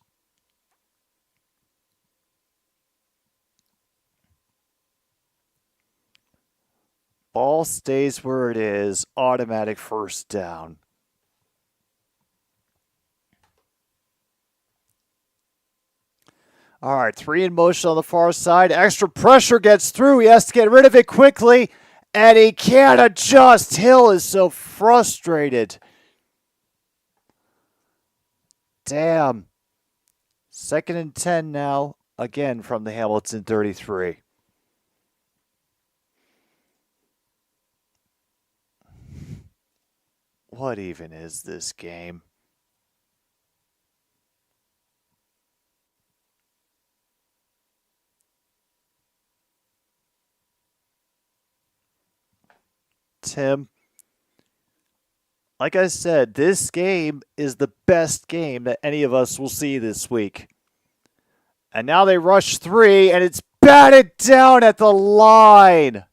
Speaker 2: Ball stays where it is. Automatic first down. All right, 3 in motion on the far side. Extra pressure gets through. He has to get rid of it quickly, and he can't adjust. Hill is so frustrated. Damn. 2nd and 10 now, again from the Hamilton 33. What even is this game? Tim, like I said, this game is the best game that any of us will see this week. And now they rush 3, and it's batted down at the line.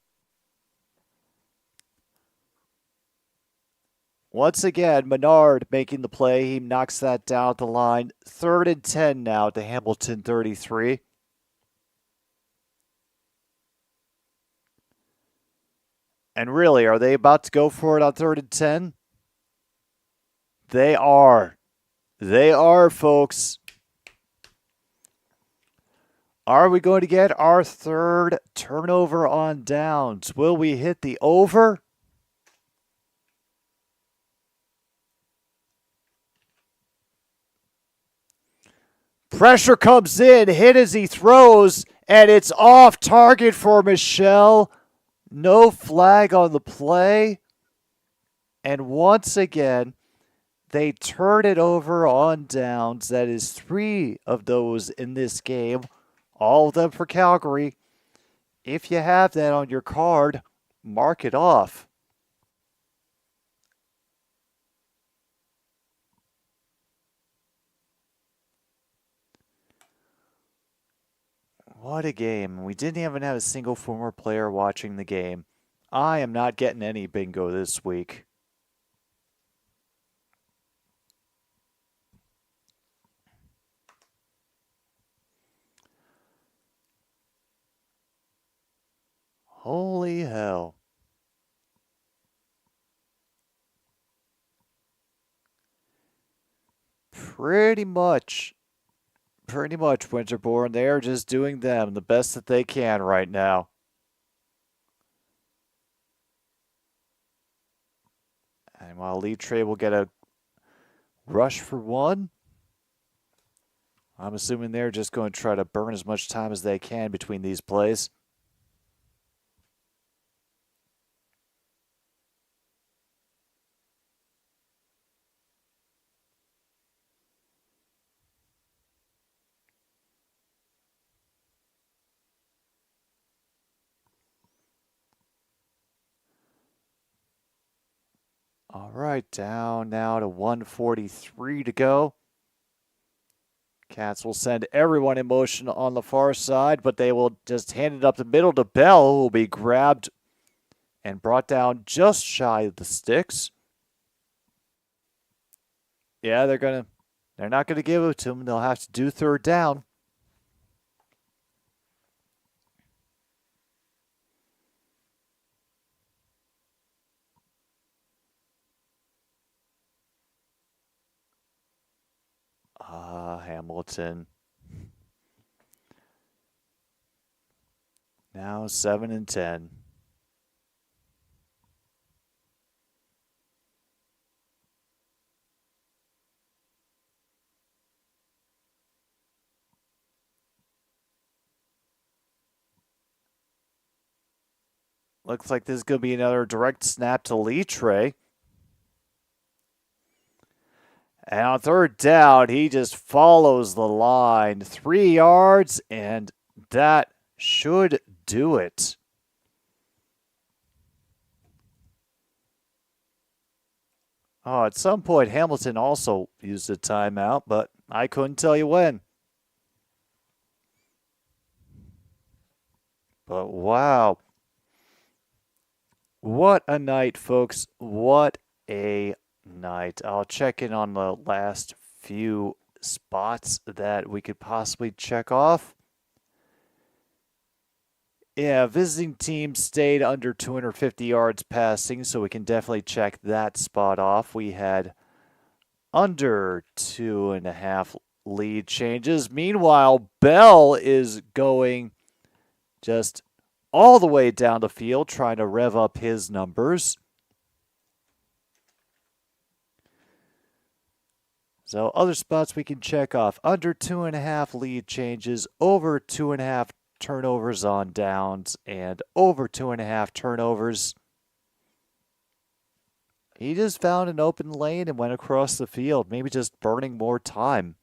Speaker 2: Once again, Menard making the play. He knocks that down at the line. 3rd and 10 now to Hamilton 33. And really, are they about to go for it on 3rd and 10? They are. They are, folks. Are we going to get our 3rd turnover on downs? Will we hit the over? Pressure comes in, hit as he throws, and it's off target for Michelle. No flag on the play. And once again, they turn it over on downs. That is 3 of those in this game. All of them for Calgary. If you have that on your card, mark it off. What a game. We didn't even have a single former player watching the game. I am not getting any bingo this week. Holy hell. Pretty much, Winterborn. They are just doing them the best that they can right now. And while Lee Trey will get a rush for 1, I'm assuming they're just going to try to burn as much time as they can between these plays. right, down now to 1:43 to go. Cats will send everyone in motion on the far side, but they will just hand it up the middle to Bell, who will be grabbed and brought down just shy of the sticks. Yeah, they're not gonna give it to him. They'll have to do third down. Hamilton. Now 7-10. Looks like this is going to be another direct snap to Litre. And on third down, he just follows the line 3 yards, and that should do it. Oh, at some point, Hamilton also used a timeout, but I couldn't tell you when. But wow. What a night, folks. What a night. I'll check in on the last few spots that we could possibly check off. Yeah, visiting team stayed under 250 yards passing, so we can definitely check that spot off. We had under 2.5 lead changes. Meanwhile, Bell is going just all the way down the field, trying to rev up his numbers. So other spots we can check off. Under 2.5 lead changes, over 2.5 turnovers on downs, and over 2.5 turnovers. He just found an open lane and went across the field, maybe just burning more time.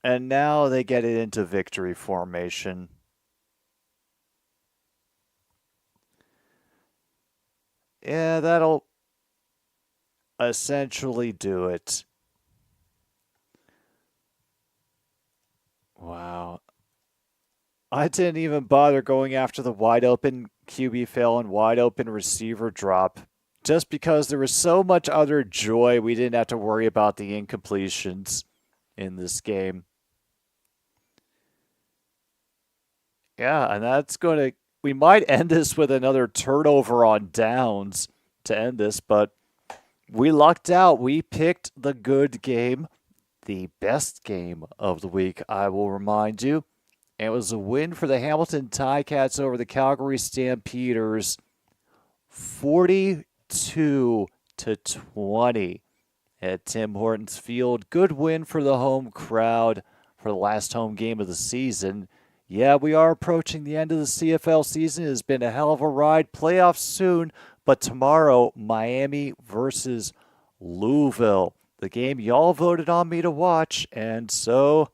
Speaker 2: And now they get it into victory formation. Yeah, that'll essentially do it. Wow. I didn't even bother going after the wide open QB fail and wide open receiver drop, just because there was so much other joy we didn't have to worry about the incompletions in this game. Yeah, and that's going to... We might end this with another turnover on downs to end this, but we lucked out. We picked the good game, the best game of the week, I will remind you. It was a win for the Hamilton Ticats over the Calgary Stampeders, 42-20 at Tim Hortons Field. Good win for the home crowd for the last home game of the season. Yeah, we are approaching the end of the CFL season. It has been a hell of a ride. Playoffs soon, but tomorrow, Miami versus Louisville. The game y'all voted on me to watch, and so,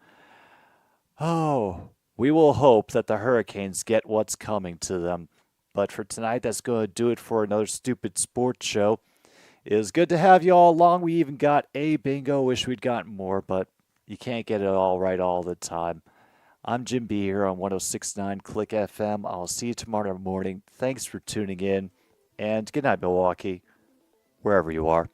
Speaker 2: we will hope that the Hurricanes get what's coming to them. But for tonight, that's going to do it for another Stupid Sports Show. It was good to have you all along. We even got a bingo. Wish we'd gotten more, but you can't get it all right all the time. I'm Jim B here on 106.9 Click FM. I'll see you tomorrow morning. Thanks for tuning in, and good night, Milwaukee, wherever you are.